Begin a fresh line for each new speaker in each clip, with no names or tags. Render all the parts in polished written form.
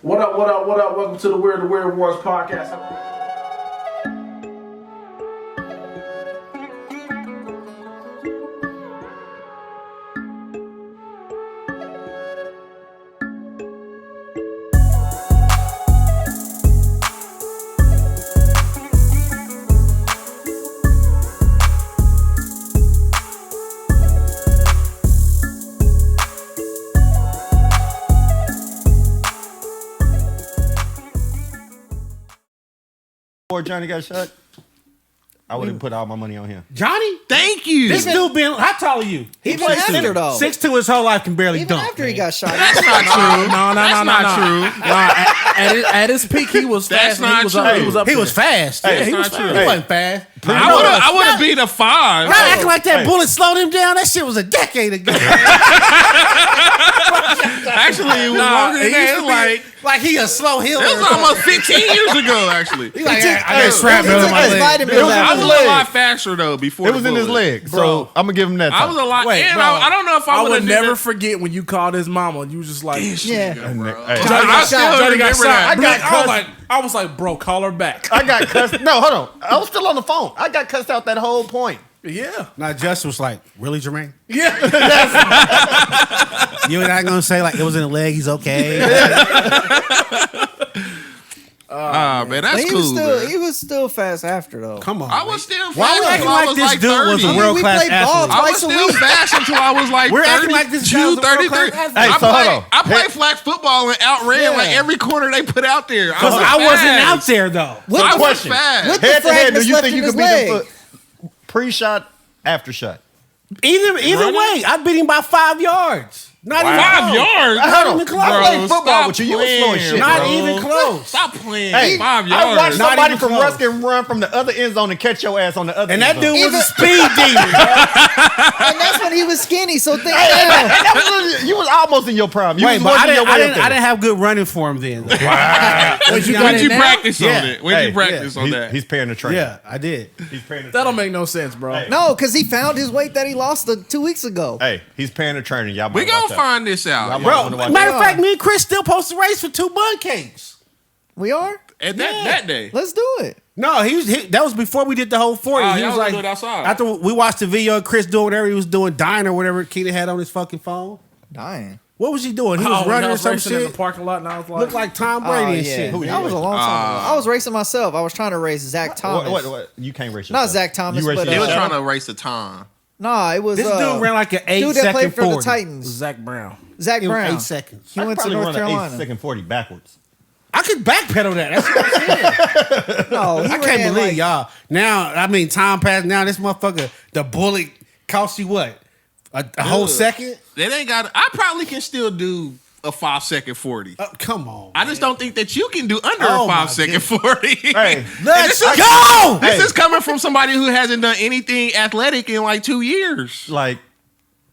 What up, what up, what up? Welcome to the Weird Wars podcast.
Before Johnny got shot, I would have put all my money on him.
Johnny?
Thank you.
This dude been, how tall are you?
He played after though.
6'2" his whole life, can barely
Even
dunk.
after he got shot.
That's not true.
No.
That's not true.
At his peak, he was
That's
fast.
not
he was
true.
Up, he was up
He
there.
was fast.
Hey,
Yeah, he
that's
was
not
fast.
true.
He wasn't fast.
I would have beat a 5.
Y'all acting like that
Hey.
bullet slowed him down. That shit was a decade ago.
Actually, it was longer than that.
Like he a slow hill.
It was almost 15 years ago, actually.
He like, I got
strap
shrapnel in my
his
leg.
vitamins
It was
out.
I was
his
a
leg.
lot faster, though, before
It was in his
bullet.
leg, so I'm gonna give him that.
I was a lot.
Wait,
and
bro.
I don't know if I would
would
have
never forget when you called his mama and you was just like,
Yeah.
Hey,
I still
Johnny got
remember
shot.
that.
I was like, bro, call her back.
I got cussed. No, hold on. I was still on the phone. I got cussed out that whole point.
Yeah.
Now Justin was like, really, Jermain?
Yeah.
You're not gonna say like it was in the leg, he's okay.
Man, that's
He
cool.
was still
man.
he was still fast after though.
Come on.
I was still
Why
fast
we acting
until I
like
was
this
like
dude
30.
was a
I mean,
world
we
class
played ball
athlete?
I was
twice a
still
week.
fast until I was like
We're
32,
acting like this guy was a
33.
world-class athlete.
Hey,
I
so hold
played,
on.
I played flag football and outran
Yeah.
like every corner they put out there.
Because I wasn't out there though.
With
I
the-
was
question.
fast.
With the
Head to head, do
fragments
you
left
think
in
you
his
could beat him
leg.
for pre-shot, after shot?
Either
Running?
way, I beat him by 5 yards. Not even
5
close.
yards?
Not even close.
I played football
stop
with you. You was slow as
playing,
shit.
Not
bro.
even close.
Stop playing.
Hey,
5
I
yards.
watched
Not
somebody
even
from
close.
Ruskin run from the other end zone and catch your ass on the other
And
end
that dude
zone.
was a speed demon.
And that's when he was skinny. So think
Hey,
now.
that was, you was almost in your prime. You
Wait,
was
but
working your way up there.
I didn't have good running for him then.
When you practice on
Yeah.
it? When you practice on that?
He's paying the train.
Yeah, I did.
He's paying the
That don't
train.
make no sense, bro.
Hey.
No, because he found his weight that he lost 2 weeks ago.
Hey, he's paying the train. Y'all
We
might
gonna
watch out.
find this out.
Y'all
Bro,
wanna watch
matter
out.
of fact, me and Chris still supposed to race for 2 bun cakes.
We are?
At that day.
Let's do it.
No, that was before we did the whole 40.
Oh,
He
y'all
was
was
like,
doing it outside.
after we watched the video of Chris doing whatever he was doing, dying or whatever Keenan had on his fucking phone.
Dying.
What was he doing? He was running or some
racing in the
shit.
parking lot, and I was like,
Looked like Tom Brady and
yeah.
shit.
That was a long time ago. I was racing myself. I was trying to race Zach Thomas.
What? You can't race
Not
yourself.
Zach Thomas,
You race
but,
He was
yourself?
trying to race the time.
Nah, it was
This dude ran like an 8
dude that
second
played for
40.
the Titans.
Zach Brown.
Zach
It was
Brown.
8 seconds.
He
I
went
could
to
probably
North
run an
Carolina.
8-second 40 backwards.
I could backpedal that. That's what I'm saying.
No, he
I can't
ran
believe
like,
y'all. Now, I mean, time passed. Now this motherfucker, the bullet cost you what? A whole second?
That ain't got. I probably can still do a 5-second 40.
Come on.
I just don't think that you can do under
Oh
a
my
5-second 40.
Hey,
Let's
this is-
go!
This is coming from somebody who hasn't done anything athletic in like 2 years.
like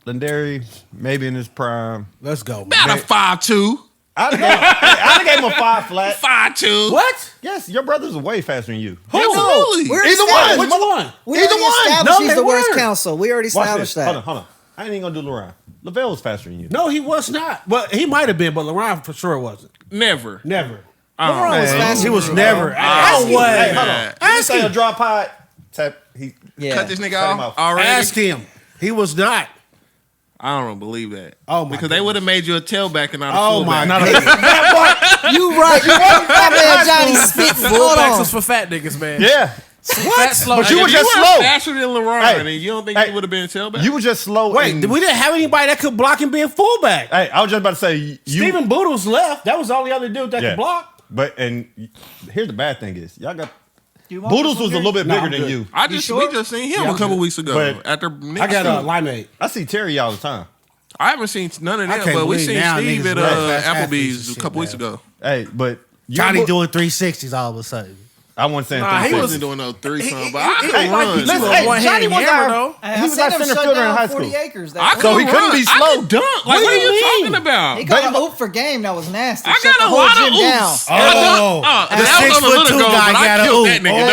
Lendery, maybe in his prime.
Let's go. Man.
About a 5'2",
I gave him a 5 flat.
5'2".
What?
Yes, your brother's way faster than you.
Absolutely.
We're
Either
established-
one.
Which one?
We
Either
already
one.
established
No,
he's
they
the worst
weren't.
counsel. We already
Watch
established
this.
that.
Hold on. I ain't even gonna do Leron. Lavelle was faster than you.
No, he was not. Well, he might have been, but LeBron for sure wasn't.
Never.
Never.
LeBron was
man.
faster.
He
than
was
you,
never.
bro.
Ask him.
Hey, hold on.
Yeah.
You
Ask
say a
him.
drop pod. Tap. He.
Yeah.
Cut this nigga
Cut him
off
off.
already.
Ask him. He was not.
I don't believe that.
Oh, my
because they would have made you a tailback and not a
Oh my
fullback.
god.
You right. You right. My man Johnny spitting. Hold
Fullbacks
on.
is for fat niggas, man.
Yeah.
Fat, slow.
But you
If
were just
were
slow.
faster than LeBron,
Hey.
and you don't think
Hey.
you would have been a tailback?
You were just slow.
Wait,
and-
we didn't have anybody that could block and be a fullback.
Hey, I was just about to say you.
Steven Boodles left. That was the only other dude that
Yeah.
could block.
But here's the bad thing is y'all got
You want
Boodles
this
was a
one,
little bit
No,
bigger
I'm
than
good.
you.
we just seen him
Yeah,
a couple weeks ago
But
after.
I got a limeade.
I see Terry all the time.
I haven't seen none of
I
that,
can't
but we
believe
seen
now
Steve
niggas
at
world-class athletes
Applebee's
and
a
shit,
couple weeks
man.
ago.
Hey, but
Johnny doing 360s all of a sudden.
I wasn't saying
Nah, he
He
threesome.
wasn't doing no threesome, but
he-
I
he-
could
he-
run.
listen,
Hey,
one
Johnny
hand
was
hammer,
our-
though.
Hey,
He
I
was
seen
our
him
center
shut
fielder in
down
high
40
school.
acres.
I
That
could
So he couldn't be slow.
I could dunk. Like, what are you talking about?
He caught a oop for game that was nasty.
I
Shut
got
the
a
whole
lot of
gym down.
oops.
Oh,
That was on a
6'2"
little ago,
guy
but I
got a
killed
oop.
that nigga.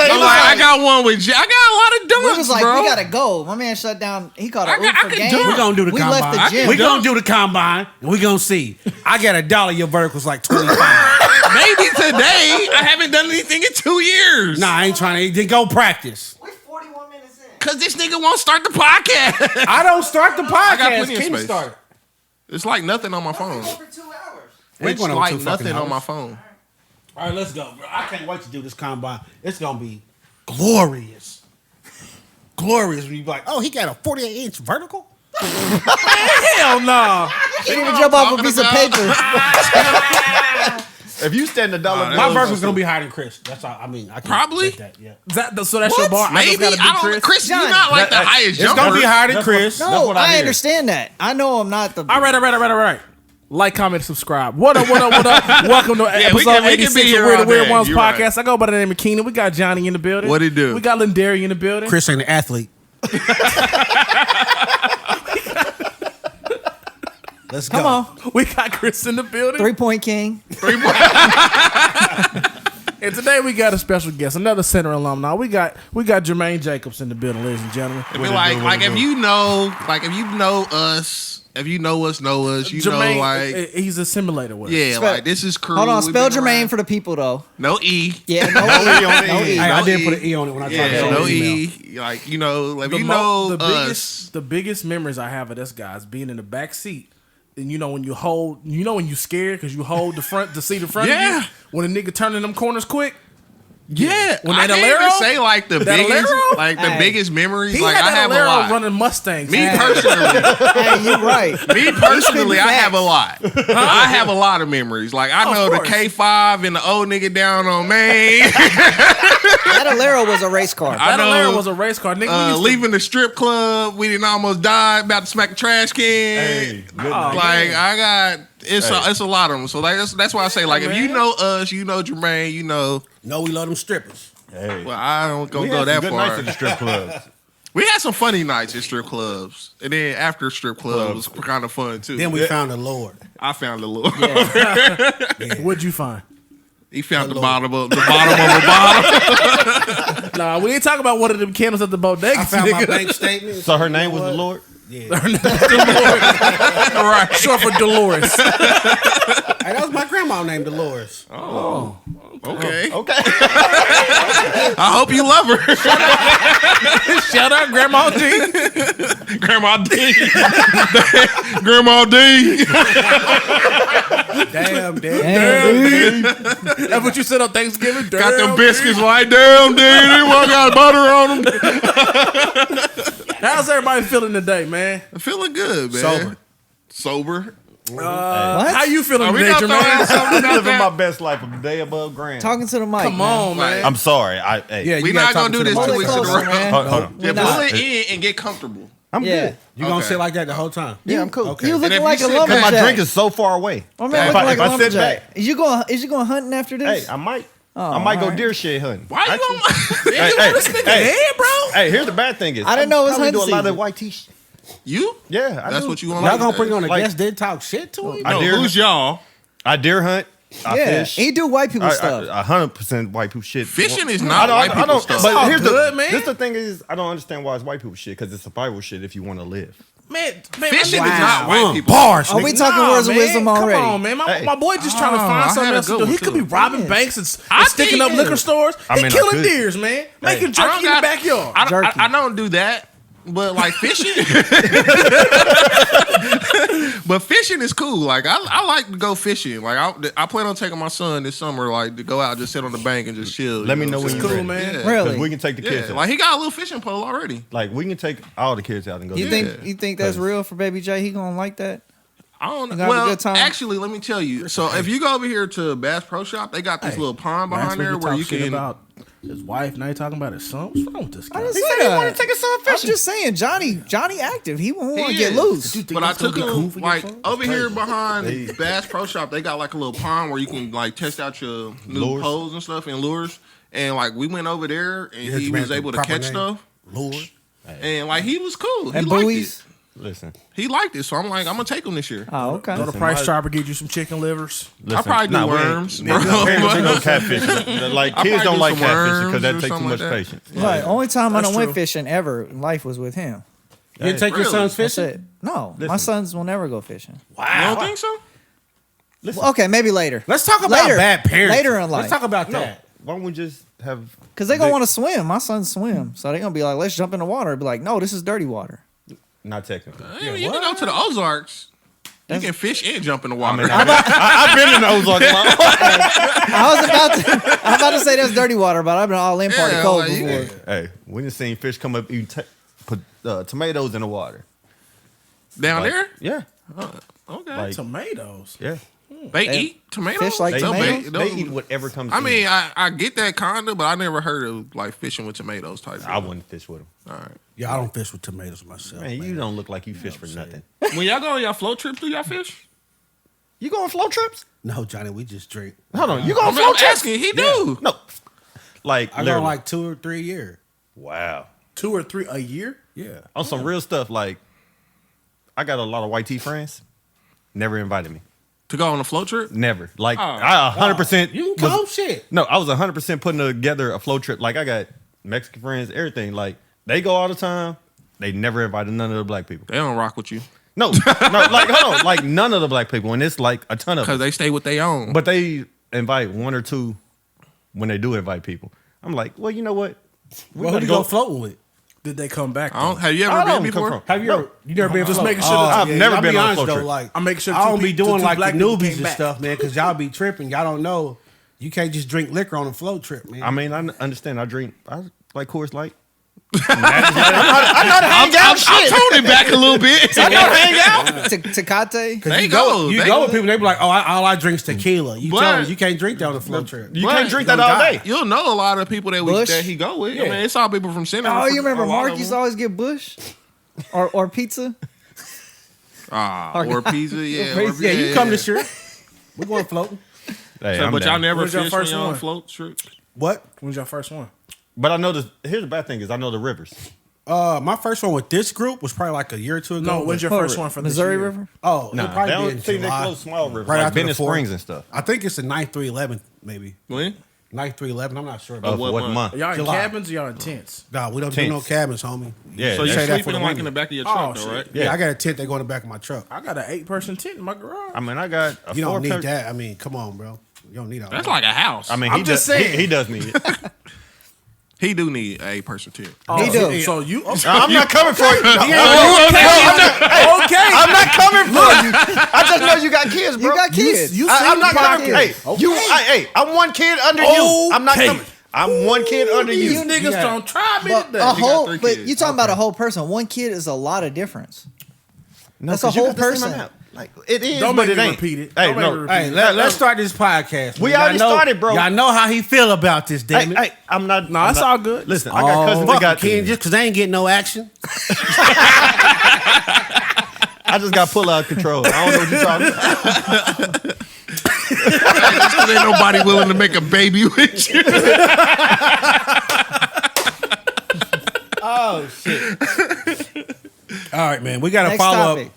Hey,
I'm like, I got one with I got a lot of
we
dunks,
was like,
bro.
we gotta go. My man shut down. He caught a
I
oop for
could
game.
do it.
We're gonna do the
We
combine.
left the gym.
We're gonna do the combine, and we're gonna see. I got $1. Your vertical's like 25.
Maybe today. I haven't done anything in 2 years.
Nah, I ain't trying to. Then go practice.
We're 41 minutes in.
Cause this nigga won't start the podcast.
I don't start the podcast.
I got plenty of
Kenny
space.
started.
It's like nothing on my phone.
For 2 hours.
Ain't
It's
going on
like
2 fucking
nothing on my
hours.
phone.
All right, let's go, bro. I can't wait to do this combine. It's gonna be glorious. Glorious when you be like, oh, he got a 48-inch vertical?
Hell no.
He didn't even jump off a piece of paper.
If you stand $1
Nah,
bill,
My vertical's gonna be higher than Chris. That's all. I mean, I can
Probably.
bet that. Yeah,
So that's your bar. I just
Maybe.
gotta
I
be
don't.
Chris.
Chris, you're
Johnny.
not like the
That-
highest
it's
jumper.
gonna be higher than
That's
Chris.
That's
No,
what I
I
hear.
understand that. I know I'm not the.
All right. Like, comment, subscribe. What up? Welcome to
we
episode
can be
86
here
of Weird
all
Weird
day.
Ones
You're
podcast.
right.
I go by the name of Keenan. We got Johnny in the building.
What he do?
We got Lendery in the building.
Chris ain't an athlete. Let's go.
Come on.
We got Chris in the building.
3-point king.
And today we got a special guest, another center alumni. We got Jermain Jacobs in the building, ladies and gentlemen.
It'd be like if you know us, if you know us, you
Jermain,
know like
he's a simulator with us.
yeah,
Spell-
like this is crew.
Hold on.
We've
Spell
been
Jermain
around.
for the people, though.
No E.
Yeah, no
E on
No
it.
E.
Hey, I
No
did
E.
put an E on it when I tried to
Yeah,
send
no
an email.
E. Like you know, like
The
you know
biggest,
us.
the biggest memories I have of this guy is being in the back seat. And you know when you scared because you hold the seat in front of
Yeah.
you. When a nigga turning them corners quick.
Yeah,
When
I
that
can't even
Alero-
say like the
that
biggest,
Alero?
like the
Hey.
biggest memories.
He
Like
had
I
that
have a
Alero
lot.
running Mustangs.
Me
man.
personally,
Hey, you right.
Me personally, I
facts.
have a lot. I have a lot of memories. Like I
Of
know the
course.
K5 and the old nigga down on Main.
That Alero was a race car.
I
That
know,
Alero was a race car. Nigga, we used to-
leaving the strip club, we didn't almost die about to smack the trash can.
Hey, good night.
Like I got it's
Hey.
it's a lot of them. So like that's why I say like if you
man.
know us, you know Jermain, you know.
No, we love them strippers.
Hey.
Well, I don't
We
gonna
had
go
some
that
good nights
far.
at the strip clubs.
We had some funny nights at strip clubs, and then after strip club was kind of fun too.
Then we found the Lord.
I found the Lord.
What'd you find?
He found the bottom of the bottom.
Nah, we ain't talking about one of them candles at the bodega.
I found my
nigga.
bank statement.
So her name was the Lord?
Right.
Short for Dolores.
Hey, that was my grandma named Dolores.
Okay.
Okay.
I hope you love her.
Shout out Grandma G.
Grandma D. Grandma D.
Damn,
Damn,
That's what you said on Thanksgiving.
Got them
Damn,
biscuits right down, dude. Anyone got butter on them?
How's everybody feeling today, man?
I'm feeling good, man. Sober.
What?
How you feeling
Are we
today,
gonna throw
Jermaine?
out something
I'm
about
living my
that?
best life a day above grand.
Talking to the mic.
Come
man.
on, man.
I'm sorry. Hey,
Yeah,
We
you
not
gotta
gonna do
talk to
this 2
the mic.
weeks in a
Closer,
row.
man.
Hold on.
Yeah,
We're not.
pull it in and get comfortable.
I'm
Yeah.
good.
You gonna
Okay.
sit like that the whole time?
Yeah, I'm cool.
Okay.
You
And
looking
if
like
you
a
sit- 'cause
Because
lumberjack.
my drink is so far away.
My man
If
looking
I-
like
if
a
I sit
lumberjack.
back-
Is you going hunting after this?
Hey, I might.
Oh,
I might go
alright.
deer shit hunting.
Why you
Actually.
on
Hey, hey, hey,
Hey, bro.
hey, here's the bad thing is
I didn't know it was
probably do a
hunting
lot of
season.
white t-shirts.
You?
Yeah, I
That's
do.
what you want.
Y'all gonna bring on a
Like-
guest that talk shit to him?
I
No,
deer
who's y'all?
I deer hunt. I
Yeah,
fish.
he do white people stuff.
100% white people shit.
Fishing is
I
not
don't-
white
I
people
don't-
stuff.
But
all
here's
good,
the
man.
This the thing is, I don't understand why it's white people shit because it's survival shit if you want to live.
Man,
Fishing
my
is
nigga-
not white people.
Bars,
Are we
nigga.
talking words of
man.
wisdom already?
Come on, man.
Hey.
My boy just trying to
I
find
had
something
a
else to
good
do.
one,
He could be
too.
robbing
Yeah.
banks and
I
sticking up
think-
liquor stores.
I
He
mean, I
killing
could.
deers, man. Making
I
jerky
don't
in the
got-
backyard.
I don't do that. But like fishing, but fishing is cool. Like I like to go fishing. Like I plan on taking my son this summer, like to go out, just sit on the bank and just chill.
Let me know
what
when
I'm
you're
cool,
ready.
man.
Yeah.
Really?
'Cause we can take the kids
Yeah,
out.
like he got a little fishing pole already.
Like we can take all the kids out and go.
You
do
think
that.
you think that's real for Baby J? He gonna like that?
I don't
You
know.
gonna have a
Well,
good time?
actually, let me tell you. So if you go over here to Bass Pro Shop, they got this little pond
Last
behind
week
there
we
where
talked
you
shit
can.
about his wife. Now you talking about his son. What's wrong with this guy?
I didn't
He
say
said he
that.
wanted to take his son
I'm
fishing.
just saying, Johnny active. He won't want to
He
get
is.
loose.
You think
But I
that's gonna
took
be cool
him
for your
like
son?
over here behind Bass Pro Shop. They got like a little pond where you can like test out your new
Lures.
poles and stuff and lures. And like we went over there and
Yeah,
he
man,
was able to
proper
catch
name.
stuff.
Lord.
And like he was cool. He
And
liked
buoys.
it.
Listen.
He liked it. So I'm like, I'm gonna take him this year.
Oh, okay.
Go to Price Chopper, get you some chicken livers.
I'll probably do worms.
We ain't gonna go catfishing. Like
I'll
kids
probably
don't
do
like
some
catfishing because
worms
that
or
takes too
something
much
like that.
patience.
Right. Only time I
That's
done went
true.
fishing ever in life was with him.
You didn't take your
Really?
sons
I
fishing?
said, no, my
Listen.
sons will never go fishing.
You don't think so?
Well, okay, maybe later.
Let's talk about
Later.
bad parents.
Later in life.
Let's talk about
No,
that.
why don't we just have?
Because they're going to want to swim. My sons swim. So they're going to be like, let's jump in the water. Be like, no, this is dirty water.
Not technically.
Yeah, you can go to the Ozarks. You can fish and jump in the
I
water.
mean, I've been in those like
I'm about to say that's dirty water, but I've been all in party
Yeah,
cold
like,
before.
yeah.
Hey, we done seen fish come up eat put tomatoes in the water.
Down
Like,
there?
Yeah.
Okay.
Like,
Tomatoes.
yeah.
They eat tomatoes?
Fish like
They,
tomatoes?
they eat whatever comes.
I
in.
mean, I get that kinda, but I never heard of like fishing with tomatoes type.
I
thing.
wouldn't fish with them.
All right.
Yeah, I don't fish with tomatoes myself.
Man, you don't look like you fish for nothing.
When y'all go on y'all float trip, do y'all fish?
You go on float trips?
No, Johnny, we just drink.
Hold on, you go on
I'm
float trips?
asking. He do.
No. Like,
I go
literally.
like 2 or 3 a year.
Wow.
2 or 3 a year.
Yeah.
On some real stuff, like, I got a lot of white tea friends. Never invited me.
To go on a float trip?
Never. Like,
Oh.
I 100%.
You can come shit.
No, I was 100% putting together a float trip. Like, I got Mexican friends, everything. Like, they go all the time. They never invited none of the black people.
They don't rock with you
No, like, hold on. Like, none of the black people. And it's like a ton of
because
them.
they stay with their own.
But they invite one or two when they do invite people. I'm like, well, you know what?
Well, who you go floating with?
Did they come back?
I don't,
though?
have you
I
ever
don't
been
come
before?
from.
Have you ever? You never been
Just
floating?
making sure that-
I've never
I'll
been
be
on a
honest
float
though,
trip.
like
I make sure
I don't
two
be doing
two
like the
black people
newbies
came
and
back.
stuff, man, because y'all be tripping. Y'all don't know. You can't just drink liquor on a float trip, man.
I mean, I understand. I like Coors Light. I'm not a hang out shit.
I'm toning back a little bit.
I don't hang out.
Tecate?
They
you
go.
You
They
go
go.
with people, they be like, "Oh, all I drink is tequila." You
But-
tell them you can't drink that on a float trip.
You
But
can't drink that
you
all
gonna
day.
You'll know a lot of people
Bush?
that he go with. I
Yeah.
mean, it's all people from Center.
Oh, you remember
A lot
Mark
of
used
them.
to always get Bush? Or pizza?
Or pizza, yeah. or-
Yeah, you come this year. We're going floating.
Hey,
So,
I'm
but y'all
down.
never
When's your
fish when
first
y'all on
one?
float trips?
What?
When's your first one?
But I know this. Here's the bad thing is I know the rivers.
My first one with this group was probably like a year or two ago.
No, when's your first one for this
Missouri
year?
River?
Oh,
Nah,
it'll probably
they
be
don't
in
see they
July.
close small rivers,
Right
like
after the
Bennett
4th.
Springs and stuff.
I think it's the 9th through 11th, maybe.
When?
9th through 11th. I'm not sure.
Of
About
what
what
month?
month?
Y'all in
July.
cabins or y'all in tents?
Nah, we don't do no
Tents.
cabins, homie.
Yeah,
So you
Say that for
sleeping
the
like in the
women.
back of your
Oh,
truck, though,
shit.
right?
Yeah, I got a tent. They go in the back of my truck.
I got an 8-person tent in my garage.
I mean, I got a
You don't
4
need that. I mean, come on, bro. You don't need all
That's
that.
like a house.
I mean,
I'm
he
just
does,
saying.
he does need it.
he do need a person tent.
Oh,
He do.
So you okay?
I'm not coming for you.
okay.
I'm not coming for you. I just know you got kids, bro.
You got kids.
You
I'm
seem
not
like
coming.
kids.
Hey, I'm one kid under you. I'm not
Okay.
coming. I'm one kid under
You
you.
niggas
Yeah.
don't try me
But
today.
a whole,
three
but
kids.
you talking about a whole person. One kid is a lot of difference.
No,
That's a
'cause you
whole
got the same
person.
amount. Like it is,
Don't
but
make
it
me
ain't.
repeat it.
Hey,
Don't make me
no.
repeat
Hey, let's start this podcast.
We
Y'all
already
know-
started, bro.
Y'all know how he feel about this,
Hey,
damn it.
hey, I'm not.
No,
I'm
it's
not-
all good.
Listen, I got cousins that
Fuck
got
Ken, just because they ain't getting no action.
I just got pull out control. I don't know what you're talking about.
Because ain't nobody willing to make a baby with you.
Oh, shit. All right, man. We got to
Next
follow
topic.
up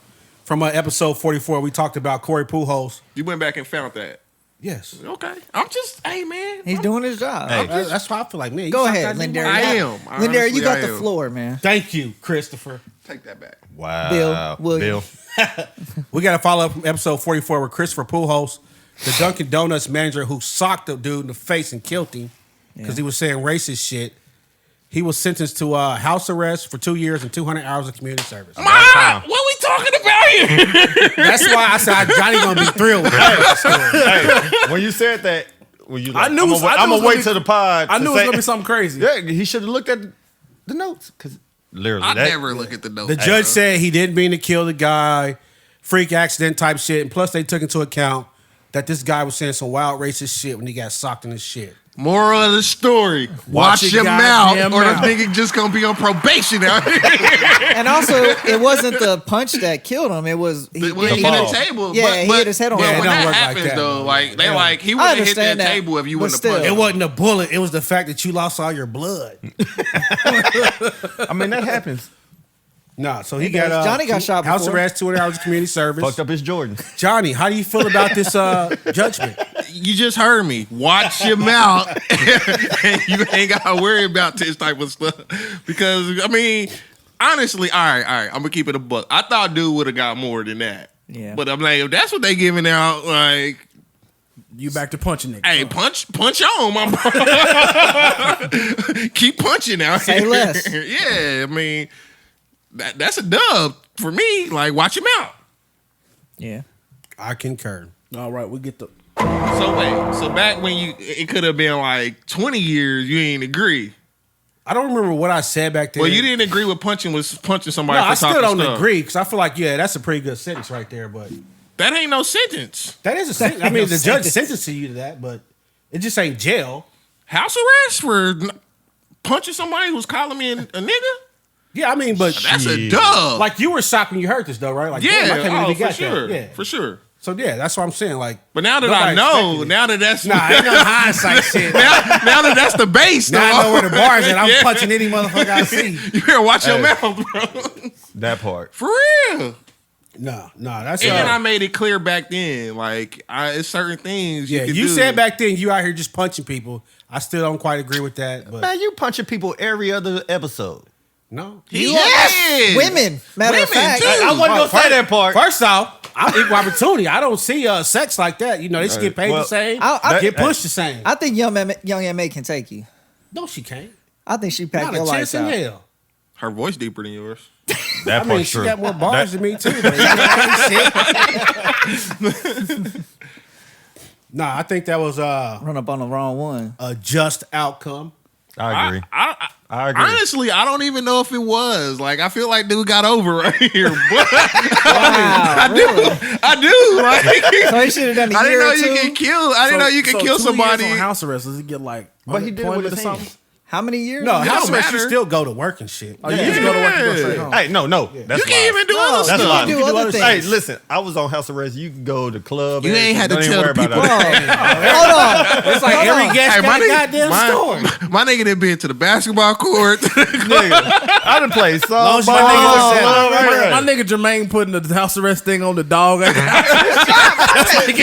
from episode 44. We talked about Corey Pujols.
You went back and found that.
Yes.
Okay. I'm just, hey, man.
He's doing his job.
Hey.
That's why I feel like, man. you
Go
suck
ahead,
that
Lendery.
I
anymore.
am.
Lendery,
Honestly,
you got
I
the
am.
floor, man.
Thank you, Christopher.
Take that back.
Wow,
Bill Williams.
We got to follow up from episode 44 with Christopher Pujols, the Dunkin Donuts manager who socked the dude in the face and killed him because he was saying racist shit. He was sentenced to house arrest for 2 years and 200 hours of community service.
What we talking about here?
That's why I said Johnny gonna be thrilled with that story.
Hey, when you said that, when you, like,
I knew it was- I knew
I'm
it was
gonna wait
gonna be-
till the pod.
I
to
knew it was
say-
gonna be something crazy.
Yeah, he should have looked at the notes because literally,
I
that,
never look at the notes.
The judge said he didn't mean to kill the guy, freak accident type shit, and plus they took into account that this guy was saying some wild racist shit when he got socked in his shit.
Moral of the story: watch your mouth, or the nigga just gonna be on probation out here.
And also, it wasn't the punch that killed him. It was
When he hit the table.
Yeah, he hit his head on.
But
It
when
don't
that
work like
happens,
that,
though,
man.
like they
Yeah.
like he wouldn't have hit that
understand that,
table if you
but
wouldn't have
still.
punched.
It wasn't a bullet. It was the fact that you lost all your blood.
I mean, that happens.
Nah, so he
does.
got
Johnny got shot
house
before.
arrest, 200 hours of community service.
Fucked up his Jordan.
Johnny, how do you feel about this judgment?
You just heard me. Watch your mouth, and you ain't gotta worry about this type of stuff. Because I mean, honestly, all right, I'm gonna keep it a buck. I thought dude would have got more than that.
Yeah.
But I'm like, if that's what they giving out, like,
You back to punching niggas.
hey, punch on, my bro. Keep punching out
Say
here.
less.
Yeah, I mean, that's a dub for me. Like, watch him out.
Yeah.
I concur.
All right, we get the.
So wait, so back when it could have been like 20 years, you ain't agree.
I don't remember what I said back then.
Well, you didn't agree with punching somebody.
No,
for
I still
talking
don't
stuff.
agree because I feel like, yeah, that's a pretty good sentence right there. But
That ain't no sentence.
that is a sentence. I mean, the judge sentenced you to that, but it just ain't jail.
House arrest for punching somebody who's calling me a nigga?
Yeah, I mean, but
That's a dub.
like you were shocked when you heard this, though, right? Like, damn, I
yeah,
can't believe he
for
got
sure.
that. Yeah,
For sure.
So yeah, that's what I'm saying. Like,
But now that I
nobody
know,
expected it.
now that that's
Nah, ain't no hindsight shit.
now that that's the base,
Now I know where the bars at. I'm
Yeah.
punching any motherfucker I see.
You better watch your
Hey.
mouth, bro.
That part.
For real.
No, that's
And I made it clear back then, like it's certain things.
yeah.
can
You
do.
said back then you out here just punching people. I still don't quite agree with that, but
Man, you punching people every other episode.
no.
Yes,
Women. Matter of
Women,
fact.
too.
I wasn't gonna say that part.
First off, I'm equal opportunity. I don't see sex like that. You know, they should get paid the
Well,
same.
I-
get pushed the same.
I think young M.A. can take you.
No, she can't.
I think she packed
Not
your
a chance
lights
in
out.
hell.
Her voice deeper than yours.
That
I mean,
part's
she
true.
got more bars
That-
than me too. But you know, shit. Nah, I think that was
Run up on the wrong one.
a just outcome.
I agree. I agree.
Honestly, I don't even know if it was. Like, I feel like dude got over right here. But
Wow, really?
I do. Like,
So he should have done a
I didn't
year
know
or
you
two.
can kill. I didn't know you could kill
2 years
somebody.
on house arrest. Does he get like?
But he did it with
unemployment
his
or something?
hands.
How many years?
No,
It
house
don't
arrest, you
matter.
still go to work and shit.
Oh, you just go to work and go straight home.
Hey, no. That's
You
lies.
can't even do
No,
other
That's
you
lies.
can do
You can do
other
other
things.
Hey, listen. I was on house arrest. You can go to club.
You ain't had to
Don't even
tell
worry
the
about
Bro,
that.
hold on.
It's like
Hold
every
on.
guest
Hey,
got a
nigga-
goddamn story.
my nigga done been to the basketball court.
Nigga, I done played
Long
some.
as my nigga was set up.
My nigga Jermain putting the house arrest thing on the dog.
He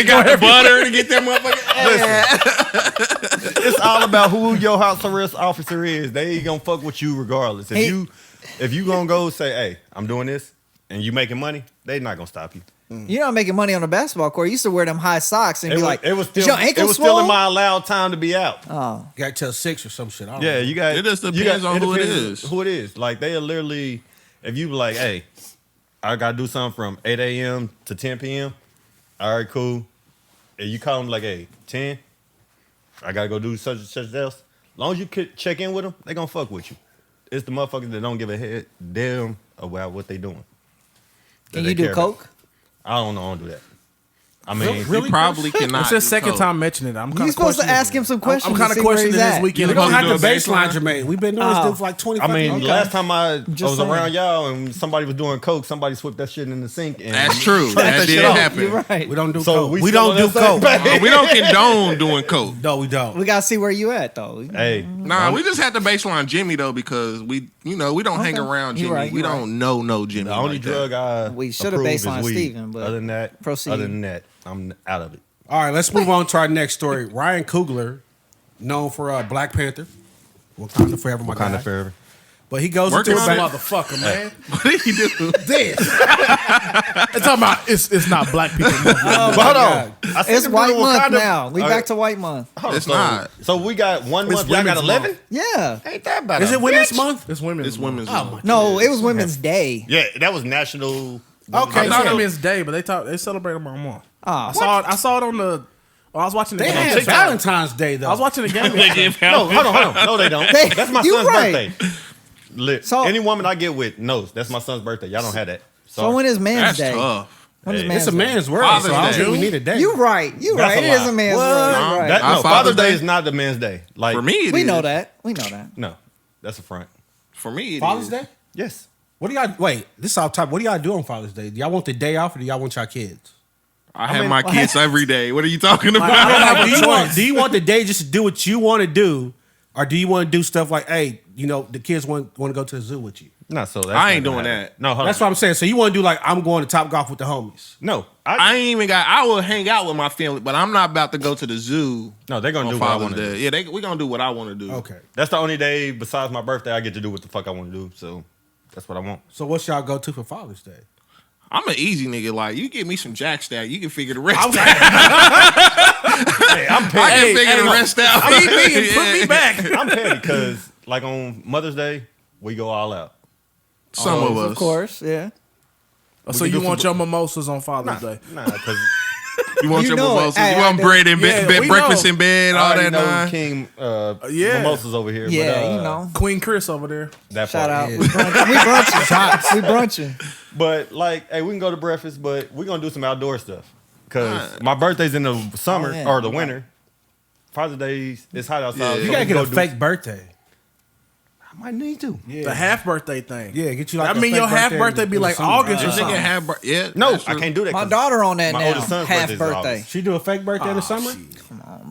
got the butter to get that motherfucker.
Listen, it's all about who your house arrest officer is. They ain't gonna fuck with you regardless. If you gonna go say, "Hey, I'm doing this," and you making money, they not gonna stop you.
You're not making money on the basketball court. You used to wear them high socks and be like,
it was
"Is
still
your ankle
it was still in
swole?"
my allowed time to be out.
Oh,
Got till 6 or some shit. I don't
Yeah,
know.
you got.
It just
you
depends on who it
depends
is.
Who it is? Like they are literally, if you be like, "Hey, I gotta do something from 8 a.m. to 10 p.m." All right, cool. And you call them like, "Hey, 10, I gotta go do such and such else." As long as you could check in with them, they gonna fuck with you. It's the motherfuckers that don't give a damn about what they doing. that
can
they
you do
care about.
coke?
I don't know. I don't do that. I mean,
Really, probably cannot.
It's his
do
second
coke.
time mentioning it. I'm kind
You're
of
supposed to ask him some questions.
I'm kind of
to see where
questioning
he's
this
at.
weekend.
We don't have
do
to
a
baseline,
baseline?
Jermaine. We've been doing this
Oh.
dude for like 25
I mean,
years.
last time I
Just
was
saying.
around y'all and somebody was doing coke, somebody swept that shit in the sink. And
That's true.
Shut
That
that
did
shit off.
happen.
You're right.
we don't do
So
coke.
we
We
still
don't
on
do
that same
coke.
page.
We don't condone doing coke.
No, we don't.
We gotta see where you at though.
Hey,
Nah, we just had to baseline Jimmy though because we don't hang around
You're
Jimmy.
right,
We
you're
don't know Jimmy.
the only
like that.
drug I
We shoulda
approve
baselined
is weed.
Steven, but
other than that,
proceed.
I'm out of it.
All right, let's move on to our next story. Ryan Coogler, known for Black Panther. Wakanda Forever, my
Kind
guy.
of fair.
But he goes
Working
into a
on
bank.
Motherfucker, man.
What did he do?
This.
It's talking about it's not black people.
Oh,
But hold
my
on,
God.
I seen
It's
him
white
doing
month
Wakanda-
now. We
All
back
right,
to white month.
hold on,
It's
so-
not.
So we got 1 month. Y'all got
Women's
11.
Month.
Yeah.
Ain't that bad?
Is it Women's Month?
It's women's.
It's women's.
Oh,
month.
No, it was Women's Day.
Yeah, that was National.
Okay,
It's
so
Women's Day, but they celebrate them on month.
Oh,
I saw it on the. I was watching the
they
game. on
had
TikTok.
Valentine's Day, though.
I was watching the game.
No, hold on. No, they don't.
They-
That's my
you
son's
right.
birthday. Lit.
So-
Any woman I get with knows that's my son's birthday. Y'all don't have that.
so when is Man's
That's
Day?
tough.
When is
It's a man's word,
Father's
so I don't
Day.
think we need a day.
You right. You
That's
right.
a
It is
lie.
a man's
What?
word.
No,
Right.
That,
Our
no,
Father's
Father's Day
Day-
is not the man's day. Like
For me, it
We
is.
know that. We know that.
no, that's a front.
For me, it
Father's
is.
Day?
Yes.
What do y'all wait? This is off top. What do y'all do on Father's Day? Do y'all want the day off or do y'all want y'all kids?
I have my kids every day. What are you talking about?
I don't have a
Do you want the day just to do what you want to do, or do you want to do stuff like, hey, the kids want to go to the zoo with you?
Not so. That's
I ain't
not gonna
doing
happen.
that.
No, hold
That's
on.
what I'm saying. So you want to do like I'm going to Top Golf with the homies?
No,
I ain't even got. I will hang out with my family, but I'm not about to go to the zoo.
no, they're gonna
on
do what I
Father's
want to
Day.
do.
Yeah, we gonna do what I want to do.
Okay.
That's the only day besides my birthday I get to do what the fuck I want to do. So that's what I want.
So what's y'all go to for Father's Day?
I'm an easy nigga. Like you give me some Jack Stack, you can figure the rest out.
Hey, I'm
I
petty.
can figure the rest out.
Feed me and put me back.
I'm petty because like on Mother's Day we go all out.
Some of us,
Of course. Yeah.
So
can
you
do
want
some-
your mimosas on Father's Day?
Nah, because
You want
You
your
know it.
mimosas?
Hey,
You want
I
bread in
Yeah,
bed,
we
breakfast
know.
in bed,
I
all
already
that
know
nine.
King
Yeah.
mimosas over here.
Yeah.
but,
You know.
Queen Chris over there.
that
Shout
part.
out. We brunching. Shots. We brunching.
But like, hey, we can go to breakfast, but we're gonna do some outdoor stuff. Cause my birthday's in the summer
Oh, yeah.
or the winter. Father's Day, it's hot outside.
Yeah.
so
You
we
gotta
can
get a
go do-
fake birthday.
I might need to.
Yeah.
The half birthday thing.
Yeah, get you like.
I
a
mean,
fake
your half birthday
in
be
the
like
summer.
August or
This
something.
nigga have yeah.
No,
that's
I
true.
can't do that.
My
'cause
daughter on that
my
now.
oldest son's
Half
birthday's in
birthday.
August.
She do a fake birthday in the summer.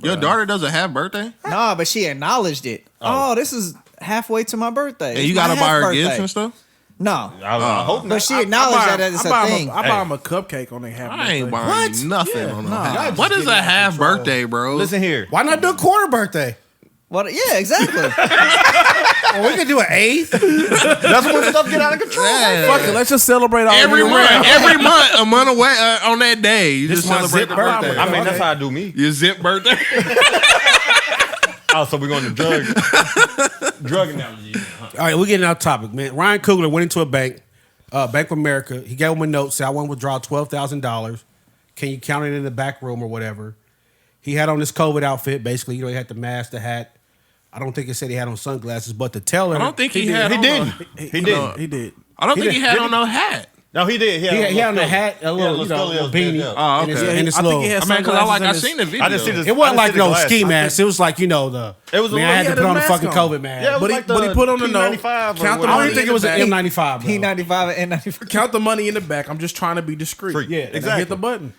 Your daughter doesn't have birthday,
Nah, but she acknowledged it. Oh, this is halfway to my birthday.
and
It's
you
my
gotta buy her
half
gifts
birthday.
and stuff.
No,
I hope not.
but she acknowledged that it's a thing.
I buy him a cupcake on their half
I ain't
birthday.
buying you nothing
Yeah.
on
Nah.
that.
Y'all
What
just
is
getting
a
out of
half
control.
birthday, bro?
Listen here.
Why not do a quarter birthday?
What? Yeah, exactly.
Well, we can do an eighth.
That's when stuff get out of control.
Yeah.
Fuck it, let's just celebrate all
Every
year
month,
round.
every month, a month away on that day, you
This
just
my
celebrate
zip
the
birthday.
birthday.
I mean, that's
Okay.
how I do me.
Your zip birthday.
Oh, so we're going to drug analogy.
All right, we're getting out topic, man. Ryan Coogler went into a bank, Bank of America. He gave him a note, said, I want to withdraw $12,000. Can you count it in the back room or whatever? He had on this COVID outfit, basically. He had the mask, the hat. I don't think it said he had on sunglasses, but the teller.
I don't think he had.
He
on
did.
no-
He did.
He did.
I don't
He
think he
did.
had on no hat.
No, he did.
He had on the hat, a little, little beanie.
Oh,
and his-
okay.
and his
I think
little,
he had
I mean, because
sunglasses
I
in his-
seen the video.
I didn't see this.
it wasn't
I
like
didn't see
no
the
ski
glass.
mask. It was like, the.
It was a
man, I
little-
had
he
to
had
put
a
on a
mask
fucking
on.
COVID mask.
Yeah, it was
But he-
like
but he
the
put on the note,
P95 or
count the
I
whatever.
don't
money
even think
in
it was
the
an
back.
N95. Bro.
P95 and N95.
Count the money in the back. I'm just trying to be discreet.
Discreet.
Yeah,
And I
exactly.
hit the button.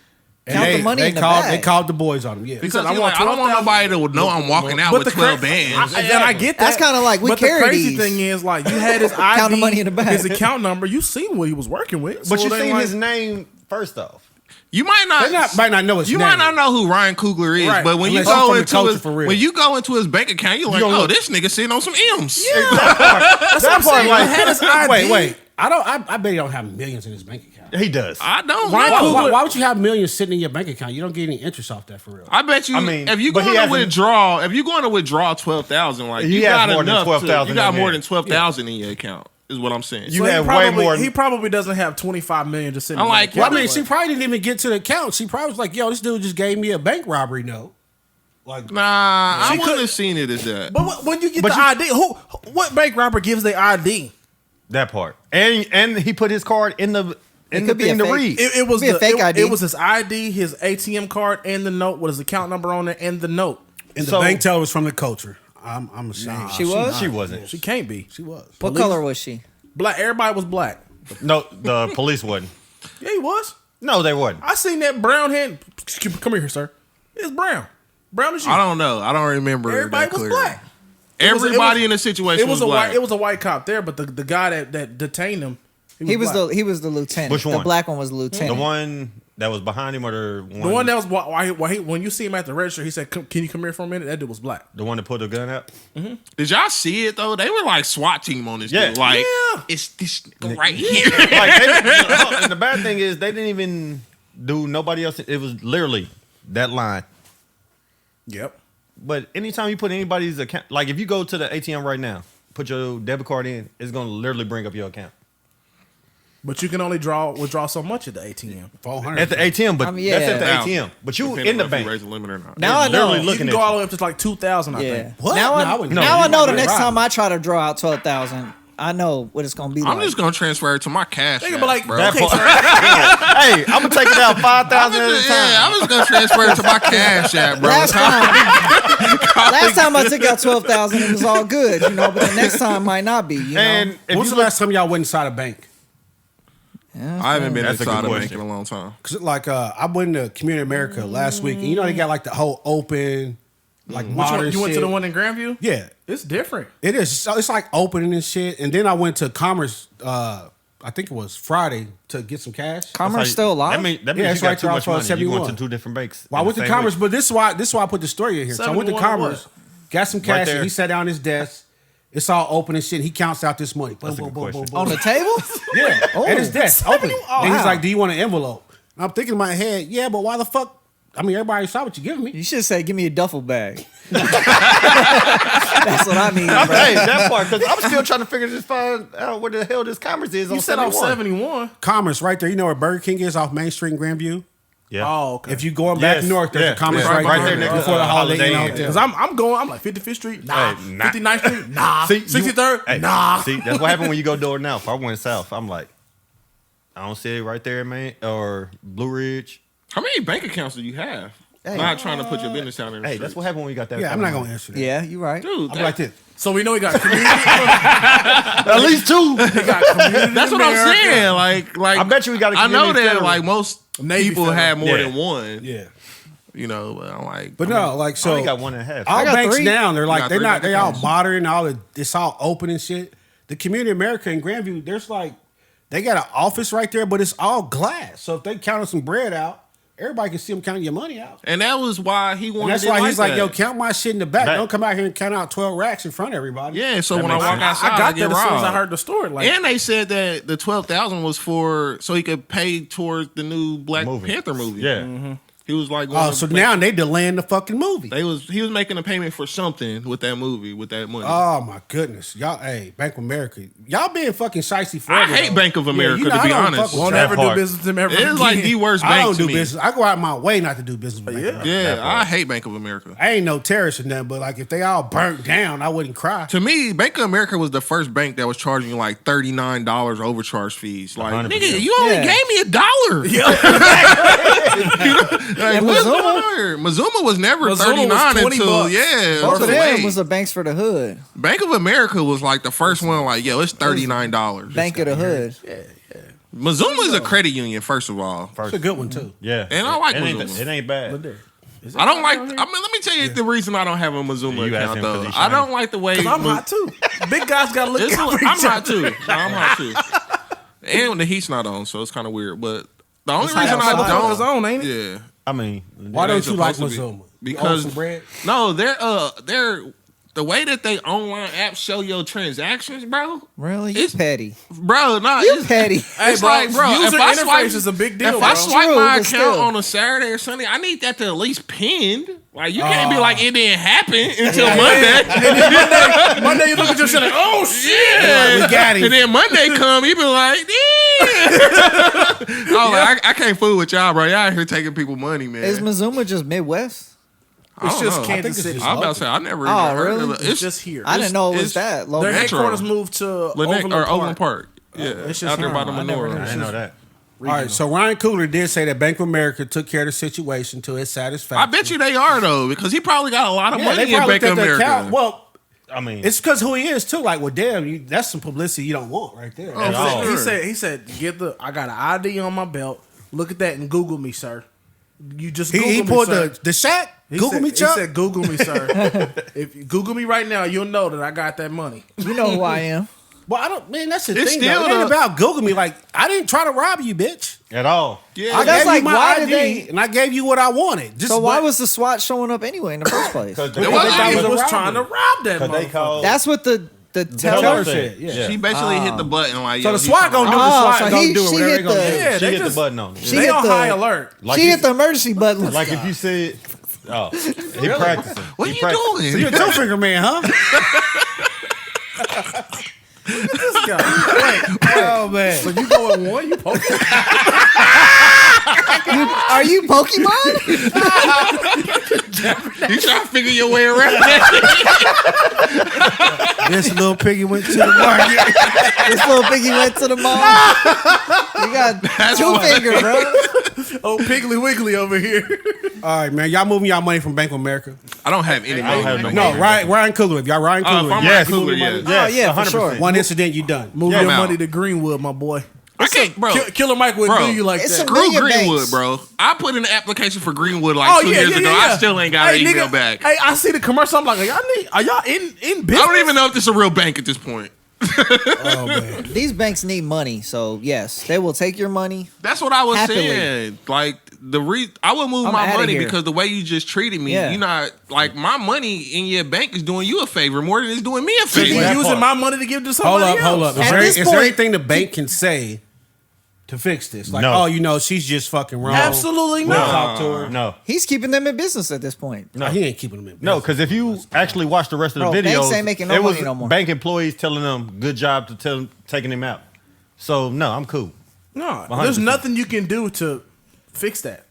And
Count the money in the
called,
bag.
They called the boys on him. Yeah.
Because
I
I,
want
I don't want
12,000.
nobody to know I'm walking out
But
with
the
12
cra-
bands.
And I get that.
That's kinda like we
but
carry
the crazy
these.
thing is, like, you had his ID,
Count the money in the bag.
his account number. You seen what he was working with.
But
So
you
it ain't
seen
like-
his name first off.
You might
Might not know his
You
name.
might not know who Ryan Coogler is,
Right.
but when you
Unless
go
you're from the
into
culture
his
for real.
when you go into his bank account, you're like,
gonna
oh,
look-
this nigga sitting on some M's.
That's what I'm saying.
like-
He had his ID.
Wait. I bet he don't have millions in his bank account.
He does.
I don't
Ryan
know.
Coogler-
Why would you have millions sitting in your bank account? You don't get any interest off that for real.
I bet you.
I mean,
if you
but
going
he
to
hasn't-
withdraw, if you're going to withdraw 12,000, like
He
you
has
got
more than
enough.
12,000
You got
in
more
there.
than 12,000 in your account. Is what I'm saying.
You
So he
have
probably,
way more.
He probably doesn't have 25 million just sitting.
I'm
in
like,
the
Well, I
account.
mean, she probably didn't even get to the account. She probably was like, "Yo, this dude just gave me a bank robbery note." Like,
Nah, I
She
wouldn't
could-
have seen it as that.
But when you get
But
the
you-
ID, what bank robber gives the ID?
that part, and he put his card in the
could be
thing
a
to
fake-
read.
It was
Be a
the
fake
it,
ID.
it was his ID, his ATM card, and the note with his account number on it, and the note.
and the
So-
bank teller was from the culture. I'm ashamed.
She was?
She wasn't.
She can't be
She was.
What color was she?
black. Everybody was black.
No, the police wasn't.
Yeah, he was.
No, they wasn't.
I seen that brown hand. Come here, sir. It's brown. Brown as you.
I don't know. I don't remember.
Everybody
that
was
clearly.
black. It was-
Everybody in the situation
It was
was
a
black.
white. It was a white cop there, but the guy that detained him,
He was
black.
the lieutenant.
Which
The
one?
black one was the lieutenant.
The one that was behind him, or the
one that was when you see him at the register. He said, "Can you come here for a minute?" That dude was black.
the one that put the gun out.
Did y'all see it though? They were like SWAT team on this.
Yeah.
dude. Like
Yeah.
it's this right here.
Like, and the bad thing is, they didn't even do nobody else. It was literally that line.
Yep.
But anytime you put anybody's account, like if you go to the ATM right now, put your debit card in, it's gonna literally bring up your account
But you can only withdraw so much at the ATM.
400.
at the ATM. But
I mean, yeah.
that's at the
Now,
ATM. But you
Depending
in the
on if you
bank.
raise the limit or not.
Now I know.
literally
You
looking
can
at
go
you.
all the way up to like 2,000. I
Yeah.
think.
What?
Now
No, I
I,
wouldn't
now
do
I know
that.
the next
Right.
time I try to draw out 12,000, I know what it's gonna be
I'm
like.
just gonna transfer it to my cash.
They
app,
gonna be like,
bro.
That
okay,
part-
sir.
Hey, I'm gonna take it out 5,000 at a time.
Yeah, I'm just gonna transfer it to my cash app, bro.
Last time I took out 12,000, it was all good, you know. But the next time might not be. You know?
And if
When's
you
the last time y'all went inside a bank?
Yeah,
I haven't been
That's a
inside
good
a bank
question.
in a long time.
Cause like I went to Community America last week, and you know they got like the whole open, like
Which
modern.
one, you went to
shit.
the one in Grandview?
Yeah,
It's different.
it is. So it's like opening and shit. And then I went to Commerce. I think it was Friday to get some cash.
Commerce still alive?
That means
Yeah,
you
it's
got
right
too
there
much
off,
money. You
71.
going to two different banks.
Well, I
in
went
the
to
same
Commerce,
week.
but this is why I put the story in here. So I went to
71
Commerce,
what?
got some
Right
cash,
there.
and he sat down at his desk. It's all open and shit. He counts out this money.
That's a good question.
On the table?
Yeah,
Oh,
at his desk, open.
Oh,
And he's
wow.
like, "Do you want an envelope?" And I'm thinking in my head, "Yeah, but why the fuck?" I mean, everybody saw what you giving me.
You should say, "Give me a duffel bag." That's what I mean, bro.
Hey, that part, because I'm still trying to find out where the hell this Commerce is
You
on
said off
71.
71.
Commerce, right there. You know where Burger King is off Main Street in Grandview.
Yeah.
Oh, okay.
If you going back
Yes,
north, there's
yeah,
a Commerce
yeah.
right,
Right
there
there next to,
before the Holiday Inn
Holiday Inn.
Hotel.
Because I'm like 55th Street, nah.
Hey, nah.
59th Street, nah.
See, you-
63rd,
hey,
nah.
See, that's what happened when you go door now. If I went south, I'm like, I don't see it right there, man. Or Blue Ridge.
How many bank accounts do you have? Not trying to put your business out in the
Hey,
street.
that's what happened when you got that.
Yeah, I'm not gonna answer that.
Yeah, you're right.
Dude,
I'm like this.
So we know we got community.
At least two.
we got community
that's what I'm
America.
saying. Like
I bet you we got a
I know
community
that
federal.
like most
Navy
people
federal.
have more
Yeah.
than one.
Yeah,
You know, but I'm like,
but no, like
I
so.
only got 1.5.
All
got
banks
3.
now, they're
You
like
got
they're
3
not.
bank
They all
accounts.
modern. It's all open and shit. The Community America in Grandview, there's like they got an office right there, but it's all glass. So if they counted some bread out, everybody can see them counting your money out.
and that was why he wanted.
And that's
it
why
like
he's like,
that.
"Yo, count my shit in the back.
Back.
Don't come out here and count out 12 racks in front of everybody."
Yeah, so
That
when I
makes
walk
sense.
outside,
I
I
got
get
that as soon as I
robbed.
heard the story. Like,
And they said that the 12,000 was so he could pay towards the new Black
Movie.
Panther movie.
Yeah.
He was like,
Oh, so now they delaying the fucking movie.
he was making a payment for something with that movie with that money.
Oh my goodness, y'all! Hey, Bank of America, y'all being fucking shicey
I
forever.
hate
though.
Bank of America, to
I
be
don't
honest.
fuck with
won't
y'all.
ever do
part.
business with them ever
It's like the
again.
worst
I
bank
don't
to
do
me.
business. I go out my way not to do business with Bank of America.
Yeah,
That
I
part.
hate Bank of America.
I ain't no terrorist or nothing, but like if they all burnt down, I wouldn't cry.
To me, Bank of America was the first bank that was charging like $39 overcharge fees. Like,
100%.
nigga, you only
Yeah.
gave me $1. Like,
And
what's
Mazuma?
going on? Mazuma was never
Mazuma was
39
$20
until
bucks.
yeah.
Both of
until
them
late.
was the banks for the hood.
Bank of America was like the first one. Like, yo, it's $39.
Bank of the hood.
Mazuma is a credit union, first of all.
It's a good one too.
Yeah.
And I like
it ain't,
Mazuma.
it ain't bad.
I don't like. I mean, let me tell you the reason I don't have a Mazuma
You
account
asking 'cause
though.
he's
I don't
shiny?
like the way.
I'm hot too. Big guys got to look out for
I'm
each
hot
other.
too. No, I'm hot too. And the heat's not on, so it's kind of weird. But the only reason
hot
I
outside.
don't,
It's on, ain't it?
yeah,
I mean,
Why
It
don't
ain't
you like
supposed to be.
Mazuma?
Because-
some bread.
no, they're the way that they online apps show your transactions, bro.
Really? You
It's-
petty.
Bro, no,
You
it's,
petty.
Hey,
it's
bro,
like, bro,
user
if I
interface
swipe,
is a big deal,
if
bro.
I swipe
True,
my
but
account
still.
on a Saturday or Sunday, I need that to at least pinned. Like you can't be like it didn't happen until Monday.
Monday you look at your shit like, oh shit.
Yeah,
we got him.
And then Monday come, he be like, damn. I can't fool with y'all, bro. Y'all out here taking people money, man.
Is Mazuma just Midwest?
I
It's
don't
just
know.
Kansas
it's
City.
just
I'm about to say I never.
Oh,
even heard
really?
of it.
It's just here.
I didn't know it was
it's-
that. Low.
Their
Metro.
headquarters moved to
Overland Park. Yeah,
it's just
out there
here.
by the
I never
menorah.
knew.
I didn't know that.
All right, so Ryan Coogler did say that Bank of America took care of the situation to his satisfaction.
I bet you they are though, because he probably got a lot of money in
probably
Bank of
looked at the
America.
account. Well,
I mean,
it's because who he is too. Like, well, damn, that's some publicity you don't want right there.
Oh,
At all.
for sure.
He said, I got an ID on my belt. Look at that and Google me, sir. You just Google
he
me,
pulled
sir.
the Shaq.
He
Google
said,
me, Chuck.
He said, Google me, sir. If you Google me right now, you'll know that I got that money.
You know who I am.
Well, I don't. Man, that's the
It's
thing.
still
Though. It ain't
the-
about Google me. Like, I didn't try to rob you, bitch.
at all.
Yeah,
I
That's
gave
like,
you my
why
ID,
did they-
and I gave you what I wanted. Just
So why
but-
was the SWAT showing up anyway in the first place?
Because
It wasn't
He
even-
was trying to rob that
they
motherfucker.
called.
That's what the
teller
teller.
said. Yeah.
she basically hit the button like.
So
yo,
the
he
SWAT
trying to
gonna do
rob-
the
Oh,
SWAT
so
gonna
he-
do
she
whatever
hit
they gonna
the-
do.
Yeah,
she
they
hit
just-
the button on it.
She
They
hit
on
the
high alert.
Like
she
if
hit the emergency button.
Like if you said, oh, he practicing.
What
He
you
practicing.
doing?
So you're a two finger man, huh?
This guy.
Oh man.
So you go at one, you poke.
Are you Pokemon?
You trying to figure your way around that?
This little piggy went to the market.
This little piggy went to the mall. You got two fingers, bro.
Oh, Piggly Wiggly over here.
All right, man. Y'all moving y'all money from Bank of America?
I don't have any money.
No, Ryan Coogler. If y'all Ryan Coogler,
If I'm
Yes.
Ryan Coogler, yes.
Oh, yeah, for sure.
one incident, you done.
Move
Yeah,
your
I'm
money
out.
to Greenwood, my boy.
I can't, bro.
Killer Mike wouldn't
Bro,
do you like
it's
that.
a-
Screw
Million
Greenwood,
banks.
bro. I put in an application for Greenwood like 2 years ago. I still ain't got an email back.
Hey, I see the commercial. I'm like, are y'all in business?
I don't even know if this is a real bank at this point.
Oh man.
These banks need money, so yes, they will take your money.
That's what I was
Happily.
saying. Like I would move
I'm
my
outta
money
here.
because the way you just treated me,
Yeah.
you not like my money in your bank is doing you a favor more than it's doing me a
So you
favor.
that
using
part.
my money to give to
Hold
somebody
up, hold
else?
up.
At this
Is there
point-
anything the bank can say to fix this? Like,
No.
oh, you know, she's just fucking wrong.
Absolutely
We'll
not.
talk to her.
No.
He's keeping them in business at this point.
No, he ain't keeping them in business.
No, because if you actually watch the rest of the
Bro,
videos,
banks ain't making no
it was
money no more.
bank employees telling them good job to taking him out. So no, I'm cool.
No,
100%.
there's nothing you can do to fix that.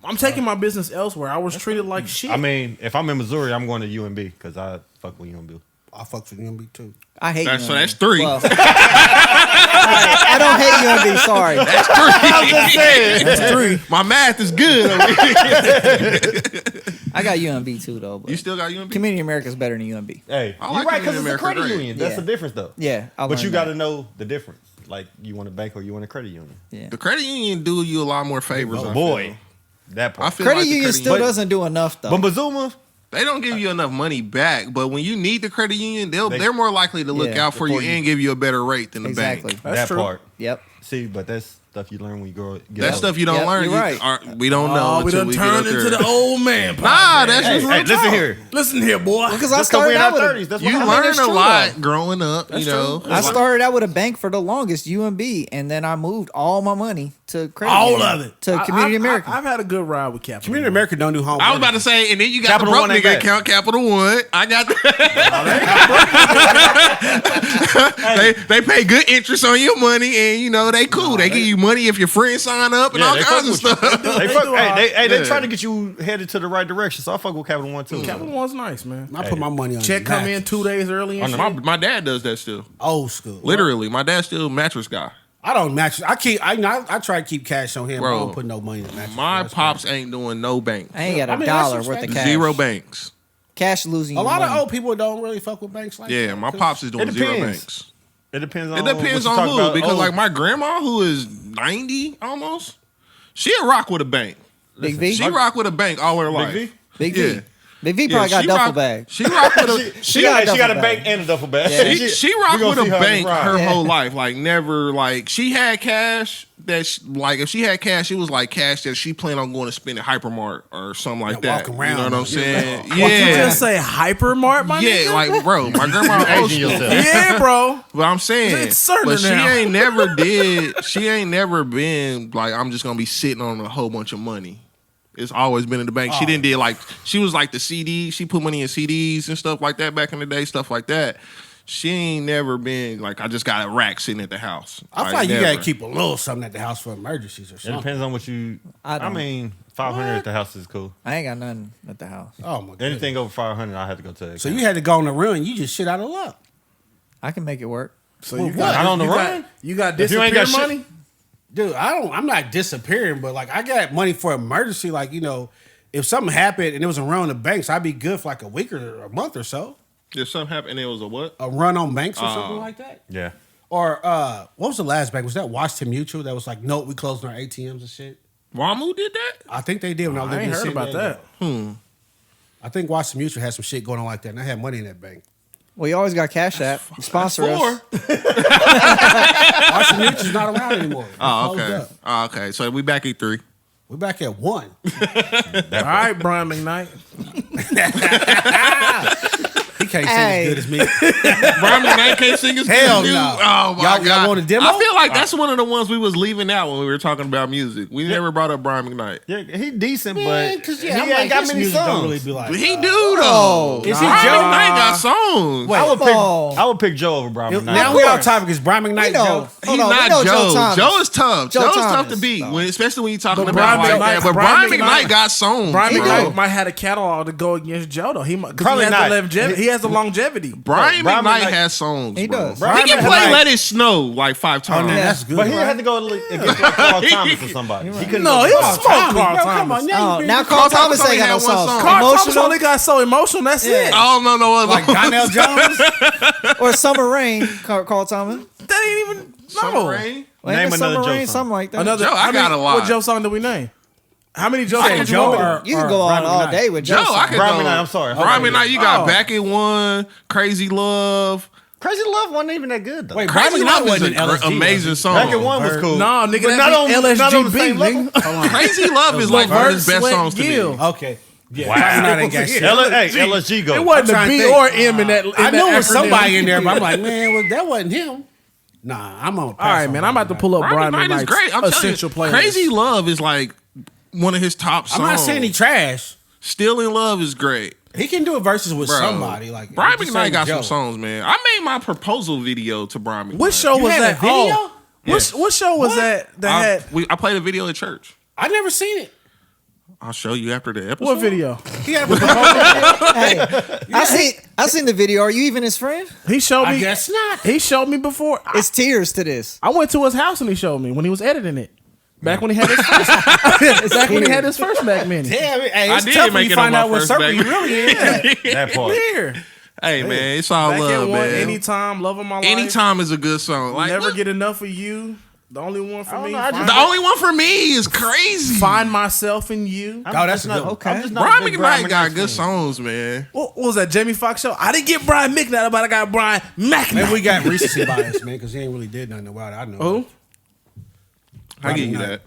I'm taking my business elsewhere. I was treated like shit.
I mean, if I'm in Missouri, I'm going to UMB because I fuck with UMB.
I fuck with UMB too.
I hate
So
UMB.
that's 3.
Well, I don't hate UMB. Sorry.
that's 3.
My math is good.
I got UMB too, though. But
You still got UMB?
Community America is better than UMB.
Hey,
I
you're
like
right because
Community
it's a
America
credit
great.
union. That's
Yeah.
the difference, though.
Yeah, I
But you
learned
got to
that.
know the difference. Like you want a bank or you want a credit union.
Yeah.
The credit union do you a lot more favors. I
Boy,
feel.
that
I
part.
feel
Credit
like the
union
credit
still
union-
doesn't do enough though.
But Bazuma,
They don't give you enough money back, but when you need the credit union, they're more likely to look
Yeah.
out for you and give you a better rate than the
Exactly.
bank.
That's
that
true.
part.
Yep.
See, but that's stuff you learn when you grow. Get
That
older.
stuff you don't
Yep,
learn.
you're right.
We don't know
Oh, we
until
done
we get
turned
up there.
into the old man.
Nah,
podcast.
that's just real
Hey, listen
talk.
here.
Listen here, boy.
Because I
Just because we
started
in
out
our
with
30s, that's what
You
I mean,
learn
that's
a
true,
lot
though.
growing up,
That's
you know.
true.
I started out with a bank for the longest, UMB, and then I moved all my money to credit
All
union,
of it.
to Community
I've
America.
I've had a good ride with Capital.
Community America don't do home.
I was about to say, and then you got
Capital
the
One
broke
ain't
nigga
bad.
account, Capital One. I got they pay good interest on your money, and you know they cool. They give you money if your friends sign up and
Yeah,
all
they
kinds of
fuck with
stuff.
They
They
fuck.
do
Hey, they
Yeah.
try to get you headed to the right direction. So I fuck with Capital One too.
Capital One's nice, man.
I put my money on
Check
the
come in
mattress.
2 days early and shit.
My dad does that still.
Old school.
Literally, my dad's still a mattress guy.
I don't match. I try to keep cash on him.
Bro,
I don't put no money in the mattress.
My
That's
pops ain't doing no bank.
I ain't got a
I mean, that's
dollar worth of
respect.
cash.
0 banks.
Cash losing
crazy. A
you
lot of
money.
old people don't really fuck with banks like that.
Yeah, my
'cause
pops is doing
It
0
depends.
banks.
It depends on.
It depends
what you
on
talk
who,
about.
because
Oh,
like my grandma, who is 90 almost, she a rock with a bank.
Big V.
She rock with a bank all her life.
V?
Big
Yeah.
V. Big V probably got
she
duffel
rock-
bag.
She rock with a
She
got a
got a
duffel
bank
bag.
and a duffel bag.
Yeah.
she rock
We gonna
with a
see how
bank
this ride.
her
Yeah.
whole life. Like never like she had cash that like if she had cash, it was like cash that she planned on going to spend at Hypermart or something like
Yeah,
that.
walk around.
You know what I'm saying?
What, you
Yeah.
just say hypermart, my
Yeah,
nigga?
like bro, my grandma old
Aging
school.
yourself.
Yeah, bro.
But I'm saying,
It's certain
but she
now.
ain't never did. She ain't never been like I'm just gonna be sitting on a whole bunch of money. It's always been in the bank. She didn't did like she was like the CD. She put money in CDs and stuff like that back in the day. Stuff like that. She ain't never been like I just got a rack sitting at the house.
I feel like you
never.
gotta keep a little something at the house for emergencies or
It
something.
depends on what you.
I
I
don't.
mean, 500 at the house is cool.
I ain't got nothing at the house.
Oh my god!
Anything over 500, I have to go to. The
So
account.
you had to go on the run. You just shit out of luck.
I can make it work.
So
Well,
you
what?
got
Not on the
you
run?
Got, you got
If you ain't
disappear
got shit-
money?
Dude, I'm not disappearing, but like I got money for emergency. Like, you know, if something happened and it was a run on the banks, I'd be good for like a week or a month or so.
If something happened, and it was a what?
A run on banks or something like that.
Yeah.
Or what was the last bank? Was that Washington Mutual that was like, nope, we closed our ATMs and shit?
Wamu did that?
I think they did when I lived
I ain't
in
heard
San
about
Diego.
that.
I think Washington Mutual had some shit going on like that, and I had money in that bank.
Well, you always got Cash App. Sponsor us.
Washington Mutual's not around anymore. They
Oh,
closed
okay.
up.
Oh, okay. So we back at 3.
We're back at 1.
All right, Brian McKnight.
He can't sing
Hey.
as good as me.
Brian McKnight can't sing as good
Hell
as you?
no.
Oh my
Y'all
god!
want a demo?
I feel like that's one of the ones we was leaving out when we were talking about music. We never brought up Brian McKnight.
Yeah, he decent,
Man,
but
'cause,
he
I'm
ain't
like,
got
his
many
music
songs.
don't really be like.
But he do though.
Is he
Brian
Joe?
McKnight got songs.
Wait,
I would pick Joe over Brian McKnight.
now we on topic. Is Brian McKnight
We know.
Joe?
He's
Hold on, we
not
know
Joe.
Thomas.
Joe is tough.
Joe
Joe's tough
Thomas.
to beat, especially when you're talking
But
about
Brian
like
McKnight-
that. But
Brian
Brian
McKnight-
McKnight got songs.
Brian
bro.
McKnight might have a catalog to go against Joe though. Because
Probably
he has
not.
the longevity. He has the longevity.
Brian
Brian
McKnight
McKnight-
has songs.
He
bro.
does.
He
Brian
can play
McKnight-
"Let It Snow" like 5
Oh,
times.
man, that's good.
But he had to go against like Carl Thomas or somebody. He couldn't
No,
go
he was
against
smoking
Tommy,
Carl
bro,
Thomas.
come on,
Oh, now
now
Carl
Thomas
Thomas ain't
only
got no
had one
songs.
song.
Carl Thomas
Emotional
only got so emotional. That's it.
I don't know other
like Donnell Jones.
or Summer Rain, Carl Thomas.
That ain't even
Summer Rain.
Well,
Name
ain't it
another
Summer
Joe
Rain,
song.
something like that.
Another.
Joe, I
how many-
got a lot.
What Joe song did we name? How many Joe
Say
songs
Joe
you want?
or-
You can go
Brian
on all
McKnight.
day with
Joe,
Joe.
I could
Brian
go.
McKnight, I'm sorry.
Brian McKnight, you got
Oh.
Back in One, Crazy Love.
Crazy Love wasn't even that good though.
Wait, Brian
Crazy
McKnight
Love is
wasn't
an
LSD,
amazing
was he?
song.
Back in One was cool.
No, nigga,
But
that
not on
be
not on the
LSGB,
same level.
nigga.
Crazy Love is like one of his best
Sweat,
songs to
Gill.
me.
Okay. Yeah,
Wow.
Brian McKnight ain't got shit.
Hey, LSG go.
It wasn't
trying
a
to
B
think.
or M in that.
I knew it was
acronym.
somebody in there, but I'm like, man, well, that wasn't him. Nah, I'm on.
All right, man. I'm about to pull up
Brian
Brian
McKnight is great. I'm
essential
telling
playlist.
you, Crazy Love is like one of his top songs.
I'm not saying he trash.
Still in Love is great.
He can do a verses with
Bro,
somebody. Like
Brian
just
McKnight
saying
got
Joe.
some songs, man. I made my proposal video to Brian McKnight.
What show
You
was
had a
that?
video?
Oh, what show was that? That had
I played a video at church.
I never seen it.
I'll show you after the episode.
what video?
He had a proposal.
Hey, I seen the video. Are you even his friend?
He showed
I
me.
guess not.
He showed me before.
It's tears to this.
I went to his house and he showed me when he was editing it. Back when he had his first. back when he had his first Mac Mini.
Damn it. Hey, it's
I did
tough when
make
you
it on
find
my
out what
first
circle
back.
you really in.
That part.
Here.
Hey, man, it's all
Back
love,
in one,
man.
anytime, love of my life.
Anytime is a good song. Like,
Never
look,
get enough of you. The only one for me.
the only one for me is Crazy.
Find myself in you.
Oh, that's a good one.
Okay.
I'm just not a
Brian
big
McKnight got
McKnight
good
fan.
songs, man.
What was that? Jamie Foxx show? I didn't get Brian McKnight, but I got Brian McKnight.
Maybe we got recency bias, man, because he ain't really did nothing about it. I know.
Who?
I give you
McKnight.
that.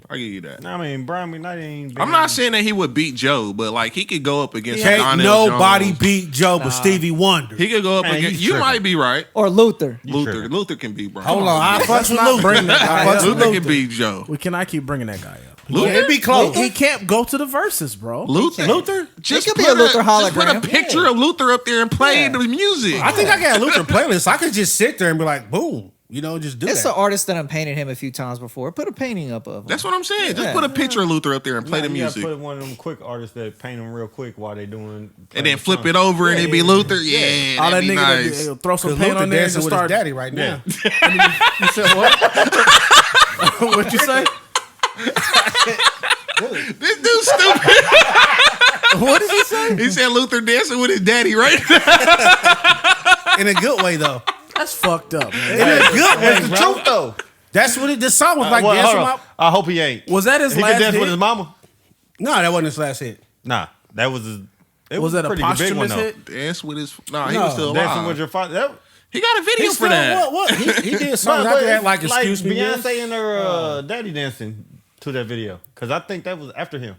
I give you that.
I mean, Brian McKnight ain't.
I'm not saying that he would beat Joe, but like he could go up against
Can't
Donnell
nobody
Jones.
beat Joe but Stevie Wonder.
He could go up
Man,
against.
you
You
tripping.
might be right.
Or Luther.
Luther can beat Brian.
Hold on, I fucks with
not
Luther.
bring that guy
I fucks
up.
with
Luther
Luther.
can beat Joe.
We cannot keep bringing that guy up.
Luther,
It'd be close.
He can't go to the verses, bro.
Luther.
It could be a Luther
Just put a
hologram.
picture of Luther up there and play the music.
I think I got a Luther playlist. I could just sit there and be like, boom, just do
It's
that.
an artist that I painted him a few times before. Put a painting up of him.
That's what I'm saying. Just
Yeah.
put a picture of Luther up there and play the
You gotta
music,
put one of them quick artists that paint them real quick while they doing.
and then flip it over and it be Luther. Yeah,
All that
that'd be
nigga
nice.
that throw some
Because
paint
Luther
on there and
dancing
just
with his
start.
daddy right now.
You said what? What you say?
This dude's stupid.
What did he say?
He said Luther dancing with his daddy, right?
In a good way, though.
That's fucked up, man.
In a good way,
That's the
bro.
truth though.
That's what this song was like.
Well,
dancing
hold on.
my-
I hope he ain't.
Was that his
He
last
could dance
hit?
with his mama.
No, that wasn't his last hit.
Nah, that was his. It
Was that a
pretty big one
posthumous
though.
hit?
Dance with his. Nah, he
No,
was still
Dancing
alive.
with your father. That,
He got a video
He
for that.
What? He did songs
but
after that, like Excuse Me,
Beyonce
Miss.
and her daddy dancing to that video because I think that was after him.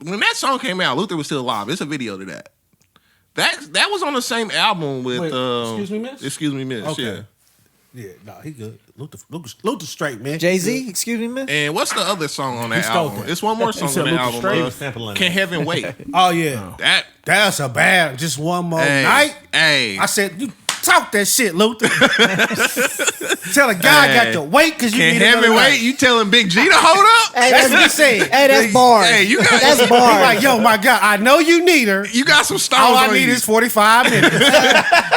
When that song came out, Luther was still alive. It's a video to that. That was on the same album with
Wait, Excuse Me, Miss?
Excuse Me, Miss.
Okay.
Yeah.
Yeah, no, he good. Luther straight, man.
Jay-Z, excuse me, miss?
And what's the other song on that
stole
album?
that.
It's one more song
said
on the
Luther
album.
Straight?
He was sampling
Can
that.
Heaven Wait?
Oh yeah, that's a bad. Just one more night.
Hey,
I said, you talk that shit, Luther. Tell a guy got to wait because you
Can
need
Heaven
another
Wait?
night.
You telling Big G to hold up?
Hey,
That's what he said.
Hey, that's bars.
Hey, you got
That's
He
bars.
like, yo, my God, I know you need her.
you got some stones
All I
on
need
you.
is 45 minutes.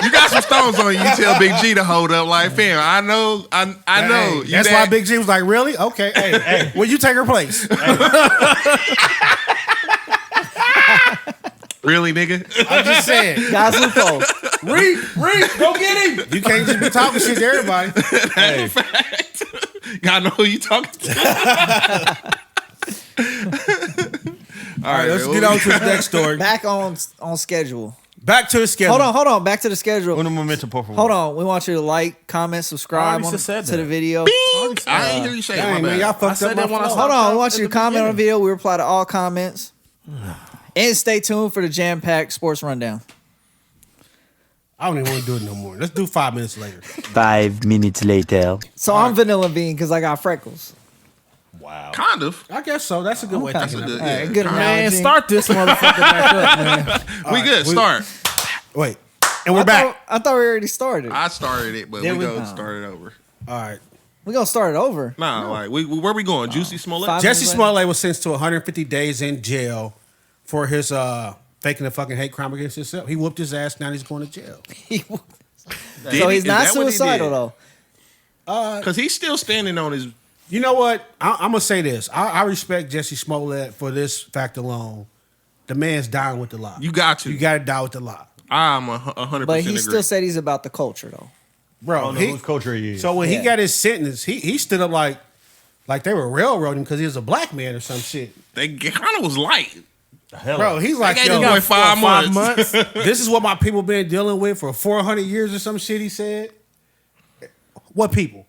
You got some stones on you. You tell Big G to hold up. Like, fam, I know.
Hey,
You
that's
that-
why Big G was like, really? Okay, hey, will you take her place?
Really, nigga.
I'm just saying.
Guys, loophole.
Reed, go get him. You can't just be talking shit to everybody.
Hey,
Gotta know who you talking to.
All right, let's get on to the next story.
Back on schedule.
Back to the schedule.
Hold on. Back to the schedule.
un momento, por favor.
Hold on. We want you to like, comment, subscribe
I already said
to the
that.
video.
I ain't hear you say it.
Dang,
My
man,
bad.
y'all fucked
said
up my
that when I
flow.
saw-
Hold on. We want
At
you to
the
comment on the
beginning.
video. We reply to all comments. And stay tuned for the jam-packed sports rundown.
I don't even want to do it no more. Let's do 5 minutes later.
5 minutes later.
So I'm vanilla bean because I got freckles.
Wow.
Kind of.
I guess so. That's a good way of
Okay.
thinking of
That's
it.
a
All right, good
Man,
analogy.
start this motherfucker back up, man.
We good. Start.
Wait. And we're back.
I thought we already started.
I started it, but
Did
we
we?
go start it over.
All right.
We're going to start it over.
Nah, like where we going? Jussie Smollett.
5
Jussie
minutes later.
Smollett was sentenced to 150 days in jail for his faking a fucking hate crime against himself. He whooped his ass. Now he's going to jail.
So he's not suicidal, though.
Because he's still standing on his.
You know what? I'm gonna say this. I respect Jussie Smollett for this fact alone. The man's dying with the lie.
You got to.
You got to die with the lie,
I'm 100%.
But he
agree.
still said he's about the culture, though.
I
bro.
don't know whose culture he is.
So when
Yeah.
he got his sentence, he stood up like they were railroading him because he was a black man or some shit.
They kind of was light.
Hell,
Bro, he's like,
gave
yo,
this boy 5 months.
months.
this is what my people been dealing with for 400 years or some shit. He said, "What people?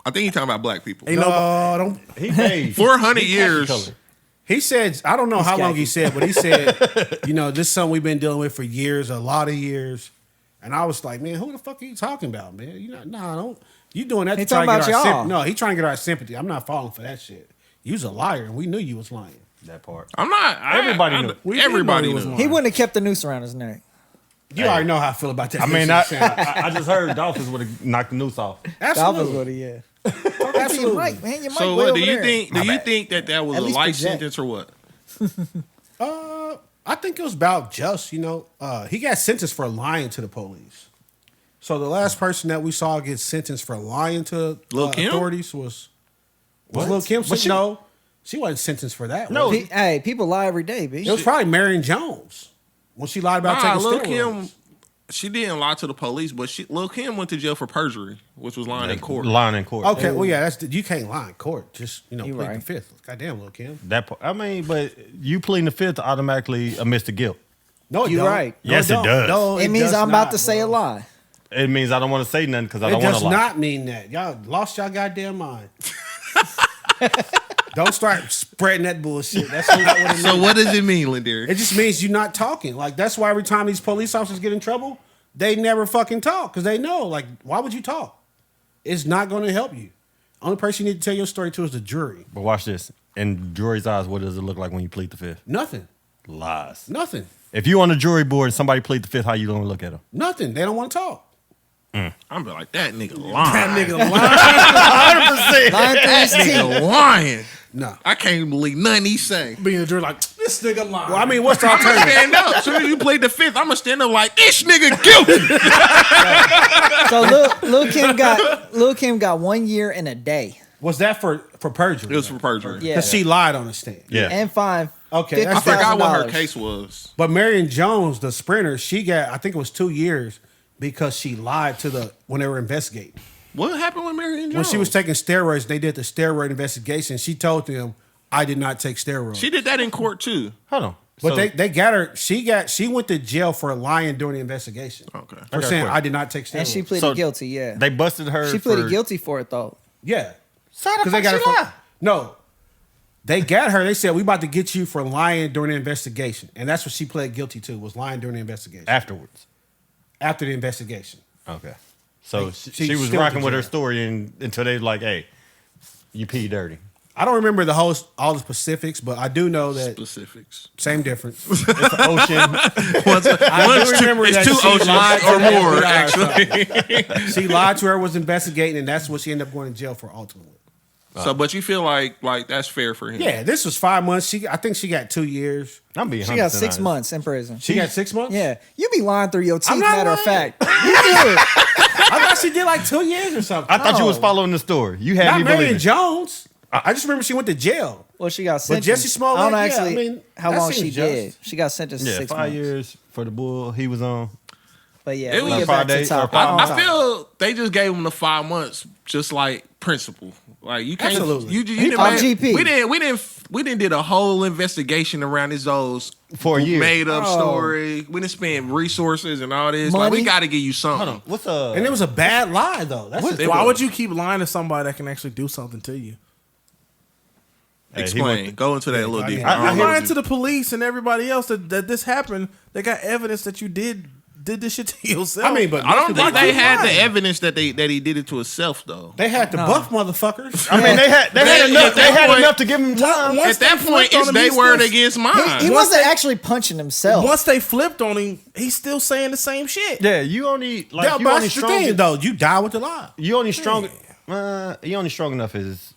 I think he's talking about black people.
Ain't
No, don't."
he paid
400
he
years.
color.
He said, I don't know how long
khaki.
he said, but he said, you know, this is something we've been dealing with for years, a lot of years. And I was like, man, who the fuck are you talking about, man? You know, nah, don't. You doing that
He
to try to get
talking
our
about y'all.
sympathy. No, he trying to get our sympathy. I'm not falling for that shit. You was a liar, and we knew you was lying.
That part.
I'm not.
Everybody knew.
We did
Everybody
know he was
knew.
lying.
He wouldn't have kept the noose around his neck.
You already know how I feel about that.
I mean,
shit.
I just heard Dolphins would have knocked the noose off.
That was
Absolutely.
what he, yeah.
Absolutely.
Your mic, man. Your mic
So
way
what
over
do you
there.
think? Do you think that was
At
a
least
life
project.
sentence or what?
I think it was about just, you know, he got sentenced for lying to the police. So the last person that we saw get sentenced for lying to
Lil' Kim?
authorities was Lil Kim. No, she wasn't sentenced for that.
No.
was she?
Hey, people lie every day, B.
It was probably Marion Jones when she lied about taking
Lil'
steroids.
Kim, she didn't lie to the police, but Lil' Kim went to jail for perjury, which was lying in court.
Lying in court.
Okay, well, yeah, you can't lie in court. Just, you know,
You
plead
right.
the fifth. Goddamn, Lil' Kim.
That part. I mean, but you pleading the fifth automatically admits the guilt.
No, it
You
don't.
right.
No,
Yes, it
don't.
does.
No,
It means
does
I'm about
not,
to say a
bro.
lie.
It means I don't want to say nothing because I
It
don't want
does
to lie.
not mean that. Y'all lost y'all goddamn mind. Don't start spreading that bullshit. That's not what it means.
So what does it mean, Lendery?
It just means you're not talking. Like, that's why every time these police officers get in trouble, they never fucking talk because they know, like, why would you talk? It's not going to help you. Only person you need to tell your story to is the jury.
But watch this. In jury's eyes, what does it look like when you plead the fifth?
Nothing.
Lies.
Nothing.
If you on the jury board and somebody plead the fifth, how you gonna look at them?
Nothing. They don't want to talk.
I'm be like, that nigga lying.
That nigga lying.
Lying through his teeth.
Nigga lying.
No.
I can't believe nothing he say.
Being a jury like, this nigga lying.
Well, I mean, what's the
I'm gonna
alternative?
stand up. As soon as you played the fifth, I'm gonna stand up like, this nigga guilty.
So Lil Kim got 1 year and a day.
Was that for perjury?
It was for perjury.
Yeah.
Because she lied on the stand.
Yeah.
And fine.
Okay,
I
that's
forgot what her
$50,000.
case was.
But Marion Jones, the sprinter, she got, I think it was 2 years because she lied to when they were investigating.
What happened with Marion Jones?
When she was taking steroids, they did the steroid investigation. She told them, I did not take steroids.
She did that in court too.
Hold on.
But
So-
they got her. She went to jail for lying during the investigation.
Okay.
For
got a
saying
question.
I did not take steroids.
And she pleaded
So
guilty, yeah.
they busted her.
She pleaded
for-
guilty for it, though.
Yeah.
So how the
Because they
fuck
got her.
she
For,
lie?
no. They got her. They said, we about to get you for lying during the investigation. And that's what she pled guilty to, was lying during the investigation.
Afterwards.
After the investigation.
Okay. So
Like,
she
she
was
still
rocking
went to
with her
jail.
story until they was like, hey, you pee dirty.
I don't remember all the specifics, but I do know that
Specifics.
same difference.
It's the ocean.
I do remember that
It's two
she
oceans
lied to
or
the
more, actually.
FBI. She lied to her, was investigating, and that's what she ended up going to jail for ultimately.
So, but you feel like that's fair for him?
Yeah, this was 5 months. I think she got 2 years.
I'm being
She got
100%
6
honest.
months in prison.
She got 6 months?
Yeah. You be lying through your teeth,
I'm not
matter of
lying.
fact. You do.
I thought she did like 2 years or something.
I thought you was
No.
following the story. You had
Not
me
Marion
believing.
Jones. I just remember she went to jail.
Well, she got
But
sentenced.
Jussie Smollett,
I don't know
yeah,
actually
I mean,
how
that
long she
seems
did.
just.
She got sentenced to
Yeah,
6
5
months.
years for the bull. He was on.
But yeah,
It
we
was
get
5
back to
days
the
or
top.
5
I feel they just gave him the 5 months, just like principle. Like you can't.
Absolutely.
You didn't
On
make-
GP.
We didn't did a whole investigation around his old
For a year.
made up
Oh.
story. We didn't spend resources and all this. Like
Money?
we got to give you something.
Hold on. What's a?
And it was a bad lie, though. That's the
Why
thing.
would you keep lying to somebody that can actually do something to you?
Hey, he
Explain.
went-
Go into that a little deeper.
I
I don't
I'm
know
lying
what
to the police and everybody else that this happened. They got evidence that you did did this shit to yourself.
I mean, but
I don't think they had the
lying.
evidence that he did it to himself though.
they had to buff motherfuckers.
I mean, they had enough to give him time.
Once
At that
they
point,
flipped on
it's
him,
their
he
word
still-
against mine.
He wasn't actually punching himself.
Once they flipped on him, he's still saying the same shit.
Yeah, you only like
Yeah,
you
but
only
that's the
strong.
thing, though. You die with the lie.
You only strong. You only strong enough is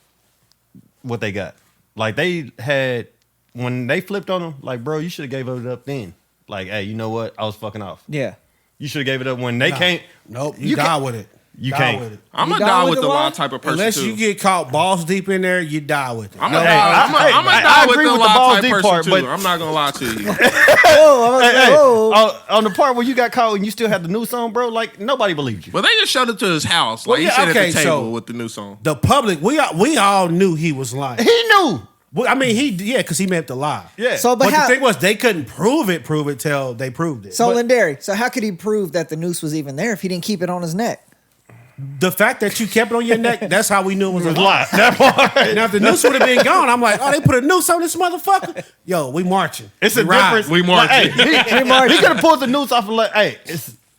what they got. Like they had when they flipped on him. Like, bro, you should have gave it up then. Like, hey, you know what? I was fucking off.
Yeah.
You should have gave it up when they can't.
Nope,
You
you die
can't-
with it.
You
Die
can't.
with it.
I'm
You
gonna
die
die
with
with
the
the
lie?
lie type of person
Unless
too.
you get caught balls deep in there, you die with it.
I'm
No,
gonna
I
die with
agree
the
with the
lie
balls
type
deep
person
part,
too.
but-
I'm not gonna lie to you.
On the part where you got caught and you still had the noose on, bro, like nobody believed you.
But they just showed it to his house. Like
Well,
he
yeah,
sat
okay,
at the table
so-
with the new song.
the public, we all knew he was lying.
He knew.
Well, I mean, because he meant to lie.
Yeah.
So,
But
but how?
the thing was, they couldn't prove it till they proved it.
So
But
Lendery, so how could he prove that the noose was even there if he didn't keep it on his neck?
the fact that you kept it on your neck, that's how we knew it was a lie.
lie. That part.
Now, if the noose would have been gone, I'm like, oh, they put a noose on this motherfucker. Yo, we marching.
It's
We
a
ride.
difference.
We marching.
Like, hey, he could have pulled the noose off and like, hey,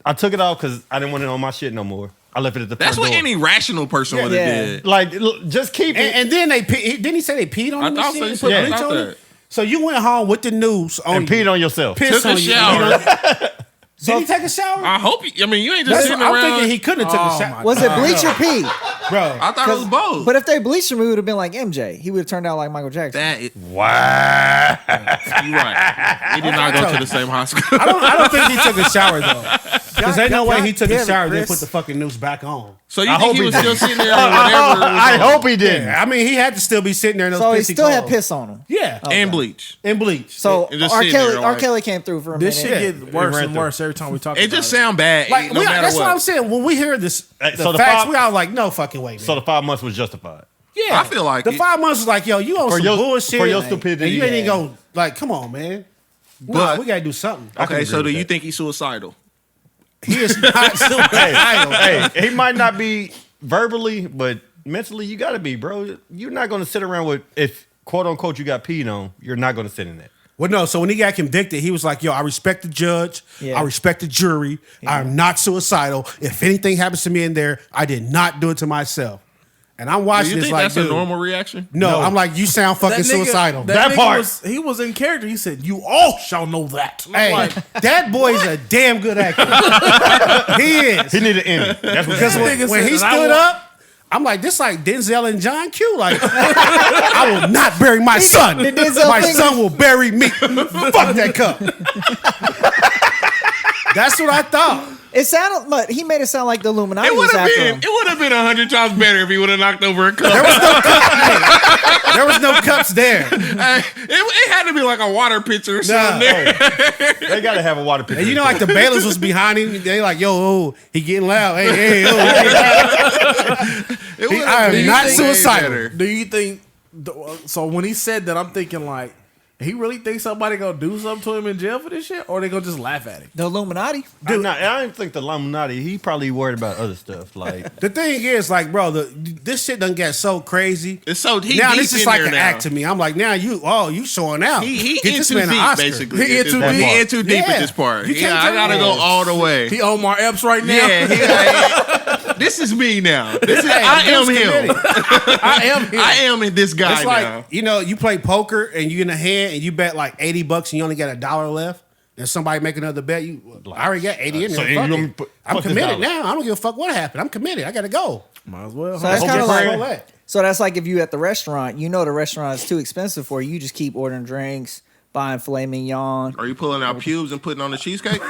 I took it off because I didn't want it on my shit no more. I left it at the
That's
front
what
door.
any rational person would have
Yeah.
did.
Like, look, just keep it.
And then didn't he say they peed on
I
him?
thought
and shit?
so.
Put
Yeah,
bleach
I thought
on
that.
him? So you went home with the noose on
and peed on yourself.
piss
Took a
on you.
shower.
Did he take a shower?
I hope. I mean, you ain't just
That's
sitting
what I'm
around.
thinking he couldn't have took a
Oh,
shower.
my
Was it bleach or pee?
Bro,
I thought it was both.
But if they bleached him, he would have been like MJ. He would have turned out like Michael Jackson.
That is,
Wow.
you're right. He did not go to the same high school.
I don't think he took a shower though. Because ain't no way he took a
damn it,
shower and then
Chris.
put the fucking noose back on.
So you
I
think
hope
he
he
was
did.
still sitting there or whatever?
I hope he didn't.
Yeah, I mean, he had to still be sitting there in those
So he
pissy
still had
clothes.
piss on him.
Yeah,
And bleach.
and bleach.
So
And just
R.
sitting
Kelly,
there
R.
like-
Kelly came through for a
This
minute.
shit get worse
ran
and
through.
worse every time we talk
It
about
just
it.
sound bad.
Like
no matter
that's what I'm
what.
saying. When we hear this, the
so the
facts,
five-
we all like, no fucking way, man.
So the 5 months was justified.
Yeah,
I feel like
the
it.
5 months was like, yo, you on
For
some
your-
bullshit
for your
and
stupidity.
you ain't even
Yeah.
gonna like, come on, man.
But-
we gotta do something.
Okay, so do
with
you
that.
think he's suicidal?
He is not suicidal.
Hey, he might not be verbally, but mentally, you got to be, bro. You're not going to sit around with, if quote unquote you got peed on, you're not going to sit in that.
Well, no. So when he got convicted, he was like, "Yo, I respect the judge.
Yeah.
I respect the jury. I'm not suicidal. If anything happens to me in there, I did not do it to myself." And I'm
Do
watching
you
this
think
like,
that's
dude,
a normal reaction?
No, I'm like, you sound fucking
That nigga-
suicidal.
That nigga
part.
he was in character. He said, "You all shall know that." And I'm
Hey,
like,
that boy's a damn good actor. He is.
He needed an Emmy. That's what
Because
he
when,
nigga
when
said
he
that I
stood
want-
up, I'm like, this like Denzel and John Q. Like, I will not bury my son.
Did Denzel
My
think-
son will bury me. Fuck that cup. That's what I thought.
It sounded, but he made it sound like the Illuminati
It
was
would have
after
been.
him.
It would have been 100 times better if he would have knocked over a cup.
There was no cups there.
It had to be like a water pitcher or something.
Nah.
There.
They got to have a water pitcher.
And you know, like the bailiffs was behind him. They like, yo, oh, he getting loud. Hey, oh,
It would've
I am
been
not
way
suicidal.
better.
do you think? So when he said that, I'm thinking like, he really thinks somebody gonna do something to him in jail for this shit, or they gonna just laugh at him?
The Illuminati.
Dude, I didn't think the Illuminati, he probably worried about other stuff. Like,
the thing is, like, bro, this shit done get so crazy.
It's so he
Now
deep
this is
in
like
there
an
now.
act to me. I'm like, now you showing out.
He
Get
in
this
too
man an
deep,
Oscar.
basically.
He in too deep.
He in too deep
Yeah.
at this part.
You
Yeah,
can't
I
tell
gotta
me.
go all the way.
He Omar Epps right now.
Yeah, this is me now. This is I am
Dude's
him.
committed.
I am here.
I am in this guy
It's like,
now.
you know, you play poker and you in the hand and you bet like $80 and you only got $1 left. And somebody make another bet, I already got 80 in there.
So you
Fuck
gonna
it.
put-
I'm
fuck this
committed
dollar.
now. I don't give a fuck what happened. I'm committed. I gotta go.
Might as well.
So that's
Hope
kind of
you're
like.
praying. That.
So that's like if you at the restaurant, you know the restaurant is too expensive for you. You just keep ordering drinks, buying filet mignon.
Are you pulling out pubes and putting on the cheesecake?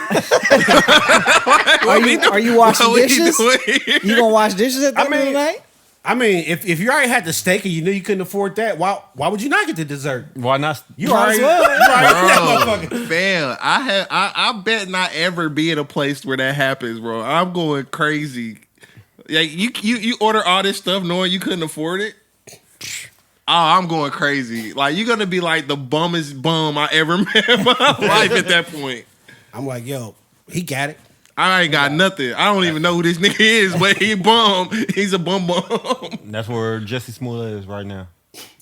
Are you washing
What we
dishes?
doing here?
You gonna wash dishes at the
I
end of the
mean-
night?
I mean, if you already had the steak and you knew you couldn't afford that, why would you not get the dessert?
why not?
You
Might as
already,
well.
you already
Bro, fam, I bet not ever be in a place where that happens, bro. I'm going crazy. Like you order all this stuff knowing you couldn't afford it. Oh, I'm going crazy. Like you're gonna be like the bummest bum I ever met in my life at that point.
I'm like, yo, he got it.
I ain't got nothing. I don't even know who this nigga is, but he bum. He's a bum.
That's where Jussie Smollett is right now.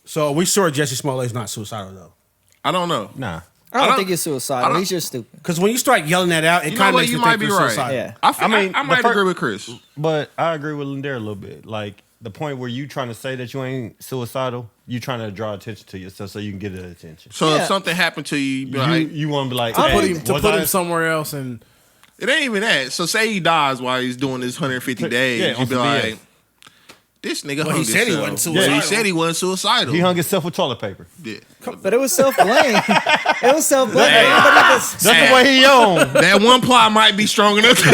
So we sure Jussie Smollett is not suicidal though.
I don't know.
Nah.
I don't think he's suicidal. He's just stupid.
Because when you start yelling that out, it kind of makes you think you're suicidal.
Yeah.
I might agree with Chris.
But I agree with Lendery a little bit. Like, the point where you trying to say that you ain't suicidal, you trying to draw attention to yourself so you can get the attention.
So if something happened to you, you'd be like,
you want to be like,
To
hey,
put him somewhere else and
it ain't even that. So say he dies while he's doing this 150 days,
Yeah,
you'd be
on some
like, this nigga
But
hung
he said he
himself.
wasn't suicidal.
He said he wasn't suicidal.
he hung himself with toilet paper.
Yeah.
But it was self-blame. It was self-blame.
Hey.
Everybody was,
That's the way he on.
That one plot might be strong enough to do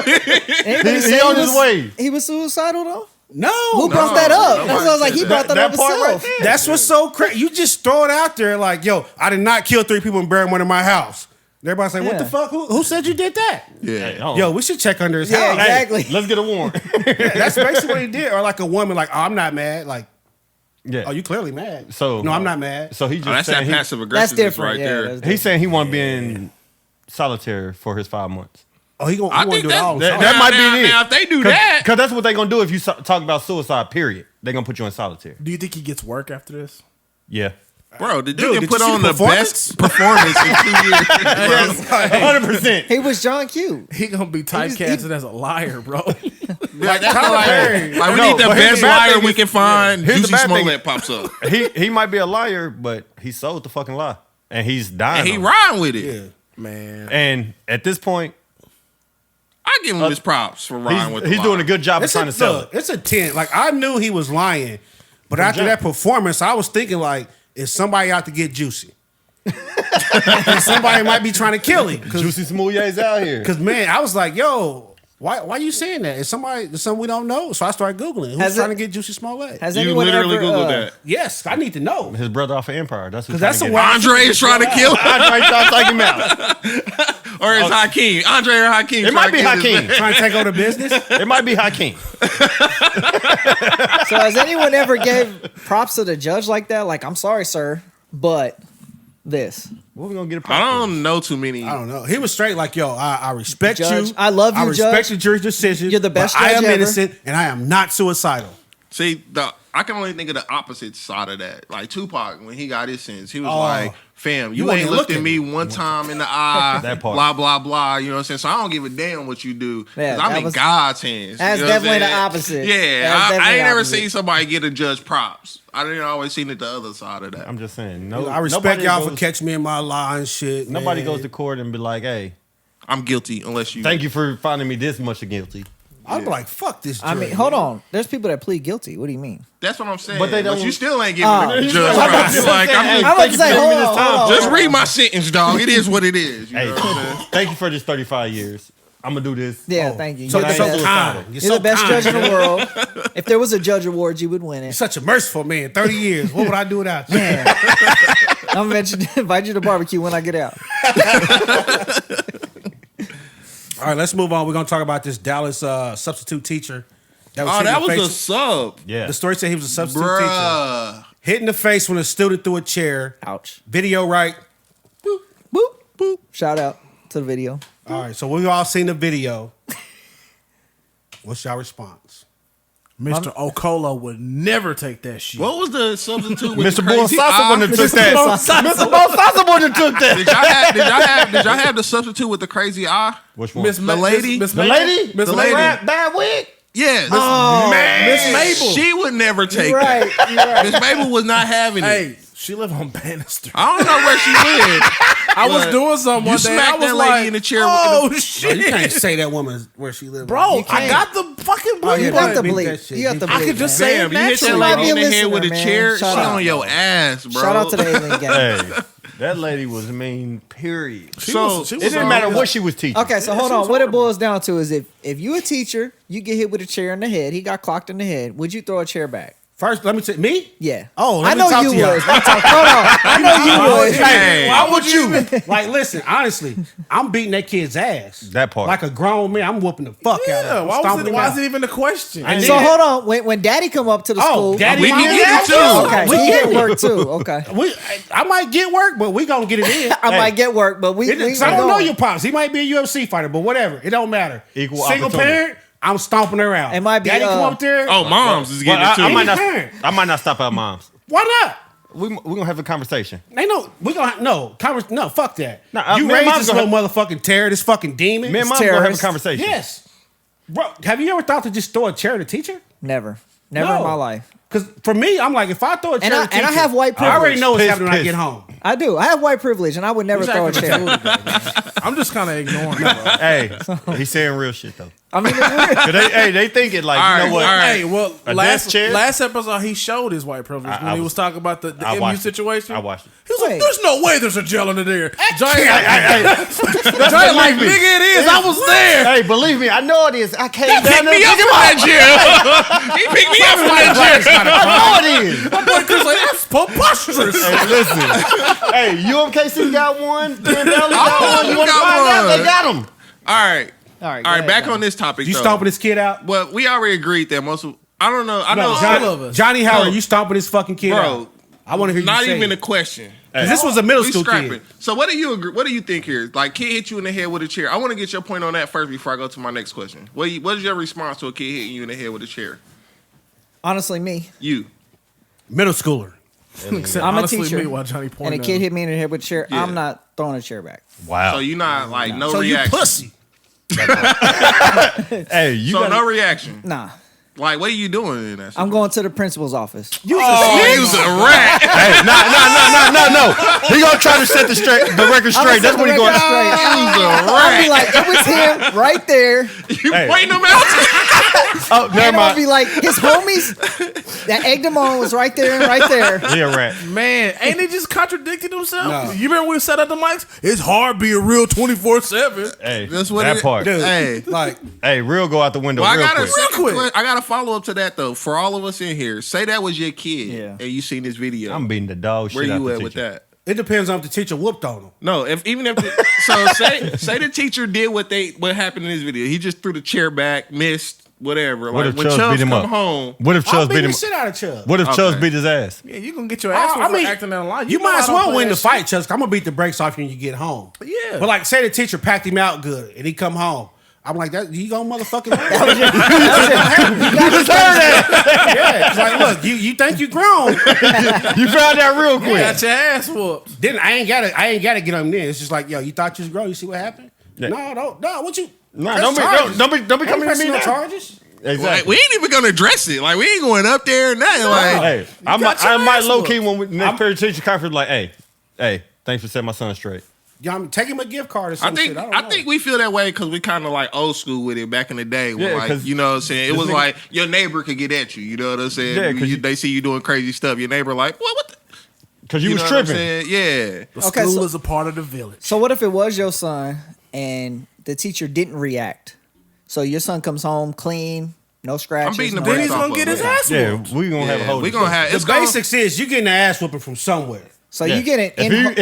it.
anybody
He
say
on his way.
He was suicidal though.
No.
Who brought that up?
nobody
That's what I was like.
said
He brought that up
part right
himself.
there.
That's what's so crazy. You just throw it out there like, yo, I did not kill 3 people and bury one in my house. And everybody's like, what the
Yeah.
fuck? Who said you did that?
Yeah.
Hey, hold on.
Yo, we should check under his
Yeah,
house.
exactly.
Let's get a warrant.
That's basically what he did. Or like a woman, like, oh, I'm not mad. Like,
Yeah.
oh, you clearly mad.
So
no, I'm not mad.
So he just
That's that
saying
passive
That's
aggressiveness
different.
right
Yeah,
there.
that's
he's saying he want to be in solitary for his 5 months.
Oh, he
I
gonna
think
do it all.
that-
himself.
might be it.
Now, if they do that,
Because that's what they're going to do if you talk about suicide, period. They're going to put you in solitary.
do you think he gets work after this?
Yeah.
bro, the dude
Dude,
can
did
put
you see
on
the
the best performance in 2 years. bro.
100%.
He was John Q.
He gonna be typecasted as a liar, bro.
Like, that's
Tyler
like,
Perry.
we
No,
need the
but here's
best
the bad
liar
thing
we
is-
can find.
Here's the
Jussie
bad thing.
Smollett pops up.
He might be a liar, but he sold the fucking lie. And he's dying.
And he
on it.
rhyme with it.
Yeah.
Man,
And at this point,
I give him his props for rhyming with the
he's
lie.
doing a good job of
It's
trying
a,
to sell
look,
it.
it's a 10. Like, I knew he was lying. But after that performance, I was thinking, like, is somebody out to get Juicy? And somebody might be trying to kill him.
Jussie Smollett's out here.
Because, man, I was like, yo, why you saying that? Is something we don't know? So I started Googling. Who's
Has
trying
it-
to get Juicy Smollett?
Has
You
anyone
literally
ever?
Googled that.
Yes, I need to know.
His brother off of Empire. That's who's
Because that's
trying
the
to
way
get
Andre is trying to kill him.
Andre trying to take him out.
Or is Hakeem? Andre or Hakeem?
It might be Hakeem.
Trying to take over the business.
It might be Hakeem.
So has anyone ever gave props to the judge like that? Like, I'm sorry, sir, but this
What we gonna get?
I don't know too many.
I don't know. He was straight like, yo, I respect
Judge,
you.
I love you,
I respect
Judge.
the jury's decision.
You're the best
but I
judge
am
ever.
innocent and I am not suicidal.
See, I can only think of the opposite side of that. Like Tupac, when he got his sentence, he was
Oh.
like, fam, you
wasn't
ain't
even
looked at
looking.
me one time in the eye,
That part.
blah, blah, blah. You know what I'm saying? So I don't give a damn what you do. 'Cause
Yeah,
I'm
that
in
was-
God's hands.
that's
You know what I'm
definitely the
saying?
opposite.
Yeah,
That's
I
definitely
ain't
the
never
opposite.
seen somebody get a judge props. I didn't always seen it the other side of that.
I'm just saying. No,
I respect
nobody
y'all for
goes-
catching me in my lie and shit.
Nobody
man.
goes to court and be like, "Hey,
I'm guilty unless you.
thank you for finding me this much guilty."
I'd be like, fuck this jury.
I mean, hold on. There's people that plead guilty. What do you mean?
That's what I'm saying.
But they don't-
you still ain't giving
Oh.
the judge
I'm
props.
just
Like,
saying,
I'm
hey,
just,
I'm about
thank
to
you
say,
for giving
hold
me this
on,
time.
hold on.
just read my sentence, dog. It is what it is. You
Hey,
know what I'm saying?
thank you for this 35 years. I'm gonna do this.
Yeah,
Oh,
thank you.
So
You're
you're
the
so
best,
kind.
you're the best judge in the world. If there was a judge award, you would win
You're
it.
such a merciful man. 30 years. What would I do without you?
Man. I'm gonna invite you to barbecue when I get out.
All right, let's move on. We're going to talk about this Dallas substitute teacher.
Oh,
hit in
that
the
was
face.
a sub.
Yeah.
The story said he was a substitute teacher.
Bruh.
Hit in the face when a student threw a chair.
Ouch.
Video right.
Boop, boop, boop. Shout out to the video.
All right, so we've all seen the video. What's your response?
Mr. Okola would never take that shit.
What was the substitute with
Mr.
the
Bull
crazy
Sasa
eye?
wouldn't have took that. Mr. Bull Sasa wouldn't have took that.
Did y'all have the substitute with the crazy eye?
Which one?
Miss
The lady?
Miss
The
Mabel?
lady?
Miss
The
Mabel?
lady.
Bad wig?
Yes.
Oh,
Miss Mabel.
She would never take
You're right.
that.
You're right.
Miss Mabel was not having it.
Hey, she live on Bannister.
I don't know where she lived.
I was
But
doing something
you
one day. I
smacked
was
that lady
like,
in the chair
oh,
Bro,
shit.
you can't say that woman where she lives.
Bro,
You
I
can't.
got the fucking
Oh, yeah,
bleep.
You got the
beat
bleep.
that shit.
You got the bleep.
I could just
man.
say
Damn,
it
you hit that
naturally.
might
lady
be
in
a
the head with a
listener,
chair.
man.
She
Shout out.
on your ass, bro.
Shout out to the alien gang.
Hey, that lady was mean, period.
So
was- she
It
was
didn't
on-
matter what she was teaching.
Okay, so hold on. What it boils down to is if you a teacher, you get hit with a chair in the head. He got clocked in the head. Would you throw a chair back?
First, let me say, me?
Yeah.
Oh, let
I
me
know
talk
you
to y'all.
would. Hold on. I know you would.
Hey.
Why would you? Like, listen, honestly, I'm beating that kid's ass.
That part.
Like a grown man, I'm whooping the fuck out
Yeah,
of him.
why is it even a question?
I
So
need it.
hold on. When Daddy come up to the school,
Daddy,
We
might
can get it
work.
too.
okay,
We
he
get
get
it.
work too. Okay,
I might get work, but we gonna get it in.
I might get work, but we.
Cause I don't know your pops. He might be a UFC fighter, but whatever. It don't matter.
Equal
Single
opportunity.
parent, I'm stomping her out.
It might be,
Daddy come up there.
Oh, moms is
Well,
getting it too.
I might
Parent.
not. I might not stop at mom's.
Why not?
we gonna have a conversation.
Ain't no fuck that.
Nah,
you
me and
raised
Mom
this
gonna
little motherfucking terror, this fucking demon.
Me and Mom gonna have a
terrorist.
conversation.
Yes. Bro, have you ever thought to just throw a chair at a teacher?
Never in my life.
Because for me, I'm like, if I throw a chair at a teacher,
I have white
I already
privilege.
know what's
Piss,
happening when I
piss.
get home.
I do. I have white privilege, and I would never throw a chair.
I'm just kind of ignoring it. Bro.
Hey, he's saying real shit though.
I mean, it's weird.
'Cause they think it like,
All
you
right,
know what?
all right.
Hey, well,
A
last
desk chair?
episode he showed his white privilege when he was talking about the
I
MU
watched it.
situation.
I watched it.
He was like,
Wait.
"There's no way there's a jail under there." Giant,
Giant
like, nigga, it is. I was there.
Hey, believe me, I know it is. I came down
Pick
there.
me up from that chair. He picked me up from that chair.
I know it is.
My boy Chris like, that's preposterous.
Hey, listen. Hey, UMKC got one. Penn Valley got one. You
you
want to
got
find out?
one.
They got them.
All right.
All right,
All right,
go
back
ahead,
on this topic.
You
though.
stomping this kid out?
Well, we already agreed that most of I don't know. I know.
all of us.
Johnny Howard,
No.
you stomping this fucking kid
Bro,
out. I want to hear you
not
say
even
it.
a question.
'Cause this was a middle
We
school
scrapping.
kid.
So what do you agree? What do you think here? Like, kid hit you in the head with a chair. I want to get your point on that first before I go to my next question. What is your response to a kid hitting you in the head with a chair?
Honestly, me.
You.
Middle schooler.
I'm a
Honestly,
teacher,
me, while Johnny
and
pointed
a kid
out.
hit me in the head with a chair.
Yeah.
I'm not throwing a chair back.
Wow.
So you not like no
So
reaction.
you pussy.
Hey, you
So
got
no reaction.
Nah,
Like, what are you doing in that?
I'm going to the principal's office.
You was a rat.
Hey, no. He gonna try to set the record straight. That's what he going.
I'll be like, it was him right there.
You
Hey.
pointing them out.
Oh, never
And I'll be
mind.
like, his homies that egged him on was right there and right there.
He a rat.
Man, ain't they just contradicted themselves?
No.
You remember when we set up the mics? It's hard being real 24/7.
Hey,
That's what
that
it-
part.
Dude,
Hey.
like,
Hey, real go out the window
Well, I
real
got
quick.
I got to follow up to that though. For all of us in here, say that was your kid,
Yeah.
and you seen this video.
I'm beating the dog shit
Where
out
you
the
at with
teacher.
that?
it depends on if the teacher whooped on him.
No, so say the teacher did what happened in this video. He just threw the chair back, missed, whatever.
What
Like
if
when
Chubbs
Chubbs
beat him
come
up?
home,
What if
I'll
Chubbs
beat
beat
the
him?
shit out of Chubb.
What if Chubbs
Okay.
beat his ass?
Yeah, you gonna get your ass
I
whooped
mean,
for acting out of line.
You
know
might
I
as
don't
well
play
win
that
the fight, Chubbs. I'm gonna beat the brakes off you when you get home.
Yeah.
But like, say the teacher packed him out good and he come home. I'm like, that you gonna motherfucking learn. Yeah, it's like, look, you think you grown?
You found that real
shit.
quick.
Got your ass whooped.
Then I ain't gotta get on there. It's just like, yo, you thought you was grown. You see what happened?
Yeah.
No, what you?
No,
press
don't
charges.
be coming at me
no
now.
charges.
like,
Exactly.
we ain't even gonna address it. Like we ain't going up there and nothing. Like
Hey, I
got your
might
ass
low key
whooped.
when we next period teacher conference like, hey, thanks for setting my son straight.
Yeah, I'm take him a gift card or
I
something.
think
Shit.
I think we feel that way because we kind of like old school with it back in the day. When
Yeah,
like
'cause
you know what I'm saying, it
this
was
nigga-
like your neighbor could get at you. You know what I'm saying?
Yeah, 'cause
they see you doing crazy stuff. Your neighbor like, what the?
Cause you was
know what I'm
tripping.
saying? Yeah.
The
Okay,
school
so-
is a part of the village.
So what if it was your son and the teacher didn't react? So your son comes home clean, no scratches.
I'm beating the
no
Then
brakes
he's
off
gonna get
of
his
it.
ass
Yeah,
whooped.
we gonna have a whole.
we gonna have
the
it's gonna-
basics is you getting the ass whooping from somewhere.
So
Yeah.
you get an
If you
in-home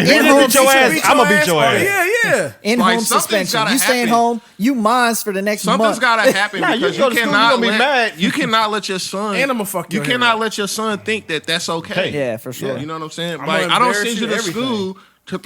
beat your ass, I'ma beat your ass.
Yeah.
in-home
Like, something's
suspension.
gotta
You staying
happen.
home, you mines for the next
Something's
month.
gotta happen
Nah, you
because
go
you
to school, you
cannot
gonna be mad.
you cannot let your son
And I'ma fuck
you
your hair
cannot
up.
let your son think that that's okay.
Yeah, for sure.
You know what I'm saying?
I'm
Like
gonna
I don't
embarrass
send you
you
to
everything.
school to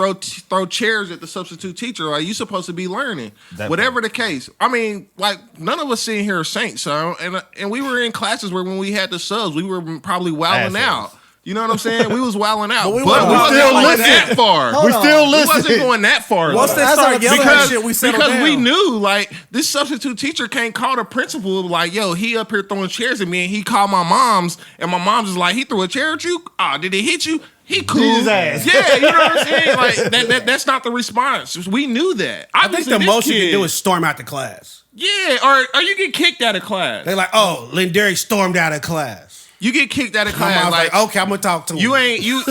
throw chairs at the substitute teacher. Like you supposed to be learning.
That
Whatever the case. I mean, like none of us sitting here are saints, so and we were in classes where when we had the subs, we were probably wilding
Assholes.
out. You know what I'm saying? We was wilding out,
But we
but we
wasn't
wasn't
still
going
listening.
that far.
Hold
We
on.
still
We
listen.
wasn't going that far.
Once
though.
they started yelling
because
that shit, we settled
because we
down.
knew like this substitute teacher can't call the principal like, yo, he up here throwing chairs at me, and he called my mom's, and my mom's is like, he threw a chair at you? Ah, did he hit you? He cool.
his ass.
Yeah, you know what I'm saying? Like that's not the response. We knew that.
I think the
this
most you
kid-
can do is storm out the class.
yeah, or you get kicked out of class.
They like, oh, Lendery stormed out of class.
You get kicked out of
My
class.
mom's
Like,
like, okay, I'm gonna talk to him.
you ain't you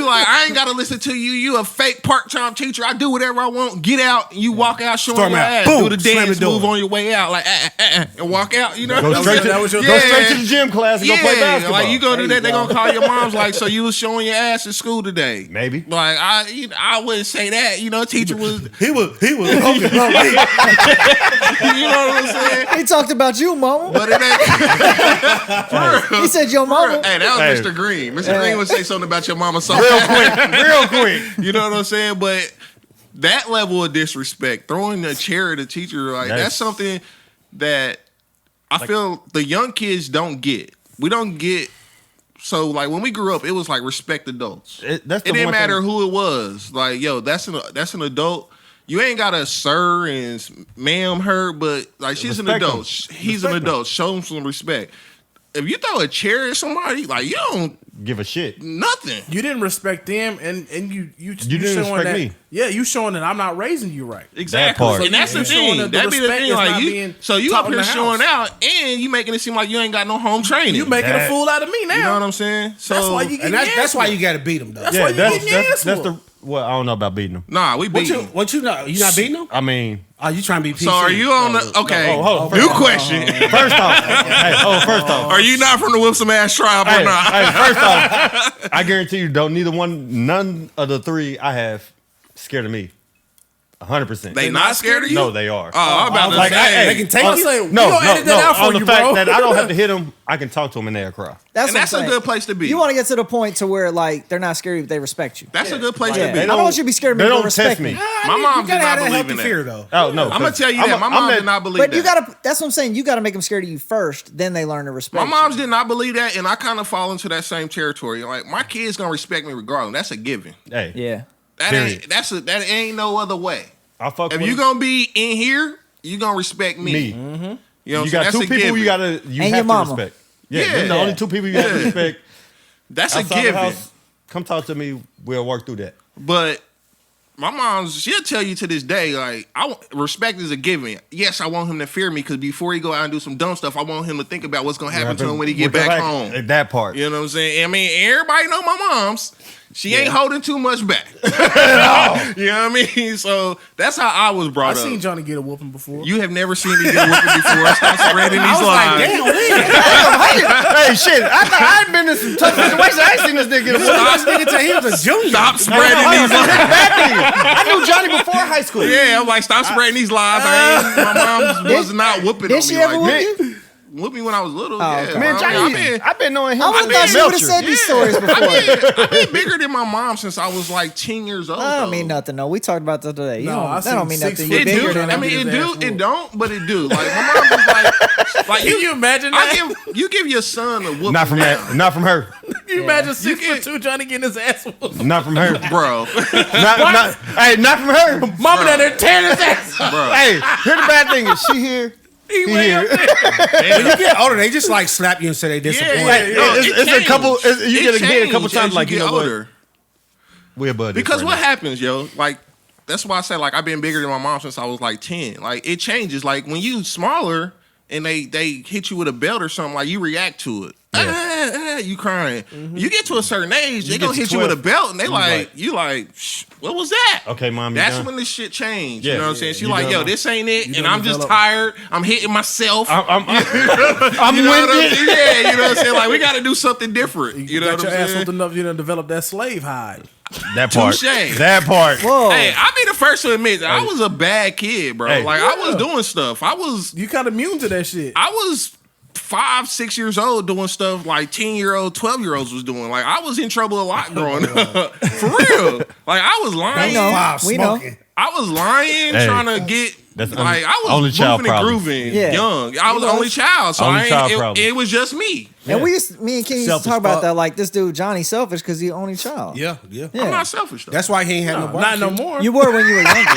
like I ain't gotta listen to you. You a fake part-time teacher. I do whatever I want. Get out. You walk out showing
Storm
your
out.
ass.
Boom.
Do the
Slam
dance
the door.
move on your way out, like and walk out. You know,
Go straight to
that was your-
go straight to the gym class and go play basketball.
like you go to
There
that,
you
they
go.
gonna call your mom's like, so you was showing your ass in school today.
Maybe.
Like I wouldn't say that. You know, teacher was.
he was okay.
You know what I'm saying?
He talked about you, mama.
But it ain't. For real.
He said your mama.
Hey, that was
Hey.
Mr. Green. Mr. Green would say something about your mama so
Real quick.
You know what I'm saying? But that level of disrespect, throwing a chair at a teacher, like that's something that I feel the young kids don't get. We don't get So like when we grew up, it was like respect adults.
That's
It
the
didn't
one
matter
thing.
who it was. Like, yo, that's an adult. You ain't got to sir and ma'am her, but like she's an
Respect
adult.
them.
He's an adult. Show him some respect. If you throw a chair at somebody, like you don't
Give a shit.
nothing.
You didn't respect them, and you
didn't
showing
respect
that,
me.
Yeah, you showing that I'm not raising you right.
Exactly.
part.
And that's
So
the
showing
thing.
that the
That be the
respect
thing.
is
Like
not
you,
being
so you
taught
up
in
here
the house.
showing out, and you making it seem like you ain't got no home training.
You making a
That-
fool out of me now.
You know what I'm saying? So
That's why you get
And that's why you got to beat him though.
That's why you getting your ass
that's
whooped.
the. Well, I don't know about beating them.
Nah, we beat him.
What you not? You not beating him?
I mean,
Oh, you trying to be PC?
So are you on the okay?
No, hold on.
New question.
first off, first off,
Are you not from the Whip Some Ass tribe or not?
first off, I guarantee you, none of the three I have scared of me. 100%.
They not scared of you?
No, they are.
Oh, I'm about to
Like,
say.
they can take
I'll
you.
say, we
No,
gonna edit
no,
that out for
on the
you,
fact
bro.
that I don't have to hit them, I can talk to them and they'll cry.
That's
And
what
that's
I'm
a
saying.
good place to be.
You want to get to the point to where like they're not scared of you, they respect you.
That's a good place
Yeah.
to be.
I don't want you to be scared of me,
They
but
don't
respect
test me.
me.
My mom
you
did
gotta
not
have that
believe
healthy
in that.
fear though.
Oh no,
I'm gonna tell you that. My mom did not believe
But
that.
you gotta. That's what I'm saying. You gotta make them scared of you first, then they learn to respect.
My moms did not believe that, and I kind of fall into that same territory. Like my kids gonna respect me regardless. That's a given.
Hey,
you. Yeah.
That ain't no other way.
I fuck
If
with
you
them.
gonna be in here, you gonna respect me.
me.
You know, what
You
I'm
got
saying?
two
That's a
people
given.
you
And
have
your
to
mama.
respect. Yeah,
Yeah.
them the only two people you have to respect.
That's a
Outside the
given.
house, come talk to me. We'll work through that.
But my mom's, she'll tell you to this day, like, respect is a given. Yes, I want him to fear me because before he go out and do some dumb stuff, I want him to think about what's gonna happen to him when he get back home.
That part.
You know what I'm saying? I mean, everybody know my mom's. She ain't holding too much back. You know what I mean? So that's how I was
I
brought up.
seen Johnny get a whooping before.
You have never seen me get whooping before. Stop spreading these lies.
Hey, shit! I ain't been in some tough situations. I ain't seen this nigga get a
This nigga till he was a junior.
Stop spreading these lies.
I knew Johnny before high school.
Yeah, I'm like, stop spreading these lies. My mom was not whooping
Did
on
she
me
ever
like
whoop
that.
you?
Whooped me when I was little.
okay.
Yeah,
Man,
bro.
Johnny, I've been knowing him.
I would have thought you would have said these stories before.
I've been bigger than my mom since I was like 10 years old.
That don't
though.
mean nothing. No, we talked about that today.
No, I
That don't
seen
mean
6
nothing.
foot
You're
It
bigger
do.
than
I
him.
mean,
his
it
ass
do.
whooped.
It don't, but it do. Like my mom was like
Can you imagine that?
you give your son a whooping.
Not from that. Not from her.
Can you imagine 6'2" Johnny getting his ass whooped?
Not from her.
bro.
Not from her.
Mama down there tearing his ass up.
Bro.
Hey, here's the bad thing is she here.
He
He
way up
here.
there.
When you get older, they just like slap you and say they disappointed.
Yeah, no,
It's a couple. You get a hit a couple
changed
times.
as
Like you
get
know what?
older.
We're buddies.
Because
right
what
now.
happens, yo? Like that's why I say like I've been bigger than my mom since I was like 10. Like it changes. Like when you smaller and they hit you with a belt or something, like you react to it. You crying. You get to a certain age, they
You
gonna
get to
hit you with a
12.
belt, and they
like-
you like, Shh, what was that?
Okay, mom. you
That's
done?
when this shit changed.
Yeah.
You know what I'm saying? She
You
like,
done,
yo,
Mom.
this ain't it, and
done
I'm just
developed-
tired. I'm hitting myself.
I'm
you know what I'm
winded.
saying? Yeah, you know what I'm saying? Like we got to do something different. You know
got
what
your
I'm
ass
saying?
whooped enough, you done develop that slave hide.
That part.
Touche.
That part.
Whoa.
Hey, I'll be the first to admit that I was a bad kid, bro.
Hey.
Like I was doing stuff. I was
You kind of immune to that shit.
5, 6 years old doing stuff like 10-year-old, 12-year-olds was doing. Like I was in trouble a lot growing up. For real. Like I was lying.
We know.
Wow,
We know.
smoking.
I was lying,
Hey.
trying to get
That's
like I was
only child
moving and
problem.
grooving
Yeah.
young. I was the
was.
only child, so
Only
I
child
ain't,
problem.
it was just me.
And me and King used to
Selfish
talk about
fuck.
that. Like this dude Johnny selfish because he's the only child.
Yeah.
Yeah.
I'm not selfish though.
That's why he ain't had no
Not
barbecue.
no more.
You were when you were younger.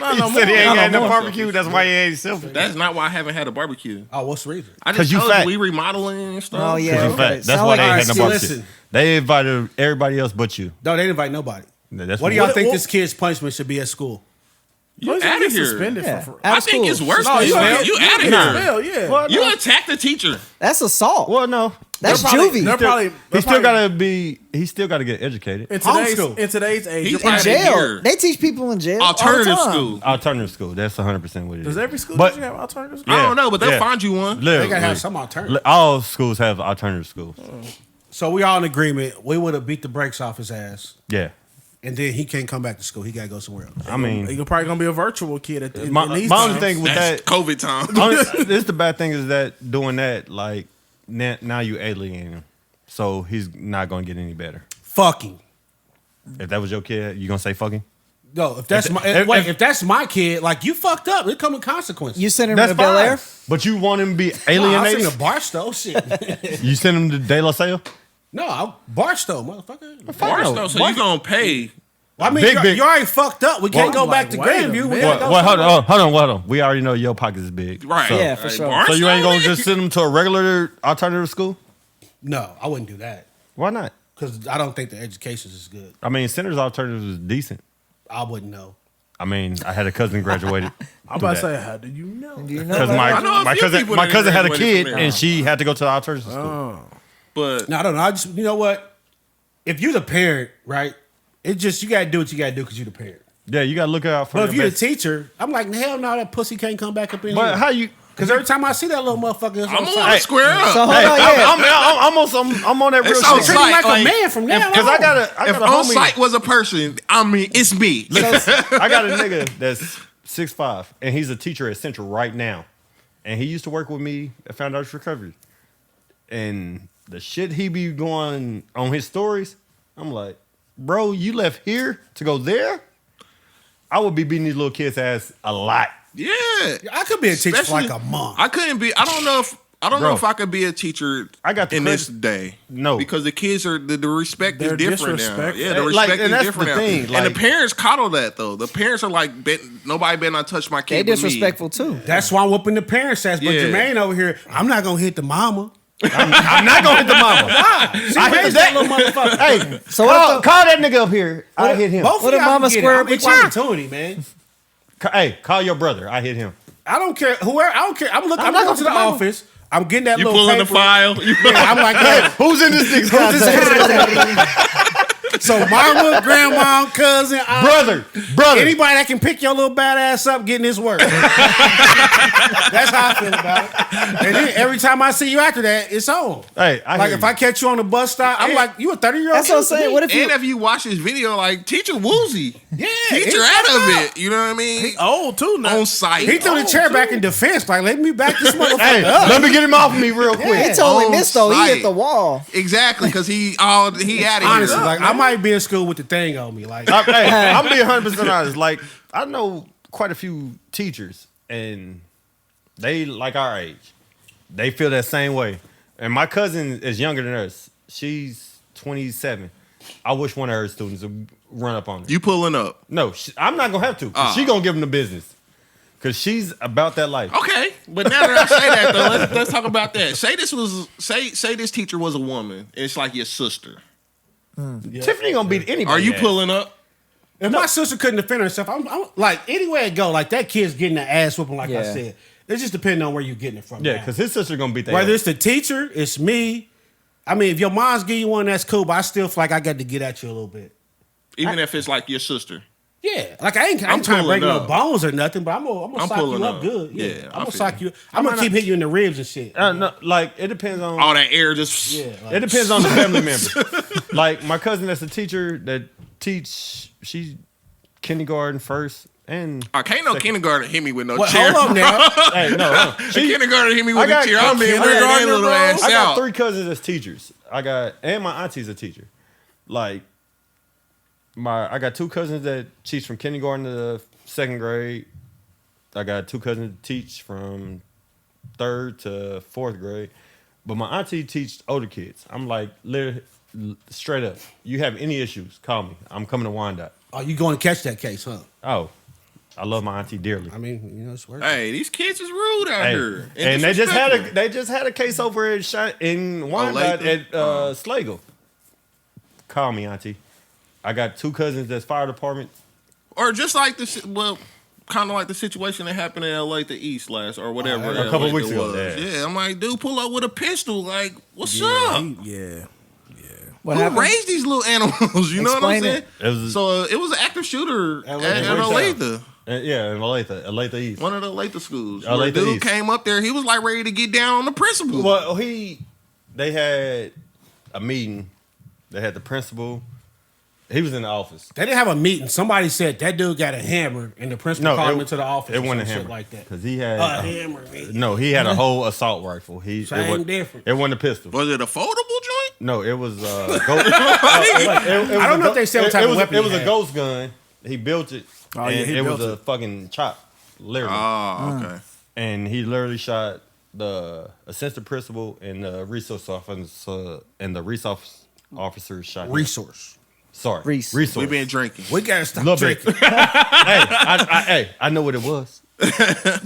Not no more.
Said he ain't
Not
got
no
no
more.
barbecue. That's why he ain't selfish.
That's not why I haven't had a barbecue.
Oh, what's the reason?
I
'Cause
just
you
told
fat.
you we remodeling and stuff.
Oh yeah.
You
okay.
fat. That's
Sound
why
like
they ain't
our
had no
see,
barbecue.
listen.
They invited everybody else but you.
No, they didn't invite nobody.
That's
What do y'all think
what-
this kid's punishment should be at school?
You
outta
get
here.
suspended
Yeah.
for
Out
I
of
think
school.
it's worse.
No,
than
you
that.
out-
You out of
Nah.
here.
Hell, yeah.
Well,
You attacked the teacher.
That's assault.
Well, no.
That's
They're probably-
juvie.
they're probably-
He still
probably-
gotta be. He still gotta get educated.
Homeschool.
in today's age,
He's
you're
In
probably,
out of
jail.
here.
They teach people in jail. all the
Alternative
time.
school.
Alternative school. That's 100% what it is.
does every school
But-
you have alternative school?
I don't know, but they'll
Yeah.
find you one.
They
Literally.
gotta have some alternative.
All schools have alternative schools.
So we all in agreement. We would have beat the brakes off his ass,
Yeah.
and then he can't come back to school. He gotta go somewhere else.
I mean,
You're probably gonna be a virtual kid at
my
in these
only
times.
thing with
That's
that,
COVID time.
this the bad thing is that doing that, like now you alienating him, so he's not gonna get any better.
Fucking.
If that was your kid, you gonna say fucking?
No, if that's my if that's my kid, like you fucked up. It come with consequences.
You send him
That's
to Bel
fine.
Air.
But you want him to be
I'll sing
alienated?
the bar stove shit.
You send him to De La Salle?
No, Barstow, motherfucker.
Barstow, so you gonna pay?
Well, I mean, you already fucked up. We can't go back to Grandview.
Hold on. We already know your pockets is big.
Right.
So,
Yeah, for sure.
So you ain't gonna just send them to a regular alternative school?
No, I wouldn't do that.
Why not?
Because I don't think the education is good.
I mean, Center's alternative is decent.
I wouldn't know.
I mean, I had a cousin graduated.
I'm about to say, how do you know?
Do you know?
Because my cousin had a kid and she had to go to the alternative school.
But
No, I don't know. You know what? If you're the parent, right? It's just you gotta do what you gotta do because you're the parent.
Yeah, you gotta look out for.
But if you're the teacher, I'm like, hell no, that pussy can't come back up in here.
But how you?
Because every time I see that little motherfucker,
I'm gonna square up.
So hold on, yeah.
I'm on that real
It's on
shit.
site.
like
Like,
a man from now
Because
on.
I got a
If on
homie.
site was a person, I mean, it's me.
I got a nigga that's 6'5", and he's a teacher at Central right now. And he used to work with me at Foundation Recovery. And the shit he be going on his stories, I'm like, bro, you left here to go there? I would be beating these little kids' ass a lot.
Yeah,
I could be a teacher for
Especially-
like a month.
I couldn't be. I don't know
Bro.
if I could be a teacher.
I got the
in this
credit-
day.
No.
because the kids are the respect
They're
is different now.
disrespectful.
Yeah, the
Like,
respect
and
is
that's
different
the
now.
thing,
And
like-
the parents coddle that though. The parents are like, nobody better not touch my
They
kid. but me."
disrespectful too.
That's why I'm whooping the parents' ass. But
Yeah.
Jermaine over here, I'm not gonna hit the mama.
I'm not going to hit the mama.
She
I hit
raised
that
that little motherfucker.
Hey,
So what
call that nigga up here. I hit him.
Both
What
of
if
y'all
mama
can get
square
it.
up
I'm
with
equal
you?
opportunity, man.
Hey, call your brother. I hit him.
I don't care. Whoever, I don't care. I'm
not
going
gonna
to the
hit the mama.
office. I'm getting that
You
little
pulling the
paper.
file.
Yeah, I'm like, hey,
Who's in this nigga's contact?
so mama, grandma, cousin, aunt,
Brother.
anybody that can pick your little badass up getting this work. That's how I feel about it. And then every time I see you after that, it's on.
Hey,
Like if I catch you on the bus stop, I'm like, you a 30-year-old.
That's what I'm saying. What if you?
And if you watch this video, like teacher woozy,
Yeah,
teacher
he
out
fucked
of
up.
it. You know what I mean?
He old too now.
On site.
He threw the chair back in defense. Like, let me back this motherfucker
Hey,
up.
let me get him off me real quick.
He totally
on
missed though. He
site.
hit the wall.
Exactly, because he out of here.
Honestly, like I might be in school with the thing on me. Like,
I'm being 100% honest. Like, I know quite a few teachers, and they like our age. They feel that same way. And my cousin is younger than us. She's 27. I wish one of her students would run up on her.
You pulling up?
No, I'm not gonna have to. 'Cause she gonna give them the business. Cause she's about that life.
Okay, but now that I say that though, let's talk about that. Say this teacher was a woman. And it's like your sister.
Tiffany gonna beat anybody.
Are you
ass.
pulling up?
if my sister couldn't defend herself, I'm like anywhere it go, like that kid's getting the ass whooping. Like I
Yeah.
said, it just depends on where you're getting it from.
Yeah,
now.
because his sister gonna beat that.
whether
ass.
it's the teacher, it's me. I mean, if your mom's give you one, that's cool. But I still feel like I got to get at you a little bit.
Even if it's like your sister.
Yeah, like I ain't
I'm
trying to break
pulling
no
up.
bones or nothing, but I'm gonna
I'm
sock you
pulling
up
up.
good. Yeah,
Yeah, I
I'm gonna
feel
sock
you.
you. I'm gonna keep hitting you in the ribs and shit.
No, like it depends on.
All that air just.
Yeah, like,
It depends on the family member. Like my cousin that's a teacher that she's kindergarten first and
I can't no kindergarten hit me with no
What,
chair.
hold up now.
hey no.
The kindergarten hit me with
I got-
a chair. I'm being
kindergarten,
wearing that little
bro.
ass
I got
out.
3 cousins as teachers. And my auntie's a teacher. Like I got 2 cousins that teach from kindergarten to 2nd grade. I got 2 cousins that teach from 3rd to 4th grade. But my auntie teaches older kids. I'm like, literally, straight up, you have any issues, call me. I'm coming to Wyandotte.
Oh, you going to catch that case, huh?
Oh, I love my auntie dearly.
I mean, you know, it's worth it.
Hey, these kids is rude out
Hey,
here.
and they just
disrespectful.
had a case over in Wyandotte
Latham?
at Slagle. Call me, auntie. I got 2 cousins that's fire department.
Or just like this, well, kind of like the situation that happened in LA to East last or whatever.
a couple
LA
weeks
it
ago,
was.
yeah.
Yeah, I'm like, dude, pull up with a pistol. Like, what's up?
Yeah.
What
Who
happened?
raised these little animals? You know what I'm
Explain
saying?
it.
It was an active shooter at
Olathe.
Olathe.
Yeah, in Olathe East.
One of the Olathe schools.
Olathe
Where a dude
East.
came up there. He was like ready to get down on the principal.
Well, they had a meeting. They had the principal. He was in the office.
They didn't have a meeting. Somebody said that dude got a hammer, and the principal called him into the office.
It
or
wasn't a
some
hammer
shit like that.
because he had
A hammer. Man.
No, he had a whole assault rifle.
Same difference.
It wasn't a pistol.
Was it a foldable joint?
No, it was
I don't know if they said what type of weapon
It was
he
a
had.
ghost gun. He built it.
Oh, yeah,
and
he
it
built
was a
it.
fucking chop, literally.
Oh, okay.
And he literally shot the assistant principal and the resource officer officer shot him.
Resource.
Sorry,
Reese.
resource.
We been drinking.
We gotta stop
Little bit.
drinking.
I know what it was.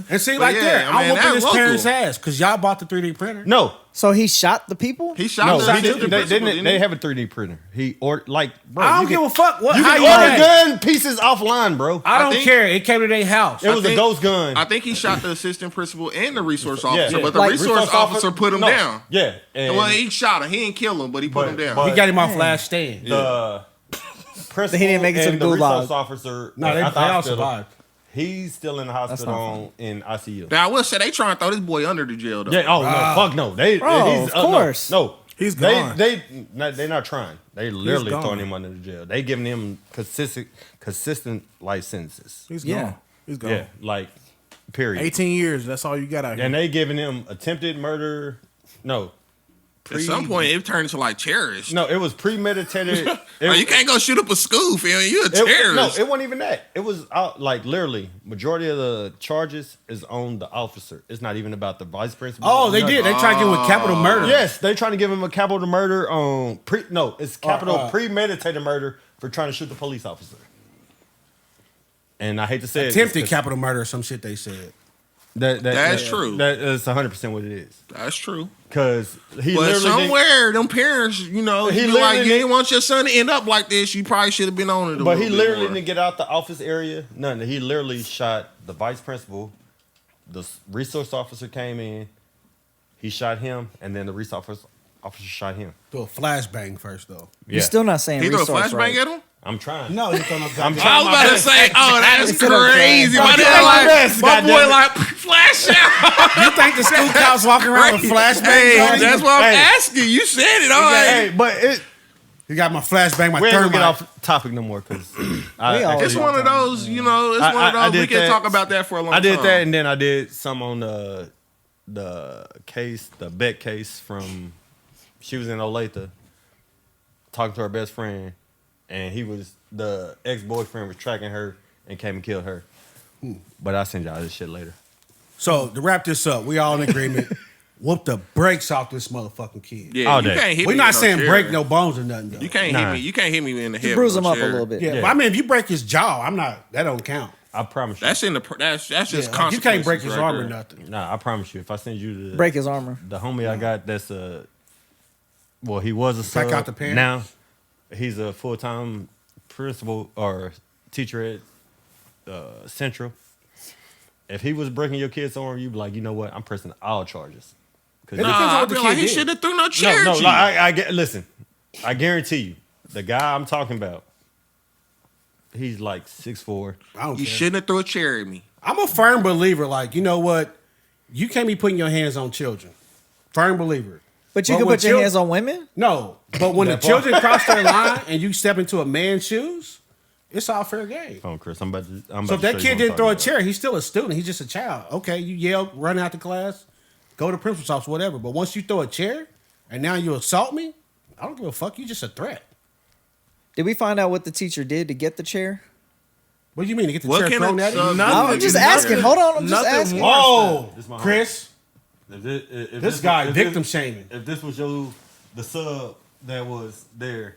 And see,
But
like
yeah,
that,
I
I'm
mean,
whooping
that's
his
local.
parents' ass because y'all bought the 3D printer.
No,
So he shot the people?
He shot
no,
the
he
assistant
didn't.
principal, didn't
They
he?
have a 3D printer. He ordered bro.
I don't give a fuck. What?
You
How
can
you
order
know?
gun pieces offline, bro.
I don't
think-
care. It came to their house.
It was a ghost gun.
I think he shot the assistant principal and the resource officer,
Yeah.
but the
Like-
resource officer put him
No.
down.
Yeah, and
Well, he shot him. He didn't kill him, but he put him down.
but-
He got him off last stand.
the principal
He didn't make it to
and
the
the
gulag.
resource officer.
No, they
at the
all
hospital,
survived.
He's still in the
not
hospital in ICU.
Now I will say they trying to throw this boy under the jail though.
Yeah. Oh no! Fuck no! They.
Bro,
He's,
of course.
No.
He's gone.
They're not trying. They literally
gone.
throwing him under the jail. They giving him consistent life sentences.
He's
Yeah.
gone. He's gone.
Yeah, like period.
18 years. That's all you got out here.
And they giving him attempted murder. No.
At some point it turned into like terrorist.
No, it was premeditated.
Like, you can't go shoot up a school, fam. You a
No,
terrorist.
it wasn't even that. It was like literally majority of the charges is on the officer. It's not even about the vice principal.
Oh, they did. They tried to get with capital murder.
Yes, they trying to give him a capital murder on it's capital premeditated murder for trying to shoot the police officer. And I hate to say
Attempted
it,
capital murder or some shit they said.
That's true.
That's 100% what it is.
That's true.
Because he
But
literally
somewhere, them parents,
He
he like,
literally
you didn't want your son to end up like this. You probably should have been on it.
But he literally
more.
didn't get out the office area. Nothing. He literally shot the vice principal. The resource officer came in. He shot him, and then the resource officer shot him.
Do a flashbang first though.
You're still not saying
He threw a
resource
flashbang
right.
at him?
I'm trying.
No, he's throwing up.
I'm
I was
trying.
about to say, oh, that's
Instead of
crazy.
saying-
My
Don't
dad
do
like,
this,
my boy
goddamn it.
like, flash out.
You think the school cops walking around with flashbangs?
Hey,
on?
that's what I'm
Hey.
asking. You said it. All right.
Hey, but it.
You got my flashbang, my
We ain't gonna
thermite.
get off topic no more because
always
It's one of those, you know, it's one of
I
those. We
did
can
that.
talk about that for a long time.
I did that, and then I did some on the case, the Beck case from. She was in Olathe, talking to her best friend, and the ex-boyfriend was tracking her and came and killed her. But I'll send y'all this shit later.
So to wrap this up, we all in agreement. Whoop the brakes off this motherfucking kid.
Yeah,
All
you
day.
can't hit me.
We're not
with no
saying
chair.
break no bones or nothing though.
You can't
Nah.
hit me. You can't hit me in the head.
Bruise
with
him
no
up a
chair.
little bit.
Yeah,
Yeah.
but I mean, if you break his jaw, that don't count.
I promise you.
That's in the. That's just
Yeah, like, you can't break his
consequences
arm
right
or
there.
nothing.
Nah, I promise you. If I send you
Break his armor.
the homie I got, that's well, he was a sub.
Check out the parent.
Now he's a full-time principal or teacher at Central. If he was breaking your kid's arm, you'd be like, you know what? I'm pressing all charges. 'Cause
It depends on
Nah, I
what the
feel
kid
like he
did.
should have threw no chair.
no,
at you.
like, I get. Listen, I guarantee you, the guy I'm talking about, he's like 6'4".
I don't
You
care.
shouldn't have threw a chair at me.
I'm a firm believer. Like, you know what? You can't be putting your hands on children. Firm believer.
But you
But
can
when
put your
chil-
hands on women?
No, but when the
That part.
children cross their line and you step into a man's shoes, it's all fair game.
Hold on, Chris. I'm about to.
So if that
show you
kid
what I'm
didn't throw a
talking
chair, he's still a student. He's just a child. Okay, you yell, run out the class, go to principal's office, whatever. But once you throw a chair and now you assault me, I don't give a fuck. You just a threat.
Did we find out what the teacher did to get the chair?
What do you mean to get the
What
chair
can
thrown
a
at you?
sub-
Nothing.
I'm just
Nothing.
asking. Hold on. I'm just
Nothing
asking.
worse.
Oh,
This my
Chris,
If
this guy
if
victim shaming.
If this was the sub that was there.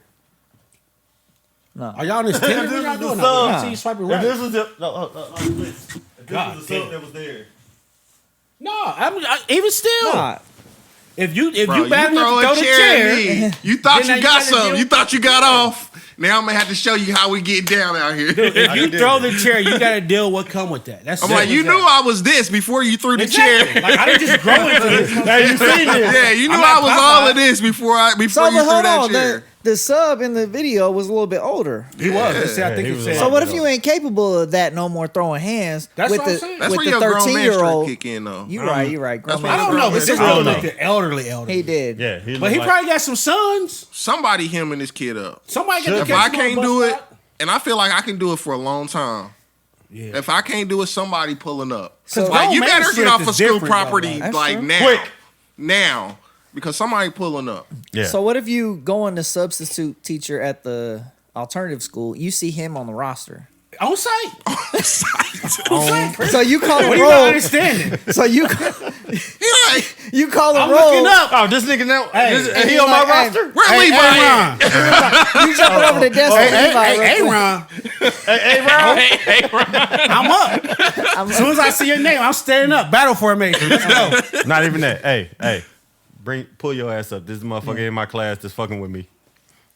Are y'all in this Tinder?
If
What
this
y'all
was
doing?
the
Now? I
sub,
see you swiping
if
right.
this was please. If this
God
was the
damn.
sub that was there.
No, even still.
Nah,
If you
Bro,
you bad enough to throw the chair,
at me. You thought
Then
you
now
got
you gotta
something.
deal-
You thought you got off. Now I'm gonna have to show you how we get down out here.
if you throw the chair, you got to deal with what come with that. That's
I'm like, you
simple
knew
as
I was this before you threw the
that. Exactly.
chair.
Like I didn't just grow into this.
Hey, you seen this?
Yeah, you knew
I'm
I
not
was
Popeye.
all of this before
so,
you
but
threw
hold
that
on.
chair.
The sub in the video was a little bit older.
He was. Let's say I
Yeah,
think
he
he
was
said.
a
So
lot
what if
better.
you ain't capable of that no more throwing hands
That's
with
what I'm
the
saying.
That's
with
where
the
your grown man
13-year-old?
kick in though.
You right. You right.
That's
Grown
what
I
man.
don't know, but this
I
dude
don't
looked
know.
the elderly.
He did.
Yeah, he
But he
looked
probably got some sons.
Somebody hemming this kid up.
Somebody got to
If
catch
I
him on
can't
the
do
bus
it,
stop.
and I feel like I can do it for a long time.
Yeah.
If I can't do it, somebody pulling up.
So-
Like you
Grown
better
man
get off
shit
of
is
school
different, though,
property
That's
like
true.
now. Now. Because somebody pulling up.
Yeah.
So what if you go on the substitute teacher at the alternative school? You see him on the roster.
On site.
So you call
What
a
do you not
roll.
understanding?
So you call
What
a
are you not
roll.
understanding?
So you
He like,
call a
I'm
roll.
looking up.
Oh, this nigga now.
Hey,
He on my
hey,
roster?
where
Hey,
Levi at?
Ron.
You jumping over the desk.
Hey,
for Levi
hey,
real quick.
Ron.
Hey, Ron.
I'm up. As soon as I see your name, I'm standing up. Battle formation. Let's go.
Not even that. Hey. Pull your ass up. This motherfucker in my class just fucking with me.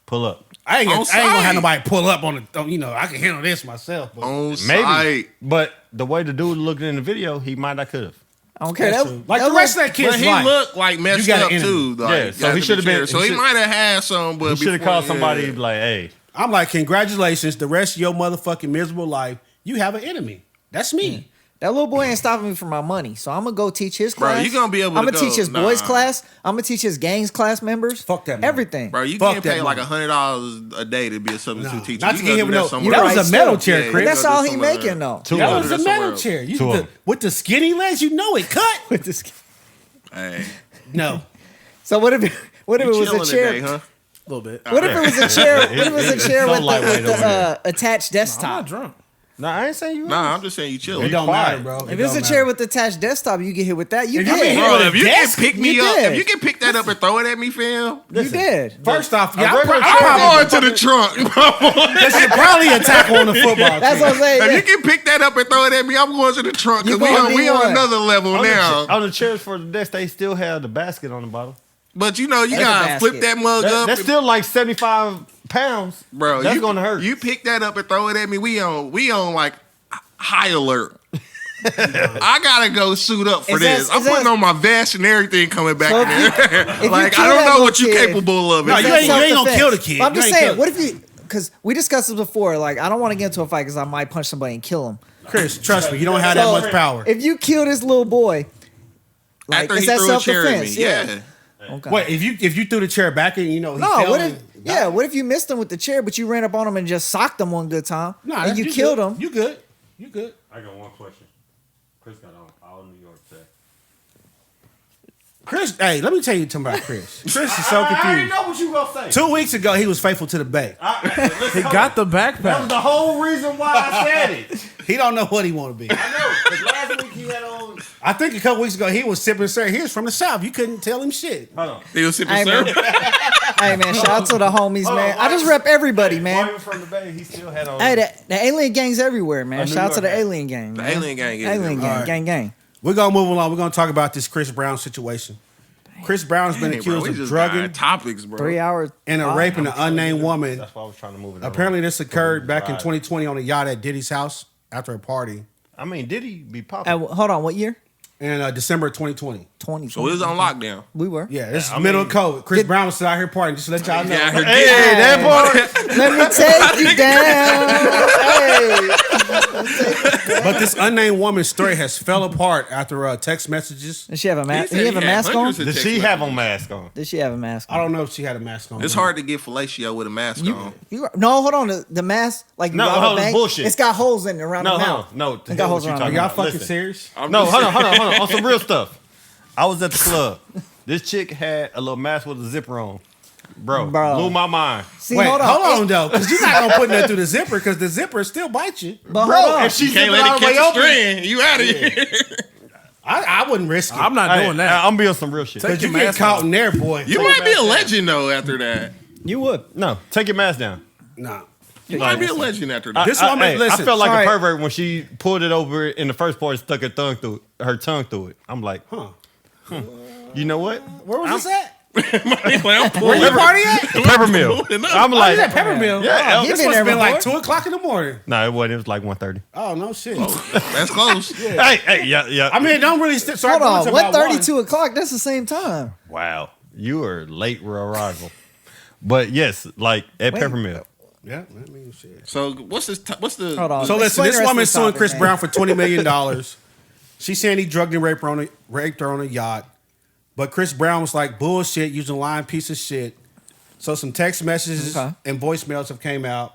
Pull up.
I ain't
On
gonna
site.
have nobody pull up on the. You know, I can handle this myself. But
On
Maybe.
site.
But the way the dude looked in the video, he might not could have.
I don't care.
That's true. Like the rest of that kid's
But he
life.
looked like messed
You got
up
an
too.
enemy.
Like,
Yeah, so
got
he
to
should've
be
been-
fair. So
he
he
should-
might have had some, but
He should have
before-
called somebody
yeah.
like, hey.
I'm like, congratulations. The rest of your motherfucking miserable life, you have an enemy. That's me.
That little boy ain't stopping me from my money, so I'm gonna go teach his
Bro,
class.
you gonna be able to
I'm gonna
go.
teach his boys'
Nah.
class. I'm gonna teach his gangs class members.
Fuck that money.
Everything.
Bro, you
Fuck
can't
that
pay like
money.
$100 a day to be a substitute
No,
teacher.
not
You
to
gotta
get him
do
no.
that somewhere
That
else.
was a
Right,
metal
still.
chair,
Yeah,
Chris.
you
That's
gotta
all
do
he
somewhere
making
else.
though.
Two
That
of
was
them.
a metal
somewhere
chair. You
Two of them.
with the skinny legs, you know it cut.
With this.
Hey,
No.
So what if it
you
was
chilling
a chair?
today, huh?
A little bit.
What if it was a chair? What if it was a chair
so
with
lightweight
the
over there.
attached
I'm not
desktop?
drunk.
Nah, I ain't saying you.
Nah, I'm just saying you chilling.
It don't
quiet.
matter, bro.
If it's a chair with attached desktop, you get hit with that. You
If you get
did.
hit
Bro,
with
if
a
you can
desk,
pick me
you
up,
did.
if you can pick that up and throw it at me, fam,
You did.
First off, yeah,
regular
I'm going to the trunk.
This should probably a tackle on the football
That's
team.
what I'm saying.
If you can pick that up and throw it at me, I'm going to the trunk
You
because
going
we on
D1.
another level now.
On the chairs for the desk, they still have the basket on the bottom.
But you know, you
That's a
gotta flip
basket.
that mug up.
That's still like 75 pounds.
Bro,
That's
you,
gonna hurt.
You pick that up and throw it at me. We on like high alert. I gotta go suit up for
Is that-
this. I'm
is that-
putting on my vest and everything coming back
So
in there.
you
Like
kill
I don't
that
know
little
what you
kid-
capable of.
No,
If
you
you-
ain't gonna
Self-defense.
kill the kid.
But I'm
You
just
ain't
saying,
kill-
what if you? Because we discussed this before. Like, I don't want to get into a fight because I might punch somebody and kill him.
Chris, trust me, you don't have that
So,
much power.
If you kill this little boy, like,
after
is
he
that
threw a chair at me,
self-defense?
yeah.
Okay.
Wait, if you threw the chair back and you know he
No,
fell
what
and
if?
died?
Yeah, what if you missed him with the chair, but you ran up on him and just socked him one good time,
Nah,
and you killed
good.
him?
You good? You good?
I got one question. Chris got on all New York today.
Chris, hey, let me tell you something about Chris. Chris is so confused.
know what you gonna say.
2 weeks ago, he was faithful to the Bay.
He got the
That was
backpack.
the whole reason why I said it.
He don't know what he want to be.
I know, because last week he had on.
I think a couple weeks ago he was sipping syrup. He was from the South. You couldn't tell him shit.
Hold on.
He was sipping
Hey, man.
syrup.
Hey man, shout out to the homies, man. I just rep everybody,
While
man.
he was from the Bay, he still had on.
Hey, the alien gang's everywhere, man.
New
Shout out to the
York gang.
alien gang.
The
man.
alien gang is
Alien
everywhere.
gang,
All right.
gang.
We're gonna move along. We're gonna talk about this Chris Brown situation. Chris Brown's been
Hey, bro,
accused
we
of
just
drugging
got topics, bro.
3 hours.
and a raping an unnamed woman.
That's why I was trying to move it.
Apparently, this occurred back in
Right.
2020 on a yacht at Diddy's house after a party
I mean, did he be popular?
Hold on, what year?
in December of 2020.
20.
So it was on lockdown.
We were.
Yeah, this
I
is middle
mean-
of COVID. Chris Brown was out here partying. Just to let y'all know.
Yeah, I heard
Hey,
Diddy-
that part.
Let me take you down. Hey.
But this unnamed woman's story has fell apart after text messages.
Does she have a mask?
He
Did
said
he have a
he had
mask on?
hundreds of
Did
text
she have
messages.
on mask on?
Did she have a mask
I
on?
don't know if she had a mask on.
It's hard to get fellatio with a mask on.
No, hold on. The mask, like you
No,
rob a
hold on,
bank,
bullshit.
it's got holes in it around
No,
the
hold
mouth.
on. No,
It
to
got
hell
holes
what you
around
Are
talking
the
y'all
about.
fucking
Listen.
serious?
I'm
No,
just
hold on.
saying.
On some real stuff. I was at the club. This chick had a little mask with a zipper on. Bro,
Bro.
blew my mind.
See,
Wait,
hold on.
though, because you're not gonna put that through the zipper because the zipper still bites you.
But
Bro,
hold on.
if she
You can't
zipped
let
all
it
the way
catch a
open.
strand. You out of here.
I wouldn't risk it.
I'm not doing that.
I'm being some real shit.
because you
your
get
mask
caught
off.
in there, boy.
You might be a legend though after that.
You would.
No, take your mask down.
Nah.
You might be a legend after that.
This woman,
I
listen,
felt like
sorry.
a pervert when she pulled it over in the first part and stuck her tongue through it. I'm like,
Huh.
You know what?
Where was this at?
I'm
Where
pulling
you
up.
party at?
Peppermill. I'm
Oh,
like,
you at Peppermill?
Yeah,
he
This
been
must
there
have been like
before.
2 o'clock in the morning.
no, it wasn't. It was like 1:30.
Oh, no shit.
That's close.
Hey, yeah.
I mean, it don't really so
Hold on.
What
1:30, 2 o'clock. That's the same time.
Wow, you were late arrival. But yes, like at
Wait.
Peppermill.
Yeah, I mean, shit.
So what's this? What's the?
Hold on.
So listen,
Explain
this
the rest
woman's
of the
suing
topic,
Chris
man.
Brown for $20 million. She's saying he drugged and raped her on a yacht. But Chris Brown was like, bullshit, using lying piece of shit. So some text messages
Okay.
and voicemails have came out.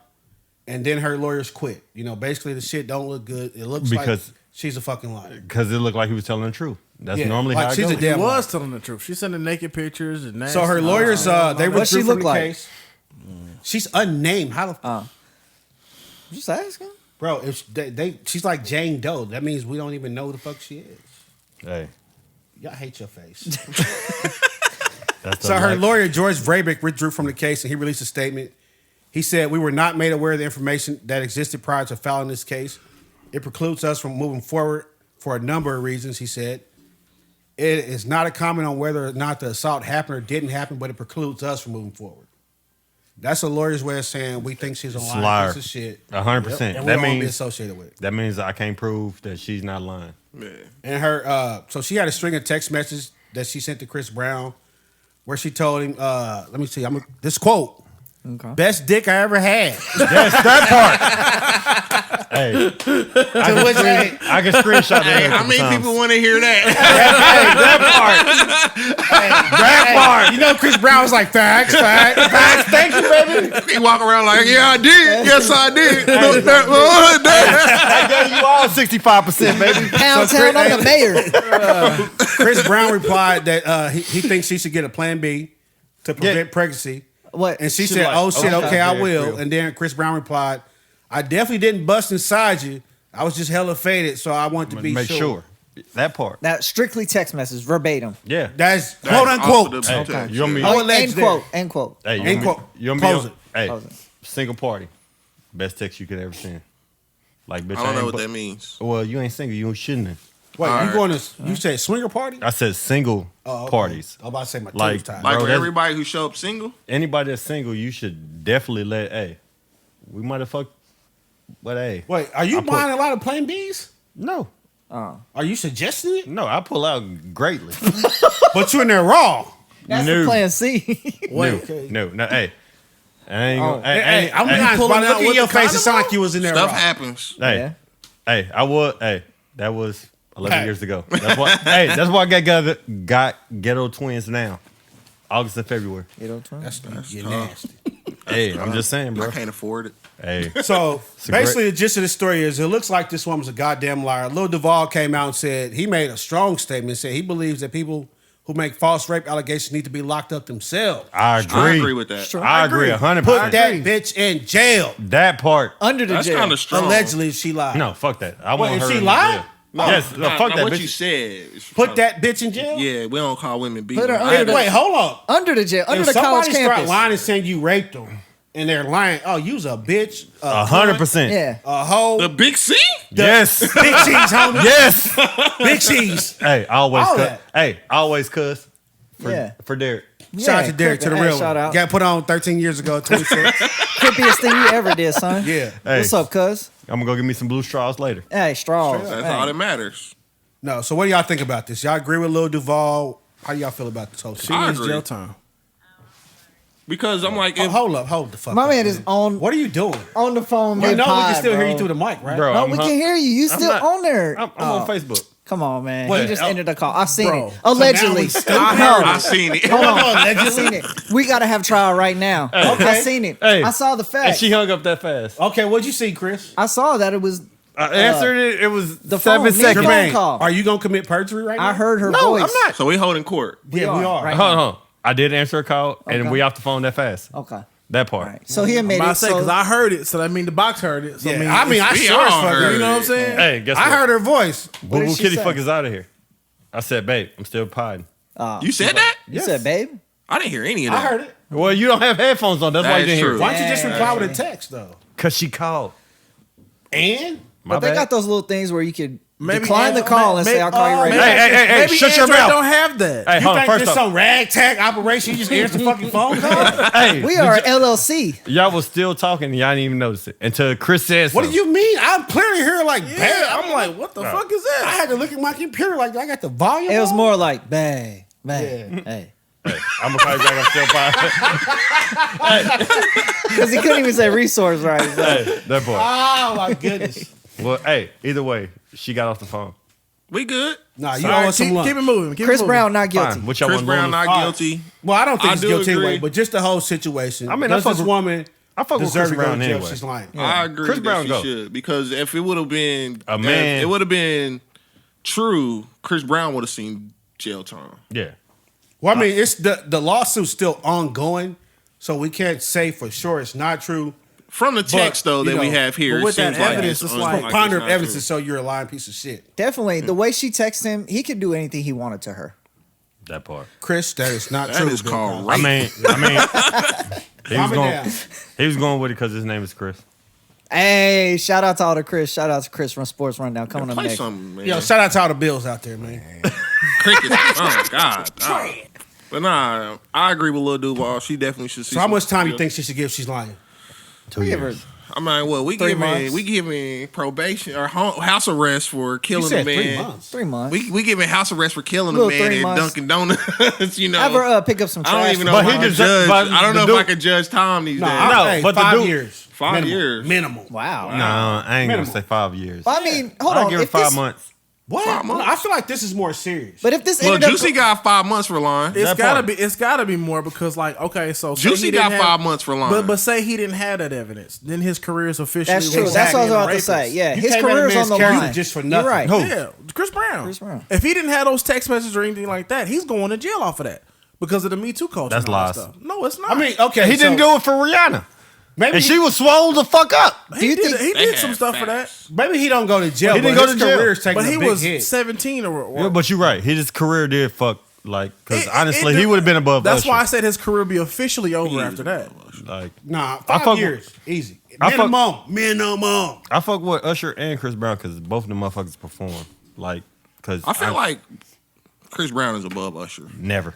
And then her lawyers quit. You know, basically the shit don't look good. It looks like
Because-
she's a fucking liar.
Because it looked like he was telling the truth. That's
Yeah,
normally
like
how it
she's a
goes.
damn-
He was telling the truth. She sending naked pictures and nasty.
So her lawyers, they
What's
withdrew
she
from
look
the
like?
case. She's unnamed. How the
Just asking.
Bro, if she's like Jane Doe. That means we don't even know who the fuck she is.
Hey,
Y'all hate your face.
that's
So her lawyer, George Vrabick, withdrew from the case, and he released a statement. He said, "We were not made aware of the information that existed prior to filing this case. It precludes us from moving forward for a number of reasons," he said. "It is not a comment on whether or not the assault happened or didn't happen, but it precludes us from moving forward." That's a lawyer's way of saying we think she's a lying piece of shit.
100%.
And we
That
don't want to be
means
associated with it.
that means I can't prove that she's not lying.
Yeah.
And her, so she had a string of text messages that she sent to Chris Brown, where she told him, "Let me see, this quote:
Okay.
best dick I ever had."
Yes, that part. Hey, I can screenshot that.
Hey,
a
how
couple
many
times.
people want to hear that?
That part. You know, Chris Brown was like, facts. Thank you, baby.
He walk around like, yeah, I did. Yes, I did.
I gave you all 65%, baby.
Pound Town, I'm the mayor.
Chris Brown replied that he thinks she should get a Plan B to prevent pregnancy.
What?
And she
She
said,
like,
"Oh shit, okay, I
yeah,
will."
real.
And then Chris Brown replied, "I definitely didn't bust inside you. I was just hella faded, so I want to be
Make sure. That part.
That strictly text message, verbatim.
Yeah.
That's quote unquote.
off
Hey,
the text.
you want me?
Oh,
End
alleged
quote. End quote.
Hey, you
Ain't
want me?
quote.
You want
Pose
me?
it.
Hey,
Pose it.
single party. Best text you could ever send. Like, bitch,
I don't know
ain't
what
bu-
that means.
Well, you ain't single. You shouldn't have.
Wait,
All
you
right.
going to? You said swinger party?
I said single
Okay.
parties.
I'm about to say my
Like-
tubes time.
Like
Bro,
for
that's-
everybody who show up single,
Anybody that's single, you should definitely let. Hey, we might have fucked, but hey,
Wait, are you
I put-
buying a lot of Plan Bs?
no,
Are you suggesting it?
no, I pull out greatly.
But you're in there raw.
That's
No.
the plan C.
Wait,
no, hey, I ain't
Oh.
gonna. Hey,
Hey, I'm
hey,
honest,
pulling
but
out
look at
with
your
the
face. It
condom
sounded
on?
like you was in there
stuff
raw.
happens.
hey,
Yeah.
hey, I would. Hey, that was 11
Hey.
years ago. That's why. Hey, that's why I got ghetto twins now. August and February.
That's you're nasty.
Hey, I'm just saying,
I
bro.
can't afford it.
Hey,
So
a
basically, the gist of the story is it looks like this woman's a goddamn liar. Lil Duval came out and said he made a strong statement. Said he believes that people who make false rape allegations need to be locked up themselves.
I agree.
I agree with that.
I agree 100%.
Put that bitch in jail.
That part.
Under the
That's
jail.
kind of strong.
Allegedly, if she lied.
No, fuck that. I
Wait,
want
if
her.
she
in
lied?
jail.
No,
Yes,
not,
fuck
not
that
what
bitch.
you said.
Put that bitch in jail.
Yeah, we don't call women beat.
Put her
women.
under
Wait, hold up.
Under the jail. Under
If
the college
somebody start
campus.
lying and saying you raped them, and they're lying, oh, you's a bitch,
100%.
Yeah.
a hoe,
The big C?
Yes.
big cheese, homie,
Yes.
big cheese.
Hey, always
All
cuss.
that.
Hey, always cuss.
Yeah.
For Derek.
Shout out to Derek, to the
Hey,
real
shout
one.
out.
Got put on 13 years ago, 26.
Crippiest thing you ever did, son.
Yeah.
Hey,
What's up, cuz?
I'm gonna go get me some blue straws later.
Hey, straws.
That's
Hey.
all that matters.
No, so what do y'all think about this? Y'all agree with Lil Duval? How do y'all feel about this whole
She
shit?
I
needs
agree.
jail time.
Because I'm like,
Oh,
if,
hold the fuck
My
up,
man is on
What are you doing?
on the phone.
You
mid
know we
pod,
can still hear you
bro.
through the mic, right?
Bro,
No,
I'm
we
hu-
can hear you. You
I'm
still
not-
on there.
I'm
Oh,
on Facebook.
Come on, man.
Wait,
he just
oh.
ended the call. I seen
Bro.
it. Allegedly.
So now we stupid.
I seen it.
Hold on. I
Allegedly.
seen it. We gotta have trial right now.
Okay.
I seen it.
Hey.
I saw the
And
facts.
she hung up that fast.
Okay, what'd you see, Chris?
I saw that it was.
I answered it. It was
the
7
phone,
seconds.
phone
Jermaine,
call.
are you gonna commit perjury right now?
I heard her
No,
voice.
I'm not.
So we holding court.
Yeah, we are.
Right
Hold
now.
on. I did answer a call, and
Okay.
we off the phone that fast.
Okay.
That part.
All right. So he
I'm
admitted.
about to say,
So,
because I heard it, so that mean the box heard it. So
Yeah,
I mean,
I
we
sure as
all
fuck.
heard
you know what I'm
it.
saying?
Hey, guess what?
I heard her voice.
Boo
did
Boo
she
Kitty
say?
fuck is out of here. I said, babe, I'm still potting.
You said that?
you said, babe.
I didn't hear any of
I
that.
heard it.
Well, you don't have headphones on. That's why you
That
didn't
is
hear
true.
it.
Why don't you just
Yeah,
reply with a text though?
Because she called.
And
My
But they
bad.
got those little things where you could
Maybe
decline the call and say, "I'll call you right
Hey,
back."
hey, hey,
maybe
shut your
Android
mouth.
don't have that.
Hey,
you
hold on.
think
First
this
off,
some ragtag operation? You just answer fucking phone calls?
hey,
We are LLC.
y'all was still talking. And y'all didn't even notice it until Chris said
What
something.
do you mean? I'm clearly here like,
Yeah,
bam.
I'm like, what the fuck is
I
that?
had to look at my computer like I got the volume.
It was
on?
more like, "Bang, bang, hey,"
I'm gonna call you back. I'm still potting.
because he couldn't even say resource right. So,
Hey, that boy.
Oh my goodness.
Well, hey, either way, she got off the phone.
We good.
Nah, you
All
owe
right,
us some lunch.
keep it moving. Keep
Chris
it moving.
Brown not guilty.
Fine. What y'all
Chris
want
Brown not
All right.
guilty.
Well, I don't think
I
he's
do
guilty
agree.
anyway, but just the whole situation.
I mean, I
does
fuck
this
with-
woman
I fuck with
deserve
Chris
to go
Brown
to jail?
anyway.
She's lying.
I agree
Chris
that
Brown
she
go.
should, because if it would have been
A man-
if it would have been true, Chris Brown would have seen jail time.
Yeah.
Well, I mean, it's the lawsuit's still ongoing, so we can't say for sure it's not true.
From the text, though, that we have here,
but with
it seems
that
like
evidence, it's like-
Preponderance
it's
of
not
evidence
true.
to show you're a lying piece of shit.
Definitely. The way she texted him, he could do anything he wanted to her.
That part.
Chris, that is not
That
true.
is
Bill
called
Cosby.
I mean,
Calm it down.
he was going with it because his name is Chris.
Hey, shout out to all the Chris. Shout out to Chris from Sports Rundown. Coming up
Play
next.
something, man.
Yo, shout out to all the Bills out there, man.
Crickets. Oh, God. But nah, I agree with Lil Duval. She definitely should see.
So how
some-
much time you think she should give? She's lying.
2
Give her-
years.
I mean, well, we
3 months.
giving probation or house arrest for
You
killing
said
a man.
3 months.
3 months.
We giving house arrest for killing a
Little
man
3
at
months.
Dunkin Donuts. You know,
Have her pick up some trash.
I don't even know
But
if
he
I can
just-
judge.
but
I don't
the
know if
dude-
I can judge time these
No,
days.
No,
hey,
but the
5
dude-
years.
5
Minimum.
years.
Minimum.
Wow.
No, I ain't
Minimum.
gonna say 5 years.
But I mean, hold
I'll
on.
give her
If
5
this,
months.
What?
5 months.
I feel like this is more serious.
but if this
Well,
ended up,
Juicy got 5 months for lying.
It's
That
gotta
part.
be. It's gotta be more because, like, okay, so say
Juicy
he didn't
got
have-
5 months for lying.
But say he didn't have that evidence, then his career is officially.
that's true.
ruined.
That's what I was
Being a
about to
rapist.
say. Yeah,
You
his
can't let a
career is on
man's
the
character
line.
just for
You're
nothing.
right.
Who?
Yeah, Chris Brown.
Chris Brown.
If he didn't have those text messages or anything like that, he's going to jail off of that because of the Me Too culture.
That's
and all
lies.
that stuff. No, it's not.
I mean, okay,
He didn't do it for Rihanna.
Maybe
And she was swole the fuck up.
he
you
did.
think-
He
They
did
had
some stuff for that.
facts.
Maybe he don't go to jail.
He didn't
but
go
his
to jail.
career is taking
But he
a big
was
hit.
17 or
Yeah, but you're right. His career did fuck, like, because honestly,
it-
he would have been above
That's
Usher.
why I said his career would be officially over after that.
Like,
Nah,
I
5
fuck-
years. Easy.
I fuck-
Minimum.
I fuck with Usher and Chris Brown because both of them motherfuckers perform. Like, because
I feel like Chris Brown is above Usher.
never.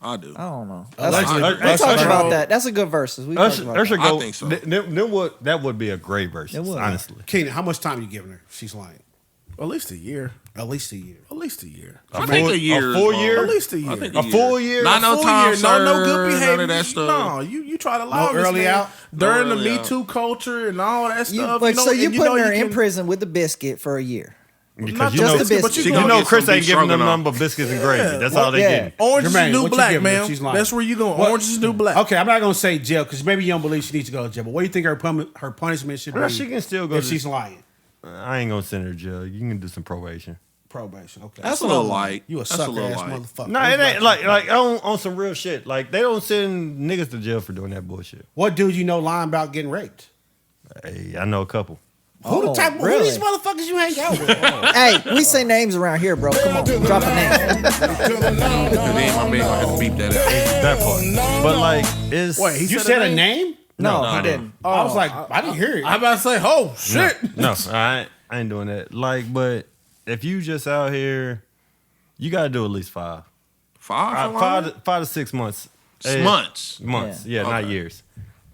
I do.
I don't know.
Allegedly.
We talked
Usher-
about that. That's a good verses. We talked
Usher,
about
Usher
that.
I
go.
think so.
That would be a great verse.
It would.
Honestly,
Keenan, how much time you giving her? She's lying.
At least a year.
At least a year.
At least a year.
I think a year.
A full
is
year.
At least a year.
I think
A full year?
Not no
Full
time
year, no good
served,
behavior.
none of that stuff.
No, you try to lie
No
on this
early
man
out?
during
No
the
early
Me
out.
Too culture and all that
You,
stuff.
but
know,
so you
and
putting
know
her
you
in
can-
prison with the biscuit for a year.
because
Not
you
just
know,
the biscuit, but you
you
gonna
know,
get
Chris
some
ain't
beef
giving them
stroganoff.
nothing but biscuits and gravy. That's all they
Yeah.
getting.
Orange is
Jermaine,
the new
what you
black,
giving her?
man.
She's lying.
That's where you going.
What?
Orange is the new black.
Okay, I'm not gonna say jail because maybe you don't believe she needs to go to jail. But what do you think her punishment should
Well,
be?
she can still go
if
to-
she's lying.
I ain't gonna send her to jail. You can do some probation.
Probation. Okay,
That's a little light.
You a
That's a
sucker
little
ass
light.
motherfucker.
No, it ain't like on some real shit. Like they don't send niggas to jail for doing that bullshit.
What dude you know lying about getting raped?
Hey, I know a couple.
Who the type? Who
really?
these motherfuckers you hang out with?
Hey, we say names around here, bro. Come on, drop a name.
And then my man gonna have to beep that out.
That part. But like, it's
Wait, he
You said a name?
No,
No,
he
I
didn't.
I was like, I didn't hear it.
I'm about to say, oh shit.
no, I ain't doing that. Like, but if you just out here, you gotta do at least 5.
5 for lying?
5 to 6 months.
Months.
Months.
Yeah.
Yeah, not
Okay.
years.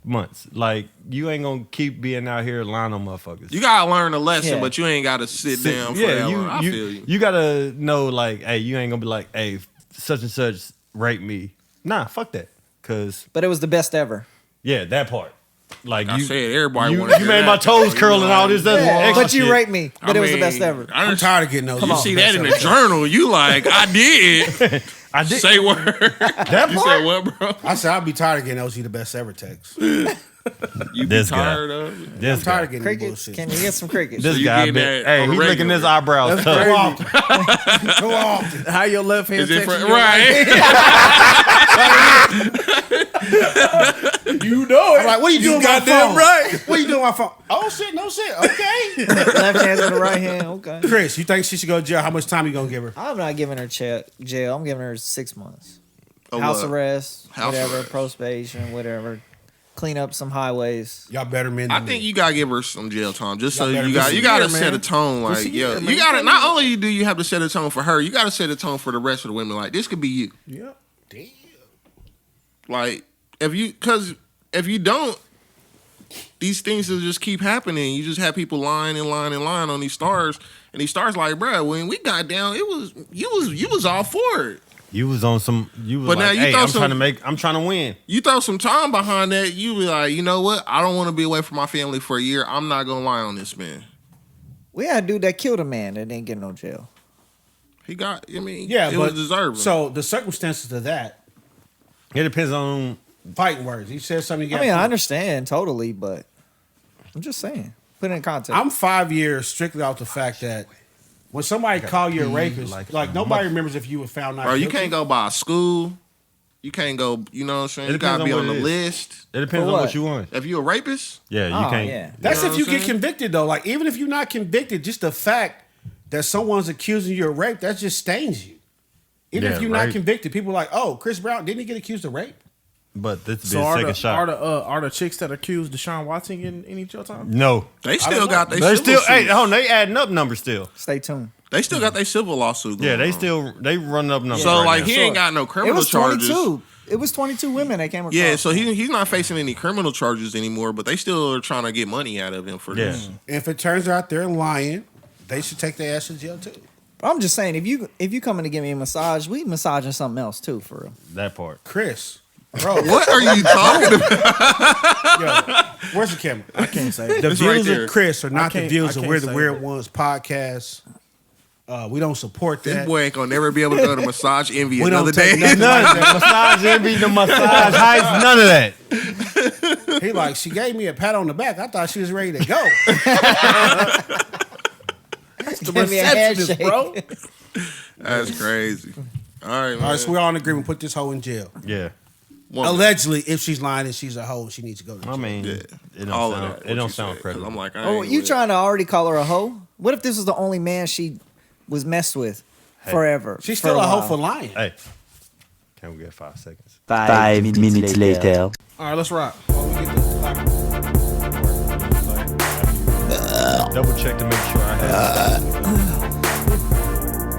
Months. Like you ain't gonna keep being out here lying on motherfuckers.
You gotta learn a lesson,
Yeah.
but you ain't gotta sit down for
yeah,
that. I feel you.
you gotta know like, hey, you ain't gonna be like, hey, such and such raped me. Nah, fuck that. Cause
But it was the best ever.
yeah, that part. Like
I
you,
said, everybody
you,
wanna
you
hear
made
that,
my
though.
toes
You
curl
know,
and all this other extra
But you
shit.
raped me. But it was the best ever.
I'm tired of getting those.
You see that in the journal, you like, I did.
I did
Say word.
that
You
part.
said what, bro?
I said I'd be tired of getting those. He the best ever text.
You be
This guy.
tired of it?
This
I'm tired
guy.
of getting
Crickets.
bullshit.
Can you get some crickets?
This
you
guy,
getting
been,
that
hey,
on the
he licking
regular.
his eyebrows.
Go
tough.
off. Go off.
How your left hand
Is it
texting
for,
you
right?
You know it.
I'm like, what are you doing on my
goddamn
phone?
right.
What are you doing on my phone? Oh shit, no shit. Okay.
Left hand to the right hand. Okay.
Chris, you think she should go to jail? How much time you gonna give her?
I'm not giving her jail. I'm giving her 6 months.
Oh,
House
what?
arrest,
House
whatever,
arrest.
probation, whatever. Clean up some highways.
Y'all better men.
I
Than
think
me.
you gotta give her some jail time, just so
Y'all better
you got
be
you gotta
sincere,
set
man.
a tone. Like,
Sincere,
yo,
man.
you gotta not only do you have to set a tone for her, you gotta set a tone for the rest of the women. Like, this could be you.
Yeah.
Damn.
Like, if you don't, these things will just keep happening. You just have people lying and lying and lying on these stars, and these stars like, bro, when we got down, you was all for it.
You was on some. You was
But
like,
now you
hey,
throw
I'm
some-
trying to win.
You throw some time behind that, you be like, you know what? I don't want to be away from my family for a year. I'm not gonna lie on this man.
We had a dude that killed a man that didn't get no jail.
He got. I mean,
Yeah,
it
but
was deserving.
So the circumstances of that
It depends on.
fighting words. He said something. You
I mean, I understand totally, but I'm just saying. Put it in context.
I'm 5 years strictly off the fact that when somebody call you a rapist, like nobody remembers if you were found not
Bro, you
guilty.
can't go by a school. You can't go. You know what I'm saying?
It
You gotta be
depends
on
on
the
what it is.
list.
It depends
For
on
what?
what you want.
If you a rapist,
Yeah, you
Oh,
can't.
yeah.
That's
You know
if you
what I'm
get
saying?
convicted though. Like even if you're not convicted, just the fact that someone's accusing you of rape, that just stains you. Even
Yeah,
if you're not
rape.
convicted, people are like, oh, Chris Brown, didn't he get accused of rape?
But this would be
So
a
are
second
the,
shot.
are the chicks that accused Deshaun Watson getting any jail time?
No.
they still got their
They
civil
still, hey,
suits.
hold on, they adding up numbers still.
Stay tuned.
They still got their civil lawsuit.
Yeah,
going
they
on.
running up numbers.
So
right
like
now.
he ain't got no
It
criminal
was
charges.
22. It was 22 women that came across.
Yeah, so he's not facing any criminal charges anymore, but they still are trying to get money out of him for
Yeah.
this.
If it turns out they're lying, they should take their ass to jail too.
I'm just saying, if you coming to give me a massage, we massaging something else too, for real.
That part.
Chris, bro,
What are you talking about?
yo, where's the camera?
I can't say.
The
It's right
views
there.
of Chris are not the
can't-
views
I
of
can't
We're the
say
Weird
that.
Ones podcast. We don't support
This
that.
boy ain't gonna never be able to go to massage envy
We don't
another
take
day.
nothing like that.
Massage envy, the massage heights, none of that.
He like, she gave me a pat on the back. I thought she was ready to go.
The
Give me a
receptionist,
handshake.
bro.
That's crazy. All right, man.
All right, so we're all in agreement. Put this hoe in jail.
Yeah.
Woman.
Allegedly, if she's lying and she's a hoe, she needs to go to jail.
I mean,
Yeah.
it don't
All
sound,
of that.
it
what
don't
you
sound
said, 'cause
credible.
I'm like, I
Oh,
ain't
you
with it.
trying to already call her a hoe? What if this was the only man she was messed with forever?
She's
for
still a hoe
while?
for lying.
Hey, can we get 5 seconds?
5 minutes later.
All right, let's rock.
Double check to make sure I have it.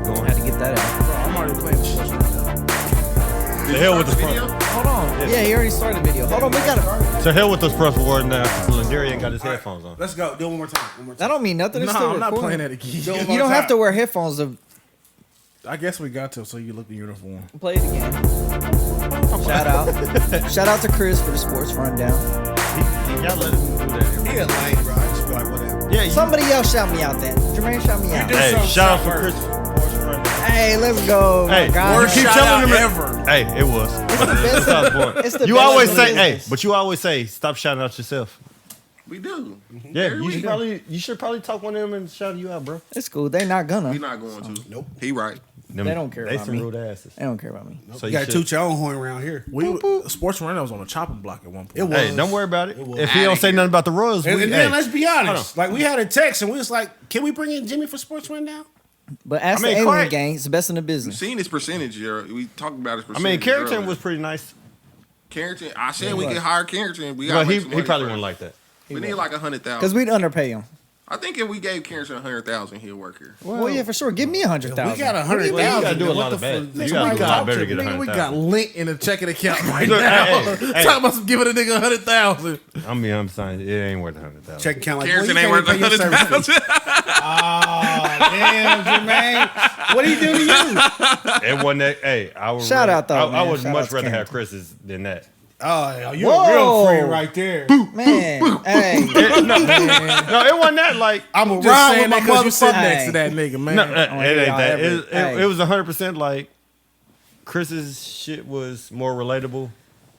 Go
Had
on.
to get that out.
Bro, I'm already playing this shit right now.
To hell with the
Video?
front.
Hold on. Yeah, he already started the video. Hold on, we gotta.
To hell with this front word now. Lendery ain't got his headphones on.
Let's go. Do it one more time. One more
That
time.
don't mean nothing. It's
No,
still
I'm not
recording.
playing that again.
You don't have to wear headphones to
I guess we got to, so you look the uniform.
play it again. Shout out to Chris for the sports rundown.
Y'all let him do that.
He a lame, bro. I just feel like whatever.
Yeah, you,
Somebody else shout me out then. Jermain, shout me out.
hey,
something
shout out for
first.
Chris.
Hey, let's go.
Hey,
My God.
worst
keep
shout
telling
out
him
ever.
Hey, it was.
It's the best.
Stop point.
It's the
You
best
always
in
say, hey,
business.
but you always say, stop shouting out yourself.
We do.
Yeah,
Every
you
week.
should probably talk one of them and shout you out, bro.
It's cool. They're not gonna.
We not going to.
Nope.
He right.
Them,
They don't care
They
about
some
me.
rude asses.
They don't care about me.
So
You
you
got to
should.
toot your own horn around here.
Sports Rundown was on a chopping block at one point.
It was.
Hey, don't worry about it.
was.
If he don't say nothing about the Royals,
And,
we,
and then
hey,
let's be honest. Like we had a text and we was like, "Can we bring in Jimmy for sports right now?"
But ask
I mean,
the alien
Corey-
gang. It's the best in the
We've
business.
seen his percentage here. We talked about his
I
percentage.
mean, Carrington
earlier.
was pretty nice,
Carrington. I said
Yeah,
we
he
could
was.
hire Carrington. We
but
got
he probably wouldn't like that.
We need like 100,000.
Because we'd underpay him.
I think if we gave Carrington 100,000, he'll work here.
Well, yeah, for sure. Give me 100,000.
We got 100,000.
Well, you gotta do a
What
lot
the
of bad.
fuck-
You
That's
gotta
why
do a
I
lot
talk
better to
to
get
Nigga, we got
100,000.
lint in a checking account right
Look,
now.
hey.
Talking about giving a nigga 100,000.
I'm saying it ain't worth 100,000.
Check account like
Carrington
boy,
ain't
you
worth
can't even pay your service fee.
100,000.
Oh, damn, Jermaine. What do you do to you?
It wasn't that. Hey, I would
Shout
rather,
out, though,
I
man.
would
Shout out
much
to
rather have
Carrington.
Chris's than that.
Oh, you're
Whoa.
a real friend right there.
Man, hey.
No, it wasn't that. Like,
I'm a
Just
ride with
saying
my
that because you sit
motherfucker.
next to that nigga, man.
no, it ain't that.
Hey.
It was 100% like Chris's shit was more relatable.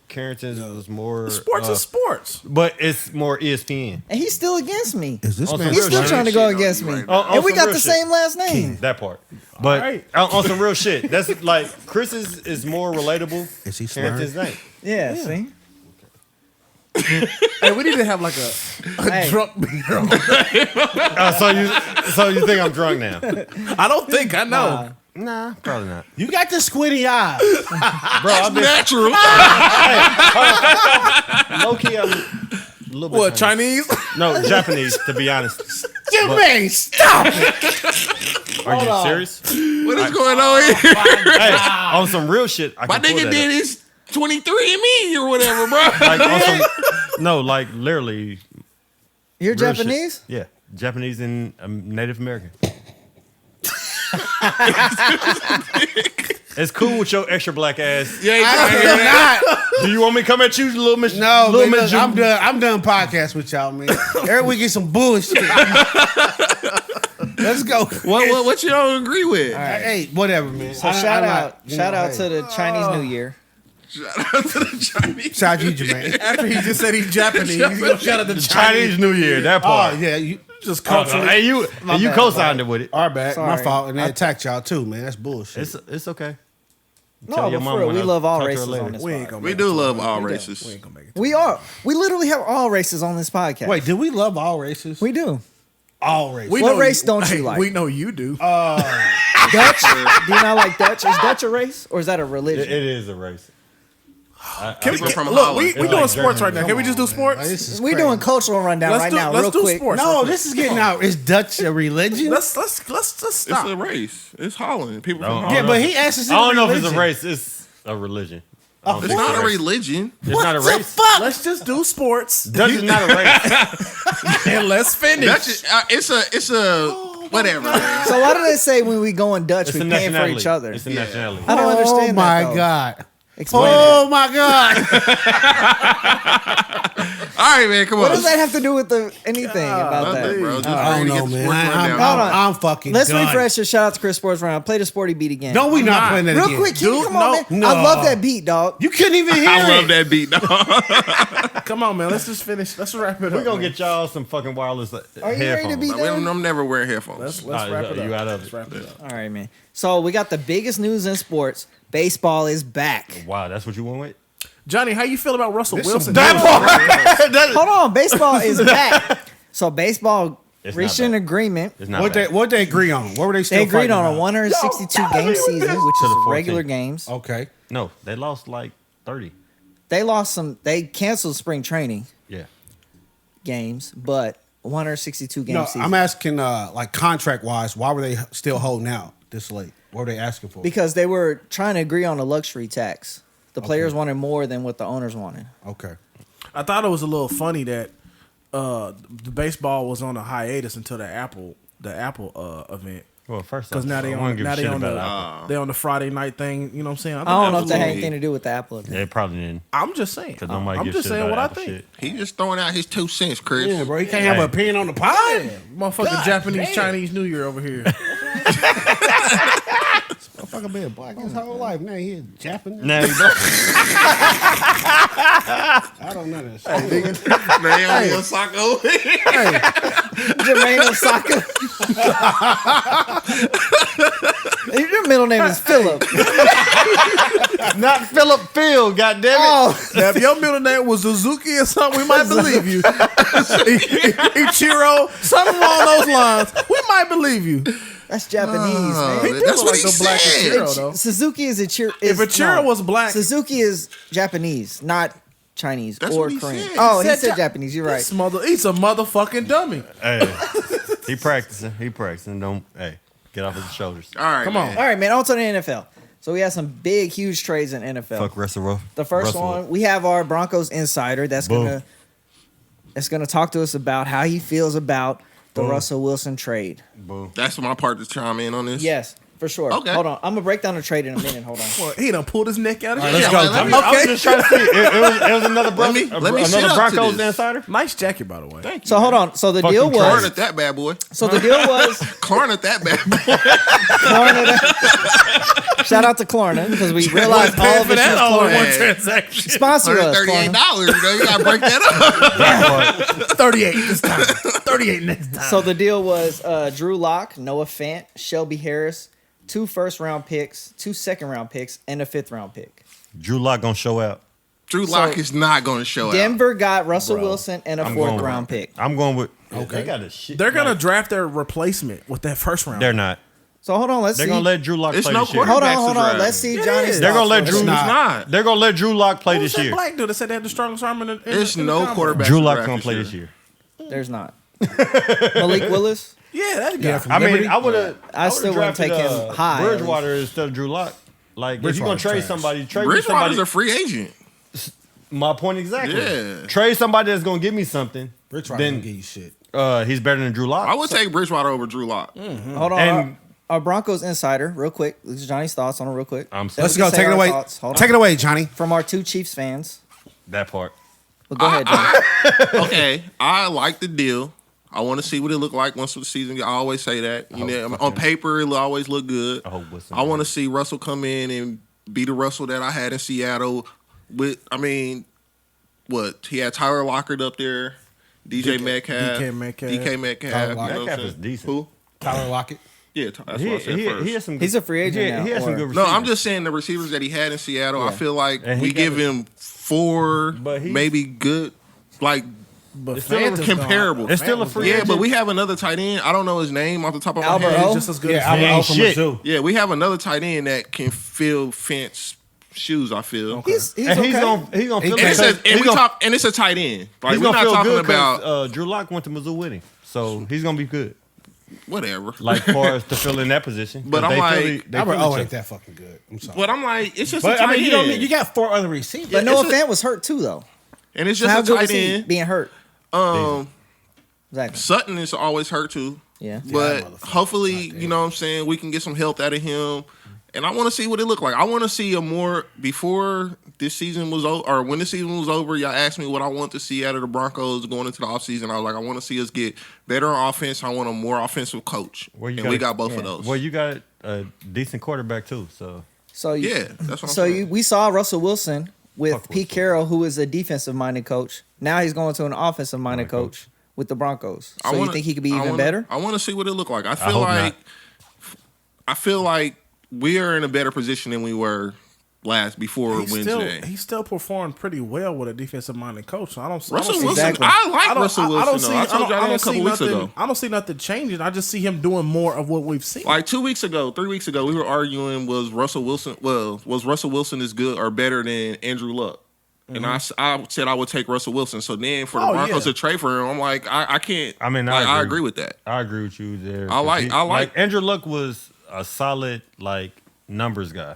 Carrington's was more
Sports is sports.
but it's more ESPN.
And he's still against me.
Is this
On
man?
some
He's
real
still
shit.
trying to go
Shit on
against
you
me.
right now.
On
And we
some
got
real
the
shit.
same last name.
That part. But
Alright.
on some real shit, that's like Chris's is more relatable.
Is he
Carrington's
slurring?
ain't.
Yeah, see?
Hey, we need to have like a
Hey.
drunk meter. on.
So you think I'm drunk now?
I don't think I know.
Nah, probably not.
You got the squinty eyes.
Bro, I've been
Natural.
low key. I'm a little bit
What, Chinese?
No, Japanese. To be honest,
Jermaine, stop it.
are you serious?
What is going on here?
Hey, on some real shit. I
My
can pull
nigga
that
did
up.
his 23andMe or whatever, bro.
Like on some, no, like literally.
You're
real shit.
Japanese?
Yeah, Japanese and Native American. It's cool with your extra black ass.
You ain't trying to hear that.
Do you want me to come at you, little Miss?
No,
little
man,
Miss
look, I'm done. I'm done podcast with y'all, man. Every week get some bullshit. Let's go.
What you don't agree with?
Hey, whatever, man.
So
I
shout
like-
out
you
shout
know,
out
hey.
to the Chinese New Year.
Shout out to the Chinese.
Shout out to you, Jermaine.
After he just said he's Japanese, he's gonna shout out the
Chinese New Year. That
Oh
part.
yeah, you
Just
Oh,
culturally.
hey, you
bad,
co-signed it with it.
our bad, my
Sorry.
fault, and they attacked y'all too, man. That's bullshit.
It's okay.
No,
Tell
but
your
for
mama
real,
when
we
I
love all
talk to her
races
later.
on this
We ain't
podcast.
gonna
We
make
do
it.
love all
We
races.
ain't gonna make it.
We are. We literally have all races on this podcast.
Wait, do we love all races?
We do.
All races.
We
What
know
race don't you like?
We know you do.
Dutch? Do you not like Dutch? Is Dutch a race or is that a religion?
It is a race.
Can
People from
look,
Holland.
we
It's
doing
like
sports
Germany.
right now. Can we just do sports?
This is
We
crazy.
doing cultural rundown right now, real
do
quick.
sports.
No,
real
this is getting out. Is Dutch a religion?
Let's just stop.
It's a race. It's Holland. People from
No,
Holland.
Yeah, but he asked us.
I don't know if it's a race. It's a religion. I don't
It's
think
not a
race.
religion.
It's not a
the
race.
fuck?
Let's just do sports
Dutch is not a race.
and let's finish.
That's it's a whatever.
So why do they say when we go in Dutch,
It's
we
a
paying for
nationality.
each other?
It's a nationality.
I don't understand
Oh my
that, though.
god.
Explain
Oh my god.
All right, man, come
What
on.
does that have to do with anything about that?
Nothing, bro. Just
I
ready
don't
to
know,
get the
man.
sports rundown.
Hold on.
I'm fucking
Let's
done.
refresh your shout out to Chris Sports Round. Play the sporty beat again.
No, we not playing that
Real
again.
quick, Kenny,
Dude,
come on, man.
no.
I love that beat, dog.
You couldn't even hear
I love
it.
that beat, dog.
Come on, man. Let's just finish. Let's wrap it up.
We're gonna
man.
get y'all some fucking wireless
Are you ready to
headphones.
be done?
I'm never wearing headphones.
Let's
Nah,
wrap it up.
you out of
Let's
it.
wrap it up.
All right, man. So we got the biggest news in sports. Baseball is back.
Wow, that's what you went with?
Johnny, how you feel about Russell Wilson?
Hold on, baseball is back. So baseball
It's
reached
not
an
back.
agreement.
It's not
What they agree on? What were they still
They agreed
fighting
on a
about?
162 game season, which
To
is
the 14.
regular games.
Okay.
No, they lost like 30.
They lost some. They canceled spring training
Yeah.
games, but 162 game
No,
season.
I'm asking like contract wise, why were they still holding out this late? What were they asking for?
Because they were trying to agree on a luxury tax. The players wanted more than what the owners wanted.
Okay.
I thought it was a little funny that the baseball was on a hiatus until the Apple event.
Well, first
Because now they on they on the Friday night thing. You know what I'm saying?
I don't know if that had
Absolutely.
anything to do with the Apple event.
They probably didn't.
I'm just saying.
Because nobody
I'm
gives
just
shit
saying
about
what I
Apple
think.
shit.
He just throwing out his 2 cents, Chris.
Yeah, bro, you can't have an opinion on the pod.
Motherfucking
God
Japanese
damn.
Chinese New Year over here.
Motherfucker been black his whole life. Now he Japanese.
Now you know.
I don't know this. Shit.
Naomi Osaka.
Jermain Osaka. Your middle name is Philip.
Not Philip Field, goddammit.
Oh,
Now, if your middle name was Suzuki or something, we might believe you. Ichiro, something along those lines, we might believe you.
that's Japanese, man.
He do
That's
look
what
like
he
the black
said.
Ichiro, though.
Suzuki is
If Ichiro was black,
Suzuki is Japanese, not Chinese
That's
or
what he
Korean.
said.
Oh, he
Said
said
Ja-
Japanese. You're right.
he's a motherfucking dummy.
Hey, he practicing. Don't, hey, get off his shoulders.
All right,
Come on.
man.
All right, man. On to the NFL. So we have some big, huge trades in NFL.
Fuck Russell.
The first one, we have our Broncos insider that's
Boom.
gonna talk to us about how he feels about the
Boom.
Russell Wilson trade.
Boom.
That's my part to chime in on this.
Yes, for sure.
Okay.
Hold on. I'm gonna break down the trade in a minute. Hold on.
Well, he done pulled his neck out of
All
his
right, let's
shit.
go.
Let me-
I was just trying to see. It was another
Let me sit
another
up to
Broncos
this.
insider.
Nice jacket, by the way.
Thank you.
So hold on. So the
Fucking
deal
Clarn
was.
at that bad boy.
So the deal was.
Clarn at that bad boy.
Klarna, shout out to Klarna because we realized all of it was Klarna.
transaction.
Sponsor us,
$138.
Klarna.
You know, you gotta break that up.
38 this time. 38 next time.
So the deal was Drew Lock, Noah Fant, Shelby Harris, 2 first-round picks, 2 second-round picks, and a 5th-round pick.
Drew Lock gonna show out.
Drew Lock is not going to show out.
Denver got Russell
Bro,
Wilson and a
I'm going
4th-round pick.
I'm going with. Okay. They got a shit.
They're gonna
like,
draft their replacement with that first round.
They're not.
So hold on, let's
They're
see.
gonna let Drew Lock
It's
play
no
this year.
quarterback.
Hold on.
draft.
Let's see
It
Johnny's
is.
They're gonna let
thoughts
Drew.
on this.
It's not.
They're gonna let Drew Lock play
Who's
this
that
year.
black dude that said they had the strongest arm in the
There's
in the
no
combine?
quarterback.
Drew
to
Lock
draft
gonna play this year.
There's not. Malik Willis.
Yeah, that guy.
Yeah, from
I mean,
Liberty?
I would have.
I still wouldn't take him high, at
Bridgewater instead of Drew Lock. Like, if you're gonna
Bridgewater's
trade
trash.
somebody, trade me
Bridgewater's
somebody.
a free agent.
My point exactly.
Yeah.
Trade somebody that's gonna give me something.
Bridgewater
Then
don't give you shit.
he's better than Drew Lock.
I would take Bridgewater over Drew Lock.
Hold on.
And-
our Broncos insider, real quick. This is Johnny's thoughts on it, real quick.
I'm
Then
Let's
we can
go.
say
Take it
our
away.
thoughts. Hold on.
Take it away, Johnny.
From our 2 Chiefs fans.
that part.
Well, go ahead, Johnny.
Okay, I like the deal. I want to see what it look like once the season. I always say that. You know, on paper, it'll always look good.
I hope with some-
I want to see Russell come in and be the Russell that I had in Seattle. With, I mean, what he had Tyler Lockett up there, DJ Metcalf,
DK Metcalf.
DK Metcalf.
Tyler
you know
Lockett.
what I'm
Metcalf
saying?
is decent.
Who?
Tyler Lockett.
Yeah, that's what I said first.
He has some.
He's a free agent now,
He has some
or-
good
No,
receivers.
I'm just saying the receivers that he had in Seattle. I
Yeah.
feel like
And he
we
got
give him 4,
But he's-
maybe good, like
But
It's still
Fant is
comparable.
gone.
It's still a
Fant was
free
yeah.
gone.
But we have another tight end. I don't know his name off the top of my
Albert
head.
O?
He's just as good
Yeah,
as
I'm
He
out
ain't
from
shit.
Mizzou.
Yeah, we have another tight end that can fill Fant's shoes. I feel.
He's
and
okay.
he's gonna feel
And
And
it.
it's a,
He's
and we
gonna-
talk, and it's a tight end. Like
He's
we're
gonna
not
feel
talking
good
about
'cause, Drew Lock went to Mizzou with him, so he's gonna be good.
whatever.
Like far as to fill in that position.
But
'Cause
I'm
they
like-
feel they
Albert
feel
O
each
ain't
other.
that fucking good. I'm sorry.
But I'm like, it's just a
But
tight
I mean, you don't
end.
need, you got 4 other receivers.
But Noah
it's a-
Fant was hurt too, though.
and it's
So
just
how
a
good was
tight
he
end.
being hurt? Exactly.
Sutton is always hurt too.
Yeah.
But
motherfucker.
hopefully,
Goddamn.
you know what I'm saying, we can get some health out of him. And I want to see what it looked like. I want to see a more, before this season was over, or when the season was over, y'all asked me what I want to see out of the Broncos going into the offseason. I was like, I want to see us get better on offense. I want a more offensive coach.
Well, you
and we
gotta-
got both
yeah.
of those.
Well, you got a decent quarterback too, so
So you,
Yeah, that's what I'm
so
saying.
we saw Russell Wilson with
Fuck
Pete
Wilson.
Carroll, who is a defensive minded coach. Now he's going to an offensive minded
Minded
coach with the Broncos.
I
So
wanna-
you think he could be
I
even
wanna-
better?
I want to see what it looked like. I
hope not.
feel like we are in a better position than we were before Wednesday.
He still performed pretty well with a defensive minded coach. So I don't.
Russell
I don't see,
Wilson,
Exactly.
I like
I don't,
Russell
I
Wilson.
don't see.
though. I told y'all that a couple weeks
nothing.
ago.
I don't see nothing changing. I just see him doing more of what we've seen.
Like 2 weeks ago, 3 weeks ago, we were arguing was Russell Wilson as good or better than Andrew Luck? And I said I would take Russell Wilson. So then for the
Oh,
Broncos
yeah.
to trade for him, I'm like, I can't.
I mean,
like,
I
I
agree.
agree with that.
I agree with you there.
I like-
Andrew Luck was a solid numbers guy,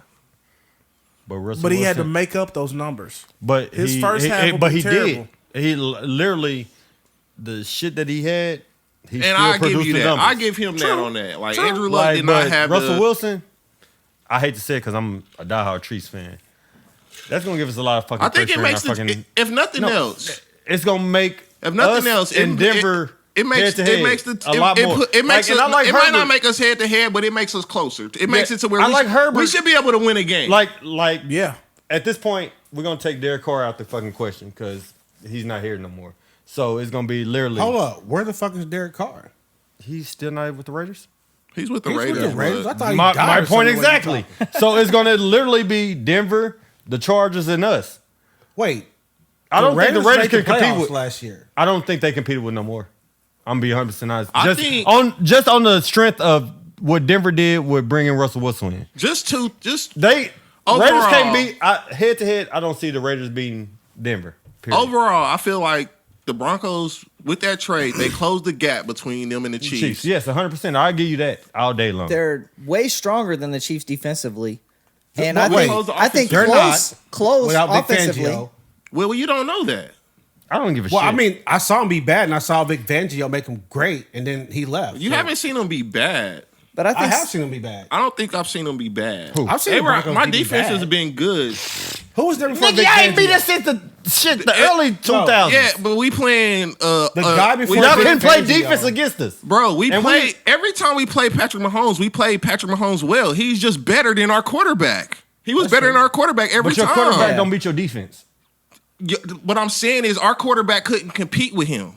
but Russell
but he had to
Wilson-
make up those numbers.
But
his first half would
but
be
he
terrible.
did. He literally the shit that he had. He
And
still
I give
produced
you
the
that.
numbers.
I give him that on that. Like
True.
Andrew Luck did not
but
have
Russell
the,
Wilson. I hate to say it because I'm a diehard Chiefs fan. That's gonna give us a lot of fucking.
I think it
pressure
makes
in our fucking,
if nothing
No,
else.
It's gonna make
If nothing
us
else,
in Denver.
It makes
head to
it
head
makes the
a lot more.
It makes
and I like
it might
Herbert.
not make us head to head, but it makes us closer. It makes it to where
I like Herbert.
we should be able to win a game.
like
Yeah.
at this point we're gonna take Derek Carr out the fucking question because he's not here no more. So it's gonna be literally.
Hold up. Where the fuck is Derek Carr?
He's still not with the Raiders.
He's with the
He's with
Raiders.
the Raiders?
but-
I thought he
My
died or
point
something when he
exactly.
talked.
So it's gonna literally be Denver, the Chargers, and us.
Wait.
I don't think the Raiders
made
can
the
compete
playoffs
with.
last year.
I don't think they competed with no more. I'm gonna be 100% honest.
I
Just
think-
on the strength of what Denver did with bringing Russell Wilson in. They
Overall-
Raiders can't beat head to head. I don't see the Raiders beating Denver. Period.
overall, I feel like the Broncos with that trade, they closed the gap between them and the Chiefs.
Chiefs, yes, 100%. I'll give you that all day long.
They're way stronger than the Chiefs defensively. And
Wait,
I think
they're
close
Without Vic
offensively.
Fangio.
Well, you don't know that.
I don't give a
Well,
shit.
I mean, I saw him be bad, and I saw Vic Fangio make him great, and then he left.
You
So,
haven't seen them be bad.
But I
I
think
have seen him be bad.
I don't think I've seen them be bad.
Who?
I've seen
They
the
were,
Broncos
my
be
defense
bad.
has been good.
Who was there before
Nigga,
Vic
I ain't beat
Fangio?
us since the early 2000s.
Yeah, but we playing
The guy before
Y'all
Vic
couldn't play
Fangio.
defense against us.
Bro, we
And
play every time we play Patrick Mahomes, we play Patrick Mahomes well. He's just better than our quarterback. He was better than our quarterback every
But your
time.
quarterback
Yeah.
don't beat your defense.
What I'm saying is our quarterback couldn't compete with him.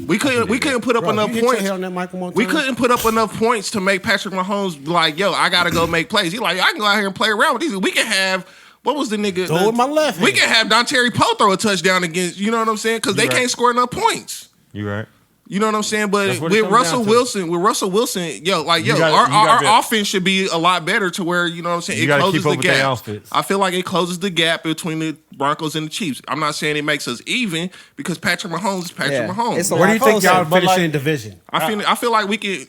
We couldn't put up
Bro,
enough
you hit your
points.
head on that mic one more
We
time?
couldn't put up enough points to make Patrick Mahomes be like, yo, I gotta go make plays. He like, I can go out here and play around with these. We can have what was the nigga?
Throw with my left
We
hand.
can have Dontari Poe throw a touchdown against. You know what I'm saying? Because they
right.
can't score enough points.
You right?
You know what I'm saying? But
That's what it
with
comes
Russell
down to.
Wilson, yo, like
You gotta-
our
you gotta-
offense should be a lot better to where you know what I'm saying.
You
It
gotta
closes
keep up
the
with their
gap.
outfits.
I feel like it closes the gap between the Broncos and the Chiefs. I'm not saying it makes us even because Patrick Mahomes is Patrick
Yeah.
Mahomes.
It's a
Where do you think
closer,
y'all
but
finish
like-
in the division?
I feel like we can.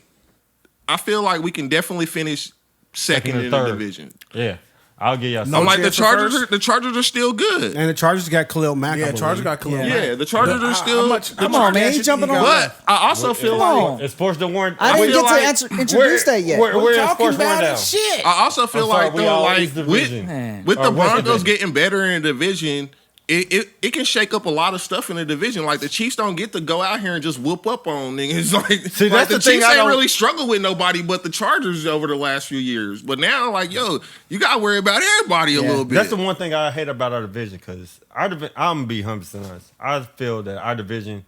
I feel like we can definitely finish second
and
in the
third.
division.
Yeah, I'll give y'all.
No
I'm like the
chance for
Chargers.
first?
The Chargers are still good.
And the Chargers got Khalil Mack. I
Yeah,
believe.
Chargers got Khalil
Yeah.
Mack.
Yeah, the Chargers are still.
Come on, man, he jumping on.
But I also feel
Come
like.
on.
It's sports that weren't.
I didn't
feel
get
like-
to introduce that yet.
We're in
talking
sports
about
rundown.
it. Shit.
I also feel
I'm sorry,
like
we
though,
all
like
East Division.
Man.
with
Or
the
West
Broncos
Division.
getting better in the division, it can shake up a lot of stuff in the division. Like the Chiefs don't get to go out here and just whoop up on niggas. Like,
See,
like
that's the
the
thing
Chiefs
I
ain't
don't-
really struggled with nobody but the Chargers over the last few years. But now, like, yo, you gotta worry about everybody a
Yeah.
little bit.
That's the one thing I hate about our division because I'm gonna be 100% honest. I feel that our division,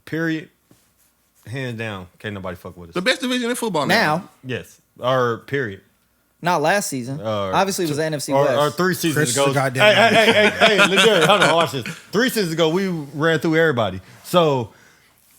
period, hands down, can't nobody fuck with us.
The best division in football now.
Yes, or period.
Not last season. Obviously, it was the NFC West.
Or 3 seasons
Chris
ago.
is a goddamn
Hey, Lendery, hold on, watch this. 3 seasons ago, we ran through everybody. So,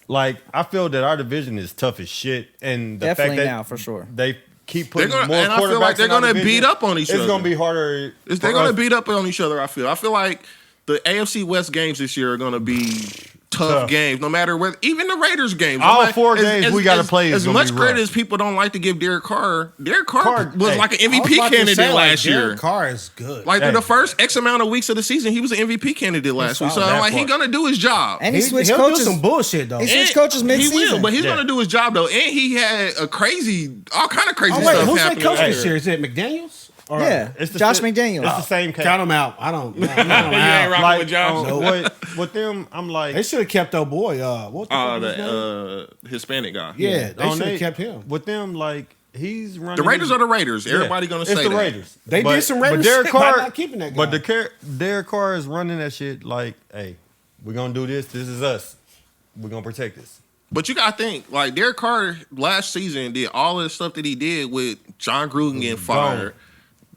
like, I feel that our division is tough as shit, and the
Definitely
fact that
now, for sure.
they keep putting
They're gonna-
more
and I feel like
quarterbacks
they're
in our
gonna
division,
beat up on each other.
It's gonna be harder.
They're
for
going to
us.
beat up on each other, I feel like the AFC West games this year are going to be tough games, no matter whether, even the Raiders games.
All
I'm like,
4 games we got to play is
As
gonna
much
be
credit
rough.
as people don't like to give Derek Carr was
hey,
like an
I was
MVP
about to
candidate
say, like,
last year.
Derek Carr is good.
Like
Hey.
through the first X amount of weeks of the season, he was an MVP candidate last week. So
solid.
I'm like,
That
he's
part.
going to do his job.
And he switched
he'll
coaches.
do some bullshit though.
He switched coaches
He
mid-season.
will, but he's
Yeah.
going to do his job though. And he had all kind of crazy
Oh wait,
stuff
who's that
happening.
coach
last
this
year.
year? Is it McDaniels? Or,
Yeah,
It's the
Josh
shit-
McDaniels.
It's the same case.
Count them out. I don't.
You ain't rocking with Josh?
With them, I'm like,
They should have kept old boy. What the fuck is his name?
The Hispanic guy.
Yeah, they
on
should have kept him.
With them, like, he's running.
The Raiders
his-
are the Raiders.
Yeah.
Everybody going to
It's
say
the
that.
Raiders.
They did some Raiders
Derek
shit by
Carr,
not keeping that
But
guy.
Derek Carr is running that shit like, hey, we're gonna do this. This is us. We're gonna protect this.
But you got to think, like, Derek Carr last season did all of the stuff that he did with John Gruden getting fired.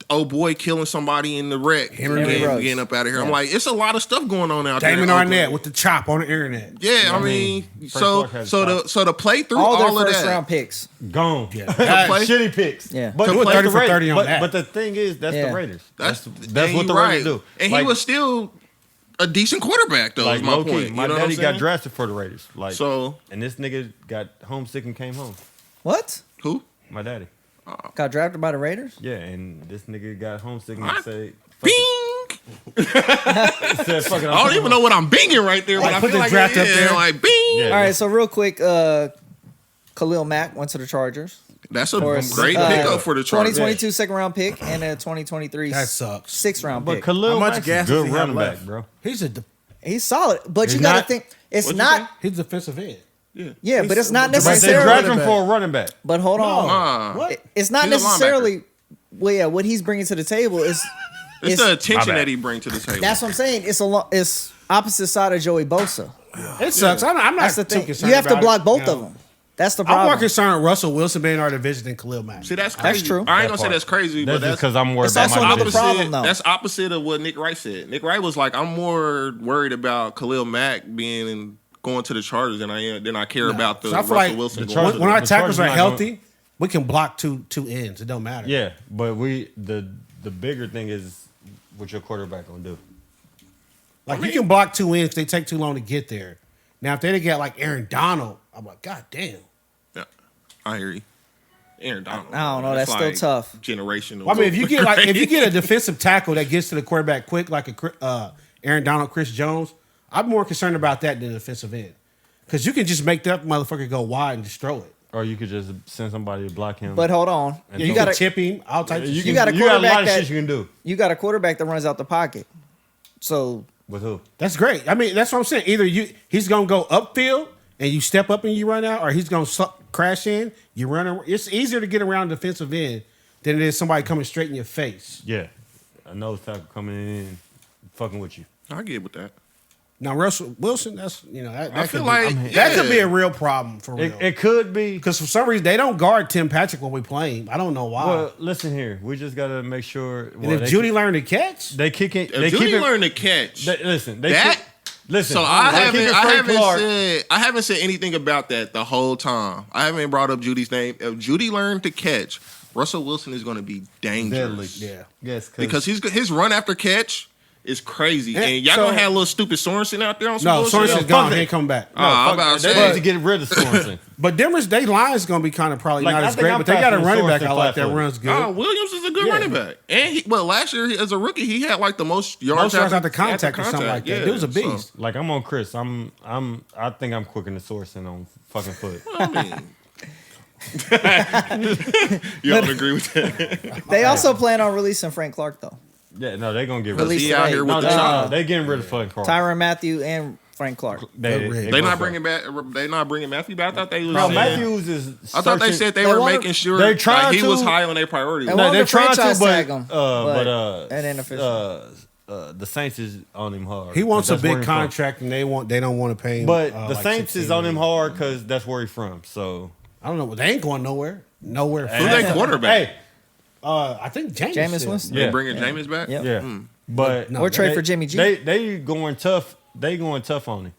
Oh boy, killing somebody in the wreck,
Henry
Ruggs.
getting up out of here. I'm
Yeah.
like, it's a lot of stuff going on out
Damon
there.
Arnett with the chop on the internet.
Yeah, I mean,
Frank
so
Clark has
to play through
all
all,
their
of
first
that.
round picks.
Gone.
Yeah.
Shitty picks.
Yeah.
But
Do it
play
30
the
for
Raiders.
30 on that.
But the thing is, that's
Yeah.
the Raiders.
That's
That's what the
right.
Raiders do.
And
Like-
he was still a decent quarterback, though.
like
is my
low key.
point.
My
you know what
daddy
I'm
got
saying?
drafted for the Raiders. Like,
So
and this nigga got homesick and came home.
What?
who?
My daddy.
Got drafted by the Raiders?
Yeah, and this nigga got homesick and
What?
said,
Bing.
said, fuck it,
I don't even know what I'm binging right there, but
Like,
I
put
feel
the
like
draft up there.
like bing.
Yeah.
All right, so real quick, Khalil Mack went to the Chargers.
That's a
For
great pickup for the Chargers.
2022 second round pick and a 2023
That sucks.
sixth round
But
pick.
Khalil
How much
Mack's
gas
a
does
good
he have
running back,
left?
bro.
He's
He's solid, but
He's
you got to
not-
think it's
What'd you
not.
he's defensive end.
Yeah, but it's not
But they
But they
Necessarily-
draft
necessarily.
him for a running back.
But hold on,
What?
it's not
He's a linebacker.
necessarily. Well, yeah, what he's bringing to the table is.
It's the attention
My bad.
that he brings to the table.
That's what I'm saying. It's opposite side of Joey Bosa.
It sucks. I'm not
That's the
too
thing.
concerned.
You have to
about
block
it,
both
you know.
of them. That's the
I'm more
problem.
concerned with Russell Wilson being in our division than Khalil Mack.
See, that's crazy.
true.
I ain't gonna
That
say
part.
that's crazy,
That's
but
just because I'm worried
It's
about
also
my
another
division.
problem, though.
That's opposite of what Nick Wright said. Nick Wright was like, I'm more worried about Khalil Mack going to the Chargers than I care about the
So I feel
Russell
like
Wilson.
the
going.
Chargers-
when our
the
tackles
Chargers
are
not
healthy, we can block two ends. It don't matter.
Yeah, but the bigger thing is what your quarterback gonna do.
Like you can block two ends. They take too long to get there. Now if they get like Aaron Donald, I'm like, God damn.
Yeah, I hear you. Aaron Donald.
I don't know, that's still tough.
Generational.
Well, I mean, if you get a defensive tackle that gets to the quarterback quick, like Aaron Donald, Chris Jones, I'm more concerned about that than the defensive end, because you can just make that motherfucker go wide and just throw it.
Or you could just send somebody to block him.
But hold on,
And
Yeah,
you
you
got
can
a
chip him. All types of
you
shit.
got a
got a lot
quarterback
of
that-
shit you can do.
you got a quarterback that runs out the pocket. So
With who?
That's great. I mean, that's what I'm saying. Either he's gonna go upfield and you step up and you run out, or he's gonna crash in. You run. It's easier to get around defensive end than it is somebody coming straight in your face.
Yeah, a nose tackle coming in, fucking with you.
I get with that.
Now Russell Wilson, that's that
I feel
could
like
that could be a real problem for real.
It could be.
Because for some reason they don't guard Tim Patrick when we play him. I don't know why.
Well, listen here. We just gotta make sure.
and if Judy learned to catch,
they kick it.
If
They
Judy
keep it.
learned to catch
Listen, they
that.
listen.
So
they
I
keep it Frank Clark.
haven't said anything about that the whole time. I haven't brought up Judy's name. If Judy learned to catch, Russell Wilson is going to be dangerous.
yeah.
Yes,
Because his run after catch is crazy.
Yeah,
And y'all
so-
gonna have little stupid Sorensen out there on some
No,
bullshit?
Sorensen's
fuck
gone.
that.
He ain't coming back.
I'm about to
They
say.
need to get rid of Sorensen.
But Denver's they line's gonna be kind of probably
Like,
not
I
as
think
great,
I'm
but they got a
faster than
running back
Sorensen
I like that
flat-footed.
runs good.
Oh, Williams is a good
Yeah.
running back. And last year as a rookie, he had like the most yards,
Most yards after contact or something like that. Dude was a
so,
beast.
Like I'm on Chris. I think I'm quicker than Sorensen on fucking foot.
I mean, you don't agree with that?
they also plan on releasing Frank Clark though.
Yeah, no, they gonna get rid of.
Release
He out here with
No,
the chop.
they getting rid of fucking Clark.
Tyrann Mathieu and Frank Clark.
They
They
go
not
for
bringing
it.
back. They not bringing Matthew back. I thought they was.
No,
saying-
Matthews is.
I thought they
searching-
said they
They
were
wanna-
making sure
They
like,
trying
he was
to-
high on their priority.
They
No,
wanted
they're
to
trying to,
franchise
but
tag him,
but
and then
the Saints is on him hard.
He wants a
That's where
big
he from.
contract, and they don't want to pay him.
But the
like
Saints
16
is on him
million.
hard because that's where he's from. So
I don't know. They ain't going nowhere. Nowhere.
Who they quarterback?
hey,
I think
Jameis
still.
Winston.
They
Yeah.
bringing Jameis back?
Yep.
yeah, but
No,
Or trade
they-
for Jimmy G.
They going tough. They going tough on him.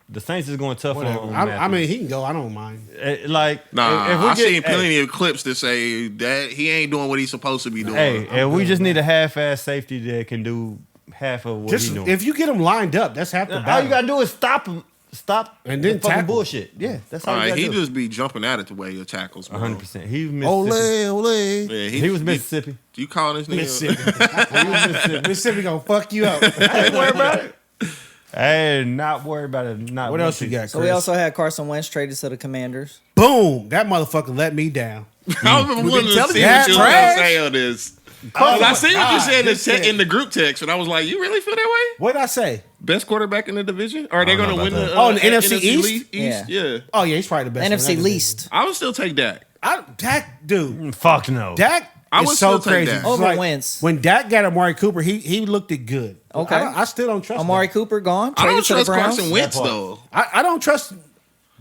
The Saints is going tough
Whatever.
on.
I
Matthews.
mean, he can go. I don't mind.
Like
Nah,
if we
I've
get-
seen plenty of clips that say that he ain't doing what he's supposed to be doing.
Hey, and we just need a half-ass safety that can do half of what
Just
he's doing.
if you get him lined up, that's half the battle.
All you gotta do is stop him. Stop
And then
the fucking
tackle.
bullshit. Yeah, that's all
All
you
right,
gotta
he
do.
just be jumping at it the way he tackles. Bro.
100%. He was Mississippi.
Ole, ole.
Yeah,
He was Mississippi.
You calling this nigga?
Mississippi. Mississippi gonna fuck you up.
I ain't worried about it. Hey, not worried about it. Not
What
one
else you
piece.
got,
So
Chris?
we also had Carson Wentz traded to the Commanders.
Boom! That motherfucker let me down.
I was wanting to
telling
see
you,
what you was
trash.
gonna say on this.
Oh
I seen what you
God,
said in
this shit.
in the group text, and I was like, "You really feel that way?
What did I say?
Best quarterback in the division? Or are they
I don't
going to
know
win
about
the
that. Oh, the NFC East?
Yeah.
Oh yeah, he's probably the best.
NFC
one. That is-
least
I would still take Dak.
Dak, dude.
Fuck no.
Dak
I
is
would
so
still take
crazy.
Dak.
It's
over
like,
Wentz.
when Dak got Amari Cooper, he looked it good.
Okay.
I still don't trust
Amari
Dak.
Cooper gone.
I don't
Traded to the
trust
Browns.
Carson Wentz
That part.
though.
I don't trust.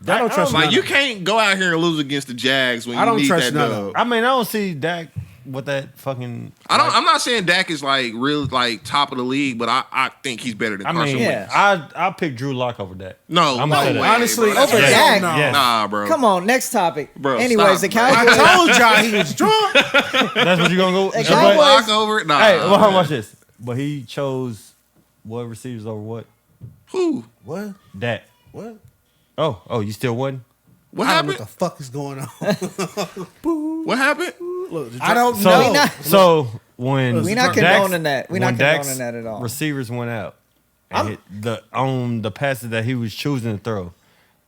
I don't trust.
Like
none
you
of them.
can't go out here and lose against the Jags when
I
you
don't
need
trust
that
none of
dub.
I mean, I don't see Dak with that fucking.
I'm not saying Dak is like real like top of the league, but I think he's better than
I
Carson
mean,
Wentz.
Yeah.
I'll pick Drew Lock over that.
No,
I'm
no
gonna say
way,
that.
Honestly,
bro. That's
over
crazy.
Dak.
no.
Yes.
Nah, bro.
Come on, next topic.
Bro,
Anyways,
stop,
the
bro.
Cowboys.
I told y'all he was drunk.
That's what you gonna go.
Hey,
But-
Cowboys-
Lock over it. Nah.
Hey, well,
man.
watch this. But he chose what receivers over what?
Who?
What?
Dak.
What?
Oh, you still won?
What
I don't know
happened?
what the fuck is going on.
What happened?
I don't
So,
know.
not-
so when
We not
Dak's-
condoning that. We not
when Dak's
condoning that at all.
Receivers went out, and on the passes that he was choosing to throw,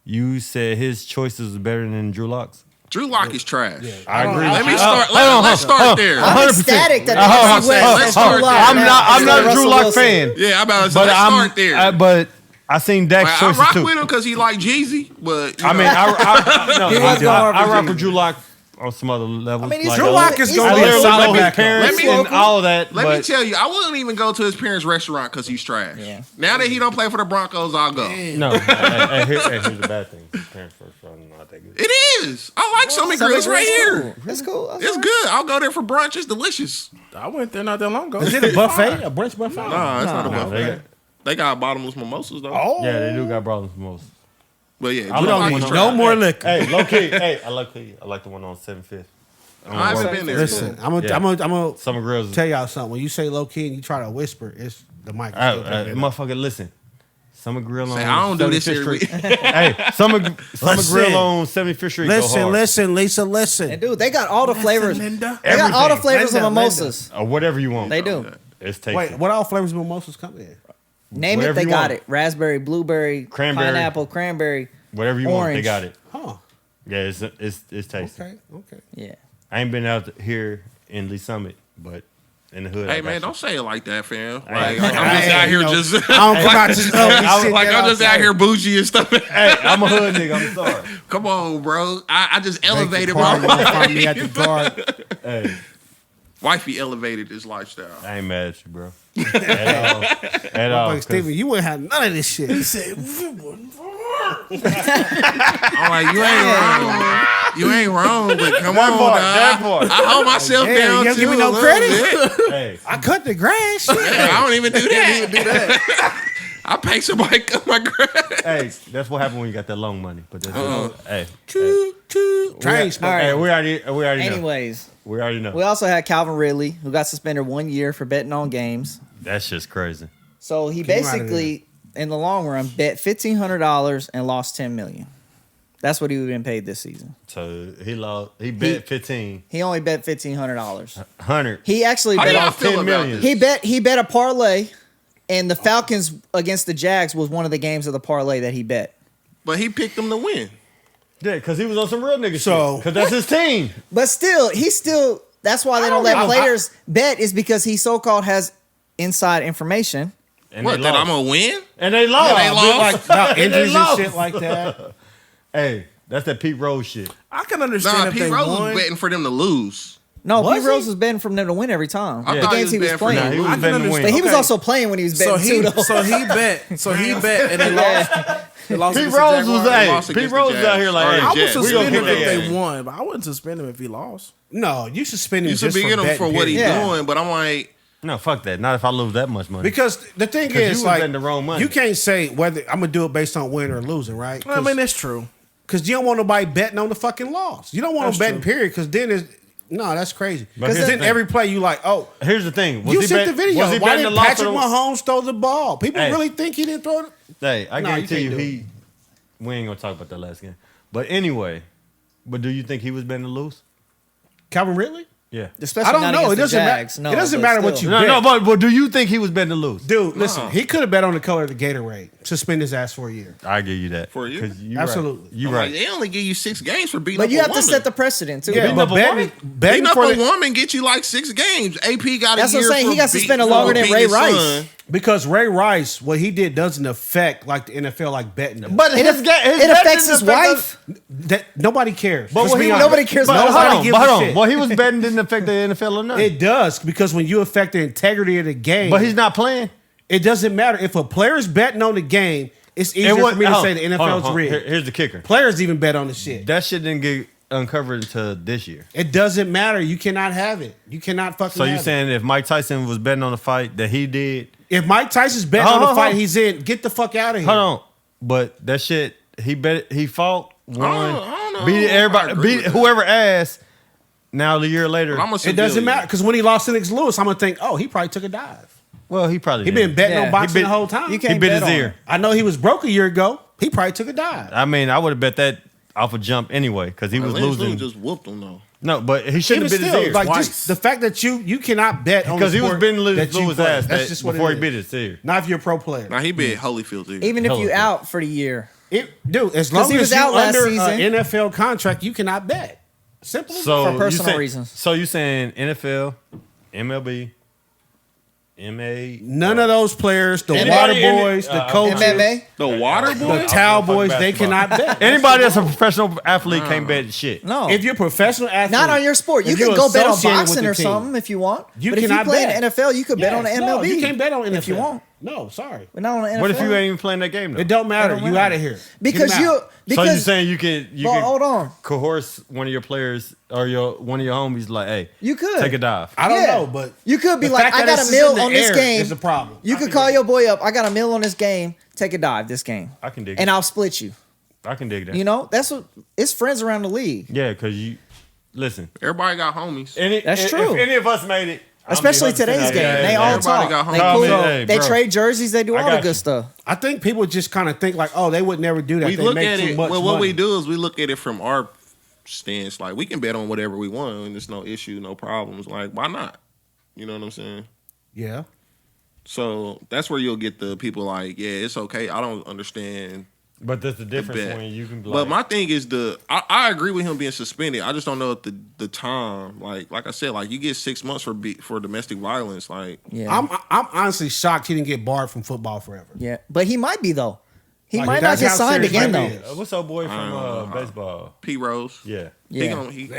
you said his choices was better than Drew Lock's.
Drew Lock is trash.
I agree.
Let me
with you.
start. Let's start there.
I'm ecstatic that
hold on,
the NFC West
let's
has
start
Drew
there.
Lock
I'm
now
not. I'm
instead
not
of
a Drew
Russell
Lock
Wilson.
fan.
Yeah, I'm about to say,
But
let's start there.
But I seen Dak's
I
choices
rock
too.
with him because he like Jeezy, but you
I
know,
mean, no,
He was going hard
I
for
rock
Jeezy.
with Drew Lock on some other levels.
I mean, he's
like,
Drew Lock is
he's
gonna
I
be a
literally
solid
know his
backup.
parents
Let me-
and all of that.
let me
but
tell you, I wouldn't even go to his parents' restaurant because he's trash.
Yeah.
Now that he don't play for the Broncos, I'll go.
no, here's the bad thing. Parents first, I'm not that good.
It is. I like Summit
Summit
Grills right
Grill's
here.
cool. That's cool. That's
It's
all right.
good. I'll go there for brunch. It's delicious.
I went there not that long ago.
Is it a buffet? A brunch buffet?
Nah, it's not a
No,
buffet. They got bottomless mimosas though.
Oh,
Yeah, they do got problems with most.
But yeah,
I
Drew
don't
Lock
need
is
no
trash.
more liquor.
Hey, low key. Hey, I like the one on 75th.
I haven't been there.
Listen, I'm
Yeah.
gonna
Summer Grills.
tell y'all something. When you say low key and you try to whisper, it's the mic.
Motherfucker, listen. Summer Grill on
Say, I don't do this
75th
shit.
Street. Hey, Summer
Listen.
Grill on 75th Street. go
Listen,
hard.
listen, Lisa, listen.
And dude, they got all the flavors.
Linda.
They got all the
Everything.
flavors
Linda,
of mimosas.
Or whatever you want.
They do.
It's tasty.
Wait, what all flavors of mimosas come in?
Name
Whatever
it, they
you
got
want.
it. Raspberry, blueberry,
Cranberry.
pineapple, cranberry.
Whatever you want, they
Orange.
got it.
Huh?
Yeah, it's tasty.
Okay.
Yeah.
I ain't been out here in Lee Summit, but in the hood. I
Hey
got
man,
you.
don't say it like that, fam.
Hey,
Like,
hey,
I'm just out here just
I don't come out just
I'm just out here bougie and stuff.
Hey, I'm a hood nigga. I'm sorry.
Come on, bro. I just elevated
Car, you gonna
my
find me at the guard.
Hey,
wifey elevated this lifestyle.
I ain't mad at you, bro. At all. At all.
Like
'cause-
Steven, you wouldn't have none of this shit.
He said, "If it wasn't for her."
I'm like, you ain't wrong. You ain't wrong, but come
That
on,
part,
dog.
that part.
I hold myself
Damn,
down
you don't
too.
give me no
a little
credit?
bit.
Hey,
I cut the grass. Shit.
I don't even do that. I pay somebody to cut my grass.
hey, that's what happened when you got that long money. But that's hey,
Choo, choo. Train
All
smoke.
right.
hey, we already know.
Anyways,
We already know.
we also had Calvin Ridley, who got suspended 1 year for betting on games.
That's just crazy.
So he
him out of
basically, in the long run, bet $1,500 and lost $10 million. That's what he would have been paid this season.
So he lost. He bet 15.
He only bet $1,500.
100.
He actually
How
bet
y'all
on
feel
10
about
million.
this?
he bet a parlay, and the Falcons against the Jags was one of the games of the parlay that he bet.
But he picked them to win.
Yeah, because he was on some real nigga
So-
shit. Because that's his team.
But still, that's why they don't let players bet, is because he so-called has inside information.
And
What,
they
that
lost.
I'm going to win?
And they lost.
they lost?
Like about
They
injuries and
lost.
shit like that.
Hey, that's that Pete Rose shit.
I can understand
Nah,
if
Pete
they
Rose
won.
was betting for them to lose.
No,
Was
Pete Rose
he?
was betting from them to win every time.
I
The
thought
games he was
betting for them
playing.
to
He was
I can
betting to win.
understand.
But he was
Okay.
also playing when he was betting too, though.
So he bet, and they lost. They lost
Pete
against the
Rose was
Jaguars.
hey,
lost
Pete
against the
Rose was out
Jags.
here like,
Or
hey,
the
I would
Jets.
suspend him
gonna
if
kick
they
their ass.
won, but I wouldn't suspend him if he lost.
No, you suspend him
You should
just
be
for
getting him
betting,
for what he's
period.
Yeah.
doing, but I'm like,
no, fuck that. Not if I lose that much money.
Because the thing
'Cause you
is,
was
like,
betting the wrong money.
you can't say whether I'm gonna do it based on winning or losing, right?
I mean, that's true.
Because you don't want nobody betting on the fucking loss. You don't want
That's
them betting,
true.
period. Because then it's no, that's crazy.
But
Because
here's
then
the thing.
every play you like, oh,
Here's the thing. Was
you
he
sent
bet-
the video.
Was he
Why
betting the
didn't
loss
Patrick
of the-
Mahomes throw the ball? People
Hey.
really think he didn't throw it.
Hey, I
Nah,
guarantee
you
you,
can't do
we ain't gonna talk about that last game. But anyway, but do you think he was betting to lose?
Calvin Ridley?
Yeah.
Especially
I don't
not
know. It
against
doesn't
the
matter.
Jags. No,
It doesn't
but
matter what
still.
you
No,
bet.
but do you think he was betting to lose?
Dude, listen, he could have bet on the color of the Gatorade. Suspend his ass for a year.
I give you that.
For a year?
'Cause you
Absolutely.
Right. You
I'm
right.
like, they only give you 6 games for beating
But
up
you
a
have to
woman.
set the precedent, too.
Yeah,
Beating
but
up a
betting,
woman?
betting
Beating up
for
a
the,
woman get you like 6 games. AP got a
That's what
year
I'm saying.
for
He got
beat-
suspended
for
longer than
beating
Ray
his
Rice.
son.
because Ray Rice, what he did doesn't affect like the NFL, like betting. does.
But
It,
his
it affects his wife.
That nobody cares.
But
Let's
what
be
he-
honest.
Nobody cares
But
about
Nobody
hold on,
gives
but
a
hold on.
shit.
What he was betting didn't affect the NFL or nothing.
It does because when you affect the integrity of the game,
But he's not playing.
it doesn't matter if a player is betting on the game. It's easier for me to say the NFL's rigged.
Here's the kicker.
Players even bet on the shit.
That shit didn't get uncovered until this year.
It doesn't matter. You cannot have it. You cannot fucking.
So you
have it.
saying if Mike Tyson was betting on the fight that he did?
If Mike Tyson's betting
Hold
on the
on,
fight
hold on.
he's in, get the fuck out of here.
Hold on, but that shit he bet he fought won
I don't know.
beat
I
everybody
agree
beat
with that.
whoever asked. Now a year later,
I'm a
It doesn't matter because when he lost to Alex Lewis, I'm gonna think, oh, he probably took a dive.
well he probably
He been
did.
betting
Yeah.
on boxing
He bit-
the whole time.
You
He
can't
bit
bet
his
on
ear.
him.
I know he was broke a year ago. He probably took a dive.
I mean, I would have bet that off a jump anyway because he was losing.
Just whooped him though.
No, but he
Even
shouldn't have bit
still,
his ear
like
twice.
just the fact that you cannot bet on
because
the
he was
sport
betting
that you
Lewis
play.
ass
That's
that-
just what
before
it
he bit
is.
his ear.
Not if you're a pro player.
Now he bit Holyfield's ear.
Even if
Hell
you
of a-
out for the year.
Dude, as long
he
as
was
you're
out last
under
season.
an NFL contract, you cannot bet. Simple.
So
For
you
personal
saying-
reasons.
So you saying NFL, MLB, MA,
None of those players, the
Anybody
water
in it-
boys, the
okay.
coaches,
MMA?
The water
the
boy?
towel
fuck
boys, they
basketball.
cannot bet.
anybody that's a professional athlete can't bet shit.
No.
If you're a professional athlete,
Not on your sport. You
if
can
you're
go bet on
associated with
boxing
the
or
team.
something if you want.
You
but if you
cannot
play
bet.
in the NFL, you could bet on the
Yes,
MLB.
No, you can't bet on NFL
if you want.
No, sorry.
But not on the NFL.
What if you ain't even playing that game though?
It don't matter.
It don't
You
matter.
out of here.
Because
Get 'em
you
out.
so you
because
saying you
well,
can
hold on.
coerce one of your players or one of your homies like, hey,
You could.
take a dive.
I don't
Yeah.
know, but
You could be
the
like,
fact
I
that
got
it's
a mill
in the
on this
air
game.
is a problem.
You could call your boy up. I got a mill on this game. Take a dive this game.
I can dig
And
it.
I'll split you.
I can dig that.
You know, that's what it's friends around the league.
Yeah, because you listen.
Everybody got homies.
That's true.
If any of us made it,
Especially
I'm be 100%
today's
out
game.
there.
They all
Everybody
talk.
got
They,
home.
cool.
Hey,
They
bro.
trade jerseys. They do
I
all the
got
good
you.
stuff.
I think people just kind of think like, oh, they would never do that.
We
They
look
make
at
too
it.
much
Well, what
money.
we do is we look at it from our stance. Like we can bet on whatever we want, and there's no issue, no problems. Like why not? You know what I'm saying?
Yeah.
So that's where you'll get the people like, yeah, it's okay. I don't understand.
But there's a difference
bet.
when you can. Like,
But my thing is I agree with him being suspended. I just don't know if the time, like I said, like you get 6 months for domestic violence. Like
Yeah.
I'm honestly shocked he didn't get barred from football forever.
Yeah. But he might be though. He
Like,
might not
that's
get
how
signed
serious
again
that
though.
is.
what's our boy from baseball?
P Rose.
Yeah.
Yeah.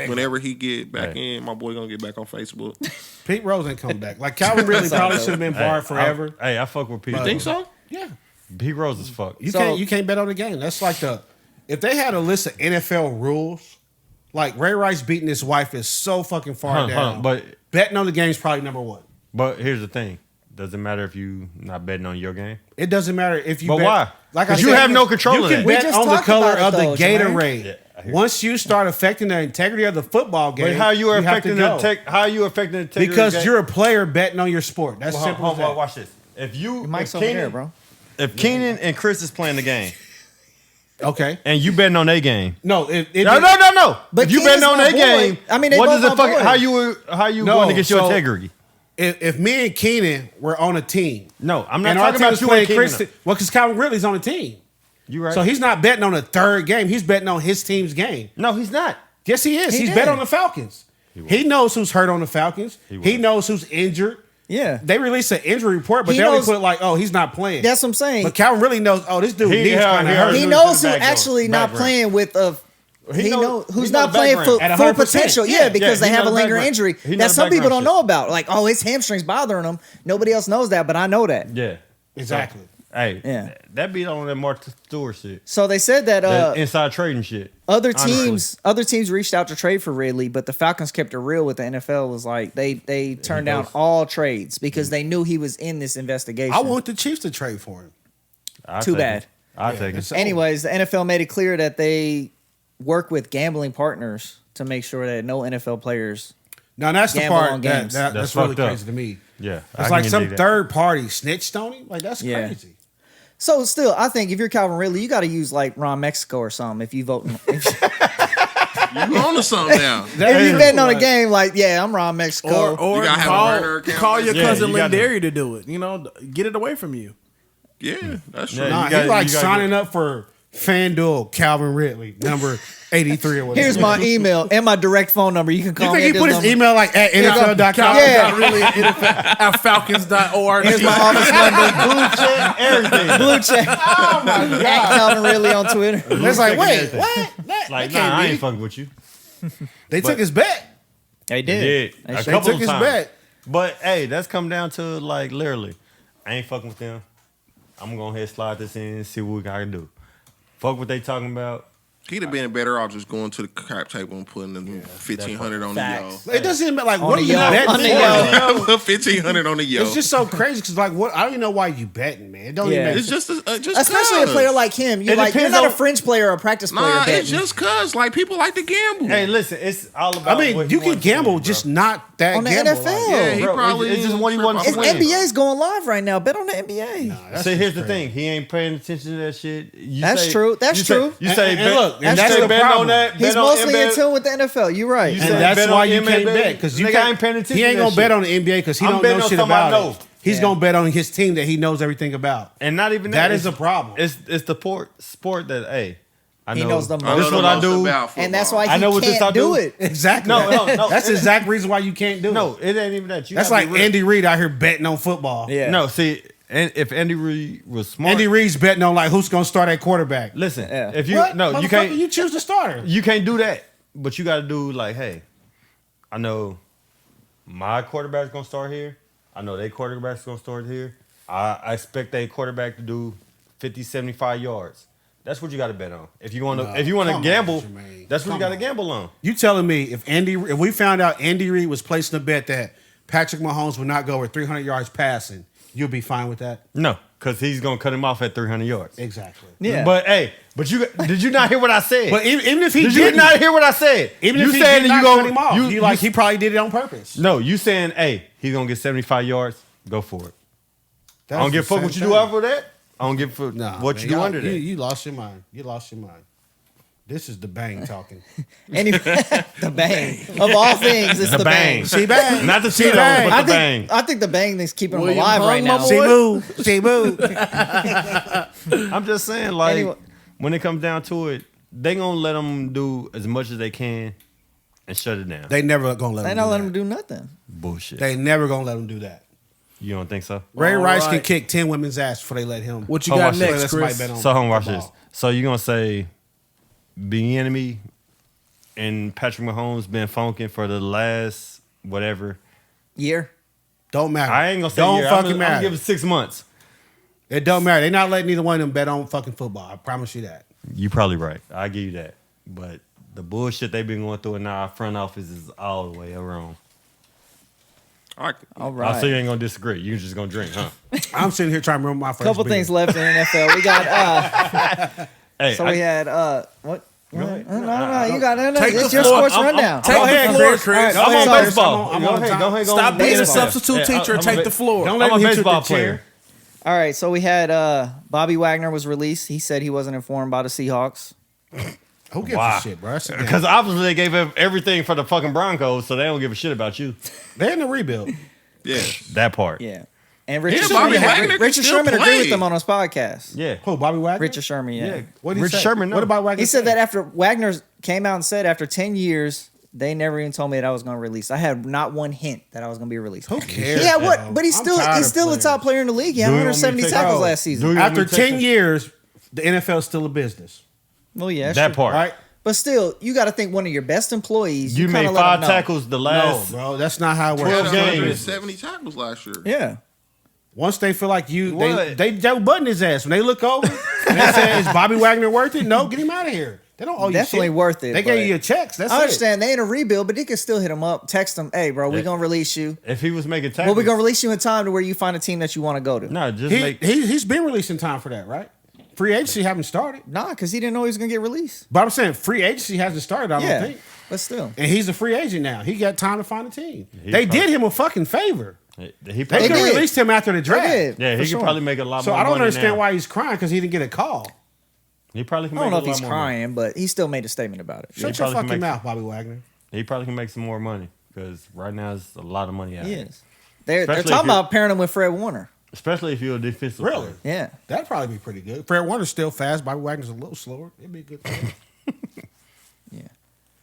Whenever he get back
Hey.
in, my boy gonna get back on Facebook.
Pete Rose ain't coming back. Like Calvin Ridley probably should have been barred forever.
I fuck with Pete.
But-
Think so?
Yeah.
Pete Rose is fuck.
You
So-
can't bet on the game. That's like if they had a list of NFL rules, like Ray Rice beating his wife is so fucking far
Hold on,
down.
but
betting on the game is probably number one.
but here's the thing. Does it matter if you not betting on your game?
It doesn't matter if you
But
bet.
why?
Like I
'Cause you
said,
have no control
You
of
can
that.
We
bet
just
on the
talked
color
about
of
it,
the
though, Jermain.
Gatorade.
Yeah, I hear
Once you start affecting the integrity of the football game,
But how you are
have to
affecting
go.
how are you affecting the integrity
Because
of the
you're a player betting on your sport. That's
game?
simple as that.
Watch this. If you
Your mic's
if
over there, bro.
If Keenan and Chris is playing the game
Okay.
and you betting on their game.
No,
No.
But
If you
Keenan's
betting on
my
their
boy.
game,
I mean, they
what
both
does it
my
fucking
boys.
how you
No,
going against your
so-
integrity?
If me and Keenan were on a team,
No, I'm not
and our
talking
team
about
was
you
playing
and Keenan.
Chris, well, because Calvin Ridley's on the team,
You right?
so he's not betting on the third game. He's betting on his team's game.
no, he's not.
Yes, he is.
He
He's
did.
betting on the Falcons. He knows who's hurt on the Falcons.
He
He
was.
knows who's injured.
Yeah.
They released an injury report, but
He
they only
knows-
put like, oh, he's not playing.
That's what I'm saying.
But Calvin really knows. Oh, this dude
He-
knees
yeah,
kind of
yeah,
hurt.
He
He
knows
was in
who
the
actually not
background.
playing with a He
know-
who's
he know
not
the
playing
background.
full,
At
full
100%.
potential.
Yeah,
Because
yeah,
they
he
have
know
a
the
lingering
background.
injury
He know
that
the
some people don't
background
know about. Like, oh, his hamstrings bothering him. Nobody else knows that, but I know that.
Yeah.
Exactly.
Hey,
Yeah.
that be on that Mark Stewart shit.
So they said that
That inside trading shit.
other
honestly.
teams reached out to trade for Ridley, but the Falcons kept it real with the NFL. Was like they turned down all trades because they knew he was in this investigation.
I want the Chiefs to trade for him.
Too bad.
I'll
Yeah,
take it.
it's-
Anyways, the NFL made it clear that they work with gambling partners to make sure that no NFL players.
Now that's the
Gamble
part
on
that,
games.
that's
That's
really
fucked up.
crazy to me.
Yeah.
It's like some third party snitched on him. Like that's
Yeah.
crazy.
So still, I think if you're Calvin Ridley, you got to use like Ron Mexico or something. If you vote, if
You on to something now.
you betting on a game, like yeah, I'm Ron Mexico.
Or
You gotta have a burner account.
call your
Yeah,
cousin
you gotta-
Lendery to do it. You know, get it away from you.
Yeah, that's
Yeah,
true.
Nah,
you gotta-
he like
you gotta
signing up for FanDuel Calvin Ridley, number 83 or whatever.
Here's my email and my direct phone number. You can
You
call
think
me.
he
at
put
this
his
number.
email like at NFL.com?
Yeah.
Really, at falcons.org.
Here's my office number.
blue check, everything.
Blue check.
Oh my God.
At Calvin Ridley on Twitter.
It's like,
checking
wait,
everything.
what? That
Like,
can't
nah, I
be.
ain't fucking with you.
They took his bet.
They
Did
did.
a
They
couple
took his
times.
bet.
But hey, that's come down to like literally, I ain't fucking with them. I'm gonna go ahead and slide this in and see what we gotta do. Fuck what they talking about.
He'd have been better off just going to the crap table and putting the 1,500 on the
Facts.
It doesn't even matter. Like,
On
what
the
are you
yo.
betting
On the
for?
yo.
1,500 on the yo.
It's just so crazy because, like, what? I don't even know why you betting, man. It don't
Yeah.
even make
It's
sense.
just
Especially a
cuz.
player like him. You're
It
like you're
depends
not a
on-
fringe player or a practice player.
Nah,
betting.
it's just cuz like people like to gamble.
Hey, listen, it's all
I
about.
mean,
what
you
want
can
to
gamble,
win, bro.
just not that
On the
gamble.
NFL.
Yeah, he
Bro,
probably
it's just what he wants to
It's
win.
NBA's going live right now. Bet on the NBA.
See, here's the thing. He ain't paying attention to that shit. You
That's
say-
true. That's
you say-
true.
You say,
And
bet,
look,
you
and
say
that's the
bet
problem.
on that.
He's
bet on
mostly
NBA.
in tune with the NFL. You're right.
You
And
said
that's
bet
why
on
you
NBA,
can't bet because you
Nigga, I
can't.
ain't paying attention
He
to
ain't
that
gonna bet
shit.
on the NBA because he
I'm
don't
betting
know
on
shit
something I
about
know.
it. He's
Yeah.
gonna bet on his team that he knows everything about.
And not even
That
that.
is a problem.
It's the sport that hey, I know
He knows the
I
most.
know
This is
the
what I
most
do.
about
And that's
football.
why
I know
he
what this
can't
I
do
do.
it.
Exactly.
No.
That's the exact reason why you can't do it.
No, it ain't even that. You
That's
gotta
like
be real.
Andy Reid out here betting on football.
Yeah.
No, see, and if Andy Reid was smart,
Andy Reid's betting on like who's gonna start at quarterback.
listen,
Yeah.
if you
What?
no, you
Motherfucker,
can't.
You choose the starter.
You can't do that. But you got to do like, hey, I know my quarterback's gonna start here. I know their quarterback's gonna start here. I expect their quarterback to do 50, 75 yards. That's what you got to bet on. If you want to,
come
to
on,
gamble,
Jermain.
that's what
Come
you got to
on.
gamble on.
You telling me if we found out Andy Reid was placing a bet that Patrick Mahomes would not go over 300 yards passing, you'll be fine with that?
No, because he's gonna cut him off at 300 yards.
Exactly.
Yeah.
But hey, did you not hear what I said?
But even if he
did you
didn't,
not hear what I said?
even
you
if he
saying
did
that
not
you
cut him off,
you
he probably did it on purpose.
no, you saying, hey, he's gonna get 75 yards. Go for it. I don't give a fuck what you do
over
over that. I don't give a fuck what you do under that.
You lost your mind. You lost your mind. This is the bang talking.
Anyway, the bang of all things, it's the, bang.
She bang.
Not the
She
Cheetos,
bang.
but
I
the
think
bang.
I think the bang thing's keeping him
William
alive
Hung,
right
my
now.
boy.
She moved. She moved.
I'm just saying, like,
Anyway.
when it comes down to it, they gonna let them do as much as they can and shut it down.
They never gonna let
They
him
not
do
letting
that.
him do nothing.
Bullshit.
They never gonna let him do that.
You don't think so?
Ray
All
Rice can
right.
kick 10 women's ass before they let him.
What you
Oh,
got
watch
next,
Let somebody
Chris?
bet on
So hold on, watch
football.
this. So you gonna say the enemy and Patrick Mahomes been funking for the last whatever?
Year.
Don't matter.
I ain't gonna say
Don't
year.
fucking
I'm
matter.
gonna give it 6 months.
It don't matter. They're not letting either one of them bet on fucking football. I promise you that.
You probably right. I give you that. But the bullshit they've been going through in our front office is all the way wrong.
All right.
All
I
right.
see you ain't gonna disagree. You just gonna drink, huh?
I'm sitting here trying to remember my first
Couple
beer.
things left in the NFL. We got
Hey,
so we had what?
ahead.
No, you got no.
Take
It's
the
your
floor.
sports
I'm-
rundown.
Take
Go
the
ahead,
floor,
Chris.
Chris.
All right,
I'm on
sorry,
baseball.
I'm
Go
on
ahead,
time.
go ahead, go
Stop
on.
being a
Baseball.
substitute
Yeah,
teacher and
I'm a
take the floor.
Don't let
I'm
him
a
hit you
baseball
with the chair.
player.
All right, so we had Bobby Wagner was released. He said he wasn't informed by the Seahawks.
Who gives
Wow.
a shit, bro? That's the game.
Because obviously they gave everything for the fucking Broncos, so they don't give a shit about you.
They're in the rebuild.
Yeah.
That part.
Yeah, and Richard
Yeah,
Sherman,
Bobby Wagner can
Richard
still
Sherman agreed
play.
with them on his podcast.
Yeah.
Who, Bobby Wagner?
Richard Sherman, yeah.
What did he
Richard
say?
Sherman, no.
What about Wagner?
He said that after Wagner came out and said after 10 years, they never even told me that I was going to release. I had not one hint that I was going to be released.
Who cares?
Yeah, what?
bro?
But he's
I'm
still
tired
he's
of
still a
players.
top player in the league. He had
Do you want me to
170
take-
tackles
Bro,
last season.
do you-
After
Let me take
10
it.
years, the NFL is still a business.
Well, yeah,
That
sure.
part.
Right?
But still, you got to think one of your best employees.
You made
kinda let
5
them know.
tackles the
No,
last.
bro, that's not how it works.
12 games.
170 tackles last year.
Yeah.
Once they feel like you,
What?
they Joe Button his ass. When they look over, and they say, "Is Bobby Wagner worth it?" No, get him out of here. They don't owe you
Definitely
shit.
worth it,
They
but-
gave you your checks. That's
I
it.
understand they ain't a rebuild, but they can still hit him up, text him, "Hey, bro, we gonna release you.
If he was making tackles,
Well, we gonna release you in time to where you find a team that you want to go to."
no, just make.
He's been released in time for that, right? Free agency haven't started.
Nah, because he didn't know he was gonna get released.
But I'm saying free agency hasn't started, I don't
Yeah,
think.
but still,
And he's a free agent now. He got time to find a team.
He
They
probably-
did him a fucking favor.
He
They
probably,
could have
did.
released him after the
they
draft.
did.
yeah,
for
he
sure.
could probably make a lot
So
more.
I don't
money
understand
now.
why he's crying because he didn't get a call.
He probably can
I
make
don't know
a
if he's
lot more money.
crying, but he still made a statement about it.
Shut your
probably can
fucking
make-
mouth, Bobby Wagner.
He probably can make some more money because right now it's a lot of money out.
He
here.
is. They're
Especially
talking
if you're-
about pairing him with Fred Warner.
Especially if you're a defensive
Really?
player.
Yeah.
That'd probably be pretty good. Fred Warner's still fast. Bobby Wagner's a little slower. It'd be a good thing.
Yeah.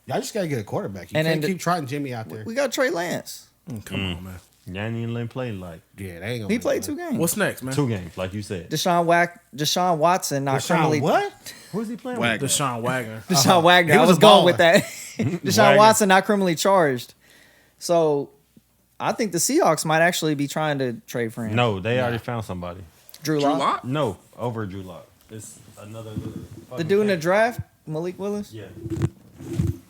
Y'all just gotta get a quarterback. You
And
can't
then
keep trotting Jimmy out there.
We got Trey Lance.
Come on, man.
Y'all ain't even let him play like
Yeah, they ain't gonna.
He
win,
played
man.
2 games.
What's next, man?
2 games, like you said.
Deshaun Watson not
Deshaun
criminally.
what?
Who's he playing
Wagner.
Deshaun Wagner.
Deshaun Wagner.
He
I
was
was
a
going
baller.
with that. Deshaun
Wagner.
Watson not criminally charged. So I think the Seahawks might actually be trying to trade for him.
No, they already found somebody.
Drew
Drew
Lock.
Lock?
No, over Drew Lock. It's another.
The dude in the draft, Malik Willis.
Yeah.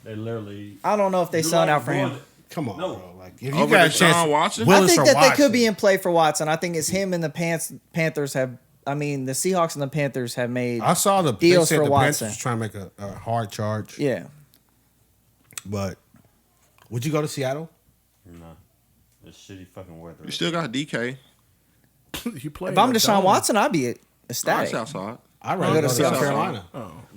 They literally.
I don't know if they
Drew
signed
Lock
out for him.
won it.
Come on,
No.
bro. Like if you
Over
got a
Deshaun
chance,
Watson?
Willis
I think
or
that they
Watson.
could be in play for Watson. I think it's him and the Panthers have. I mean, the Seahawks and the Panthers have made.
I saw the
deals
they said
for
the
Watson.
Panthers was trying to make a hard charge.
Yeah.
But would you go to Seattle?
No. It's shitty fucking weather.
You still got DK.
You play.
If I'm Deshaun Watson, I'd be ecstatic.
That's outside.
I'd
Go
rather
to
go to South
South
Carolina.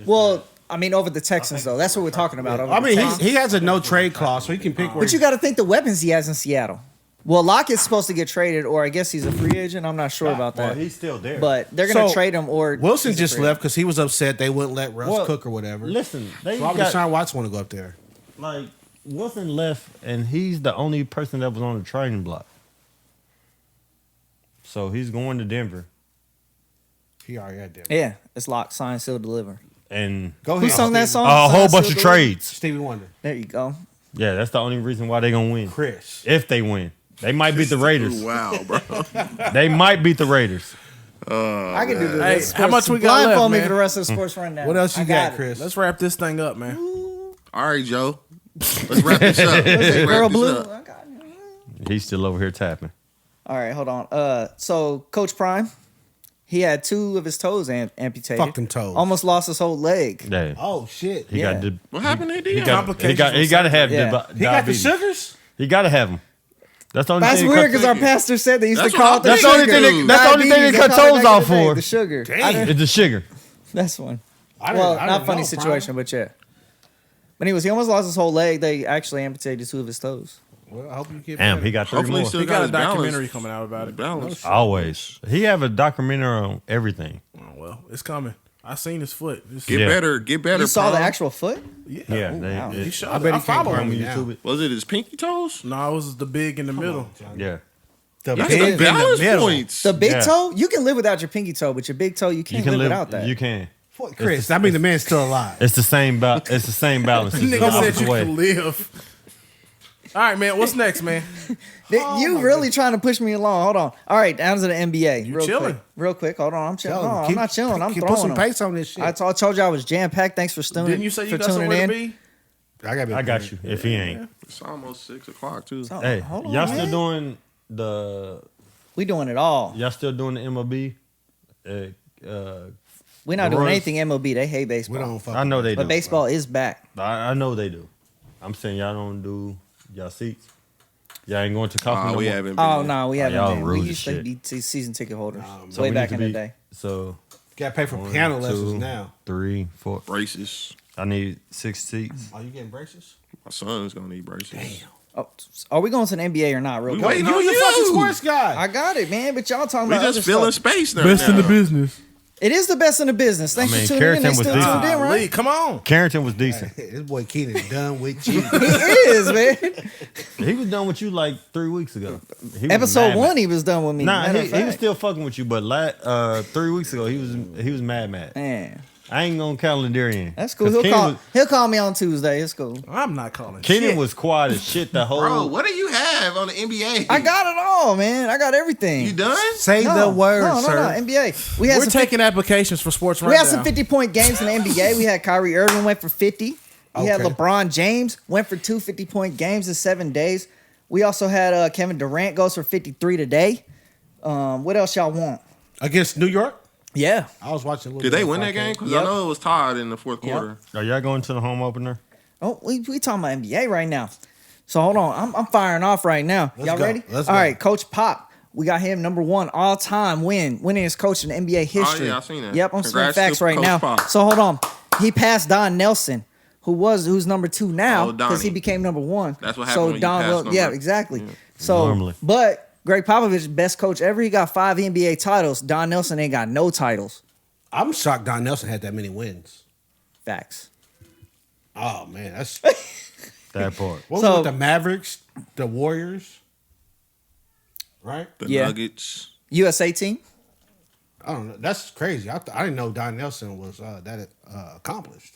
Well, I mean, over the Texans though. That's what we're talking about. Over
I
the
mean,
Texans.
he has a no trade clause, so he can pick where.
But you got to think the weapons he has in Seattle. Well, Lockett's supposed to get traded, or I guess he's a free agent. I'm not sure about
Well,
that.
he's still there.
But they're going to
So,
trade him, or
Wilson
he's a
just
free
left because he was upset they wouldn't let Russ
Well,
cook or whatever.
listen, they
Why would
got,
Deshaun Watson want to go up there?
like Wilson left, and he's the only person that was on the trading block. So he's going to Denver,
He already had Denver.
Yeah, it's locked, signed, sealed, delivered.
and
Go
Who
ahead.
sung that
Stevie.
song?
a whole
Signed,
bunch
sealed,
of
delivered?
trades.
Stevie Wonder.
There you go.
Yeah, that's the only reason why they're gonna win.
Chris.
If they win, they might beat the Raiders.
Wow, bro.
They might beat the Raiders.
I can do the
Hey,
sports.
how much we got
Blindfold
left,
me
man?
for the rest of the sports rundown.
What else you
I
got,
it.
Chris?
Let's wrap this thing up, man.
All right, Joe. Let's wrap this up. Let's wrap
Girl
this
Blue.
up.
I got it.
He's still over here tapping.
All right, hold on. So Coach Prime, he had 2 of his toes amputated.
Fuck them toes.
Almost lost his whole leg.
Yeah,
Oh shit.
he
yeah.
got the.
What happened to
He
Dion?
got. He got to have
Yeah.
the
He got the sugars?
He got to have them. That's the only
That's
thing.
weird because our
thinking.
pastor said they used
That's
to call it
what
the
I'm
That's the only
sugar.
thing. That's the only thing they
Diabetes,
cut
called it
toes
back
off
in the day,
for.
The sugar.
Damn.
It's the sugar.
That's one.
I didn't-
Well,
I
not
didn't
funny
know,
situation,
Prime.
but yeah. But anyways, he almost lost his whole leg. They actually amputated 2 of his toes.
Well, I hope you get
Damn,
better.
he got 3
Hopefully
more.
he still
He got a
his balance.
documentary coming out about it.
Balance.
Always. He have a documentary on everything.
Oh, well, it's coming. I seen his foot. It's-
Get
Yeah.
better. Get better.
You saw the
Prime.
actual foot?
Yeah,
wow.
they,
He
it,
showed
I bet
it. I
he can't
follow
burn
him.
me
on
now.
YouTube.
Was it his pinky toes?
No, it was the big in the middle.
Yeah.
The
That's
big
the
in the
balance
middle.
points.
The big
Yeah.
toe? You can live without your pinky toe, but your big toe, you
You
can't
can
live
live
without that.
You can.
Fuck Chris, I mean the man's still alive.
It's the same. It's the same balance. It's the
Nigga said
opposite
you
way.
can live. All right, man. What's next, man?
You really trying to push me along. Hold on. All right, down to the NBA.
You
real
chilling.
quick. Real quick. Hold on. I'm chilling.
Tell him,
No, I'm
keep-
not chilling. I'm
keep
throwing
put some
them.
pace on this shit.
I told you I was jam-packed. Thanks for tuning
Didn't you say you
for
got
tuning
somewhere
in.
to be?
I
I got you. If he ain't.
It's almost 6 o'clock too.
Oh,
Hey,
hold on,
y'all
man.
still doing the?
We doing it all.
Y'all still doing the MLB?
We're not
The
doing
Royals-
anything MLB. They hate
We
baseball.
don't fuck.
I know they do.
But baseball is back.
I know they do. I'm saying y'all don't do y'all seats. Y'all ain't going to coffee no
we
more?
haven't been.
Oh no, we haven't.
y'all
been. We
rude as
used to
shit.
be season ticket holders
So
way
we
back
need
in
to
the
be-
day.
So
Got to pay for
1,
piano lessons
2,
now.
3, 4.
Braces.
I need 6 seats.
Are you getting braces?
My son's gonna need braces.
Oh, are we going to the NBA or not? Real
We
quick.
waiting
You
on
the
you.
fucking sports guy.
I got it, man. But y'all talking
We
about
just
other
filling
stuff.
space now.
business.
It is the best in the business. Thanks
I mean,
for tuning in. They
Carrington was
still
decent.
tuned in, right?
Lee, come on.
Carrington was decent.
This boy Keenan done with you.
He is, man.
He was done with you like 3 weeks ago. He was
Episode
mad,
1,
mad.
he was done with me.
Nah,
Matter
he
of
was
fact.
still fucking with you, but 3 weeks ago he was mad.
Man,
I ain't gonna count Lendery in.
That's cool. He'll call me on Tuesday. It's cool.
I'm not calling.
Keenan
shit.
was quiet as shit the whole.
Bro, what do you have on the NBA?
I got it all, man. I got everything.
You done?
Say the word, sir.
No, NBA. We're
taking applications for sports right
We
now.
had some 50-point games in the NBA. We had Kyrie Irving went for 50. We had
Okay.
LeBron James went for 2 50-point games in 7 days. We also had Kevin Durant goes for 53 today. What else y'all want?
Against New York?
Yeah.
I was watching a little
Did
bit
they
of
win that
podcast.
game? Because
Yep.
I know it was tied in the fourth quarter.
Are y'all going to the home opener?
Oh, we talking about NBA right now. So hold on. I'm firing off right now.
Let's
Y'all
go.
ready?
Let's
All
go.
right, Coach Pop. We got him number 1 all-time winningest coach in NBA history.
yeah, I seen that.
Yep, I'm spitting
Congrats
facts
to
right
Coach
now.
Pop.
So hold on. He passed Don Nelson, who's number 2 now
Oh,
because he
Donnie.
became number 1.
That's what happened when you pass
Yeah,
number.
exactly. So,
Normally.
but Greg Popovich, best coach ever. He got 5 NBA titles. Don Nelson ain't got no titles.
I'm shocked Don Nelson had that many wins.
Facts.
Oh, man. That's
That part.
what
So-
was it, the Mavericks, the Warriors, right?
The
Yeah.
Nuggets.
USA team.
I don't know. That's crazy. I didn't know Don Nelson was that accomplished.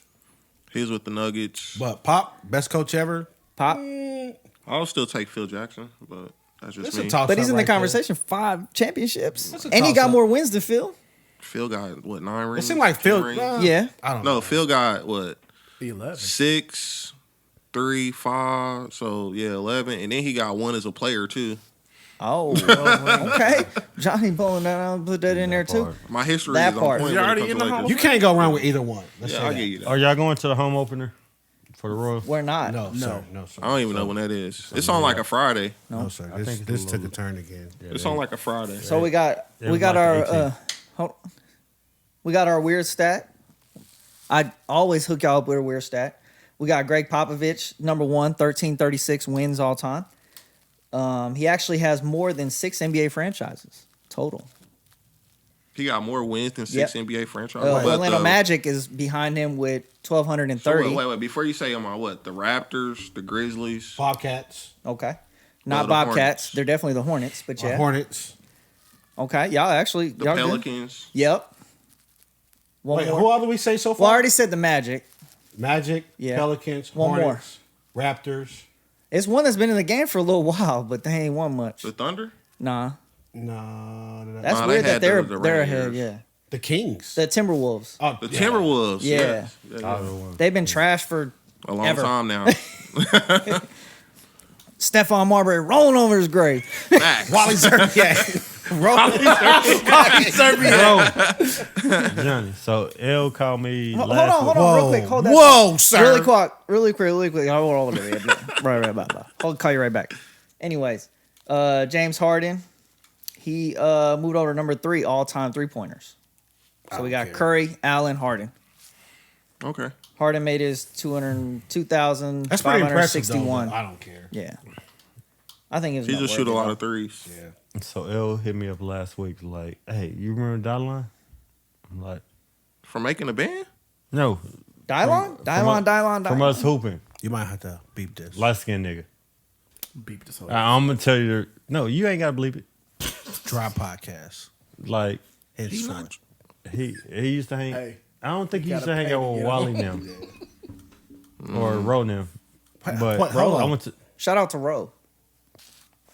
He was with the Nuggets.
But Pop, best coach ever.
Pop.
I'll still take Phil Jackson, but that's just
That's
me.
a toss
But he's in the
right there.
conversation. 5 championships.
That's a
And he got
toss-up.
more wins than Phil.
Phil got, what, 9
It
rings?
seemed like
10
Phil.
rings?
Yeah.
I don't know.
No, Phil got, what,
11.
6, 3, 5, so, yeah, 11. And then he got 1 as a player, too.
Oh, okay. Johnny pulling that out, put that in there too.
part.
My history
That
is on
part.
point
You
when it
already
comes
in
to
the
Lakers.
You can't go wrong with either one. Let's
Yeah,
say
I'll
that.
give you that.
Are y'all going to the home opener for the Royals?
We're not.
No, sir. No, sir.
I don't even know when that is. It's on like a Friday.
No, sir.
I
This,
think it's
this
a
took a
little-
turn again.
It's on like a Friday.
So we got
It
we got
was like
our we got our weird stat. I always hook y'all up with a weird stat. We got Greg Popovich, number 1, 1336 wins all time. He actually has more than 6 NBA franchises total.
He got more wins than 6
Yep.
NBA franchises. But
Orlando
the-
Magic is behind him with
So
1,230.
wait. Before you say, am I what? The Raptors, the Grizzlies.
Bobcats,
Okay. Not
the
Bobcats.
Hornets.
They're definitely the Hornets, but yeah.
Hornets.
Okay. Y'all actually
The
y'all good.
Pelicans.
Yep. One
Wait,
more.
who all did we say so far?
Well, I already said the Magic.
Magic,
Yeah.
Pelicans,
One more.
Hornets, Raptors.
It's one that's been in the game for a little while, but they ain't won much.
The Thunder.
Nah.
No,
That's
Nah, they
weird that
had
they're
the
they're
Raiders.
ahead, yeah.
the Kings.
The Timberwolves.
Oh,
The Timberwolves.
Yeah.
Yes.
They've been trashed for
A long
Ever.
time now.
Stephon Marbury rolling over his grave.
Facts.
Wally Zerbiak.
Johnny. So L called me
Hold
last
on,
week.
real quick. Hold that.
Whoa, sir.
Really quick. Hold on. Right, bye. I'll call you right back. Anyways, James Harden, he moved over to number 3 all-time three-pointers. So we got
care.
Curry, Allen, Harden.
Okay.
Harden made his
That's pretty impressive, though.
202,561.
But I don't care.
Yeah. I think it was
He
not
just
worth
shoot a
it,
lot
though.
of threes.
Yeah.
So L hit me up last week like, hey, you remember Dottie Line? I'm like,
For making a band?
no.
Dylon.
From us hooping.
You might have to beep this.
Light skinned nigga.
Beep this whole.
I'm gonna tell you no, you ain't gotta believe it.
Dry podcast.
Like
Henceforth.
he used to hang
Hey,
I don't think he used to
gotta
hang
pay
out
to
with
get
Wally now. Or Ro now. But
What- hold
I
on.
went to
Shout out to Roe.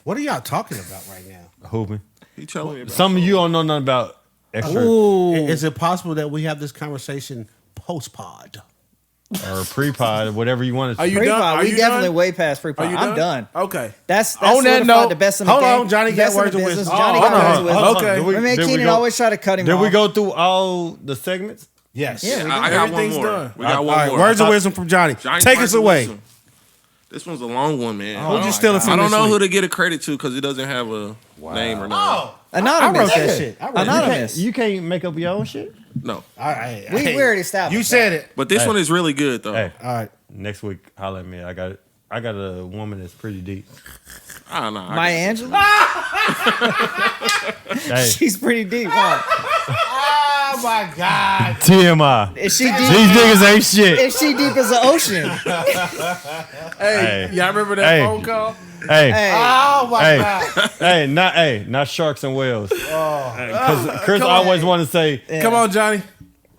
What are y'all talking about right now?
hooping.
He telling me about
Some of you don't know nothing about extra
Is it possible that we have this conversation post pod?
or pre-pod, whatever you want to
Are
say.
you
Pre-pod,
done? Are
we
you
definitely
done?
way past pre-pod.
Are you
I'm done.
Okay.
That's
On that
solidified
note,
the best in the
hold
game.
on, Johnny got
Best in
words
the
of
business.
wisdom.
Johnny
Hold
got
on,
words of wisdom.
Okay.
Did we-
My man
did we
Keenan
go-
always try to cut him
Did
off.
we go through all the segments?
Yes.
Yeah, we
I got one
Everything's
more.
done.
We got
All
one
right,
more.
words of wisdom from Johnny.
Johnny's
Take
words
us
of
away.
wisdom. This one's a long one, man.
Who'd you steal it from
I don't
this
know
week?
who to get a credit to because it doesn't have a name or nothing.
Anonymous.
I wrote that shit. I wrote that.
Anonymous.
You can't make up your own shit?
No.
We already established
You
that.
said it.
But this
Hey.
one is really good, though.
Hey,
All right.
next week, holla at me. I got a woman that's pretty deep.
I don't know.
Maya Angelou?
Hey,
She's pretty deep, huh?
Oh my God.
TMI.
Is she
These
deep?
niggas ain't shit.
Is she deep as the ocean?
Hey, y'all remember that
Hey.
phone call?
Hey,
Hey,
Oh my
hey,
God.
not sharks and whales. Because Chris always want to say,
Come on, Johnny.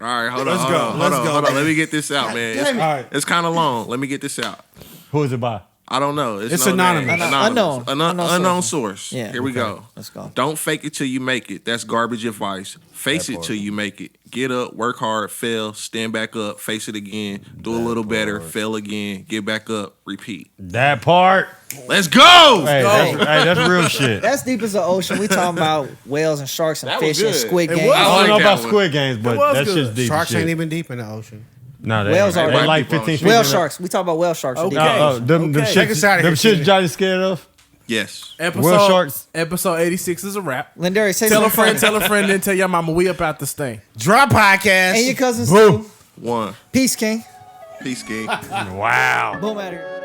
All right, hold on.
Let's go.
Hold on.
Let's go.
Let me get this out, man.
All right.
It's kind of long. Let me get this out.
Who is it by?
I don't know.
It's
no
anonymous.
name. Unknown source.
Yeah.
Here we go.
Let's go.
Don't fake it till you make it. That's garbage advice. Face it till you make it. Get up, work hard, fail, stand back up, face it again, do a little better, fail again, get back up, repeat.
That part.
Let's go!
Hey, that's real shit.
That's deep as the ocean. We talking about whales and sharks and
That was
fish and
good.
squid
It
games.
was.
I don't
like
know
that
about
one.
Squid Games, but
was
that
good.
shit's deep.
Sharks
shit.
ain't even deep in the ocean.
No, they
Whales
ain't.
are
They like
deep
15
ocean.
feet.
Whale
in the-
sharks. We talk about whale sharks.
Okay.
Them
Okay.
Check us out of here,
Them shits
Kenan.
Johnny scared of.
Yes.
Whale sharks.
Episode 86 is a wrap.
Lendery, say
Tell a
something.
friend, then tell your mama we up out this thing.
Drop podcast.
And your cousins
Boom.
too.
One.
Peace, King.
Peace, King.
Wow.
Boom out here.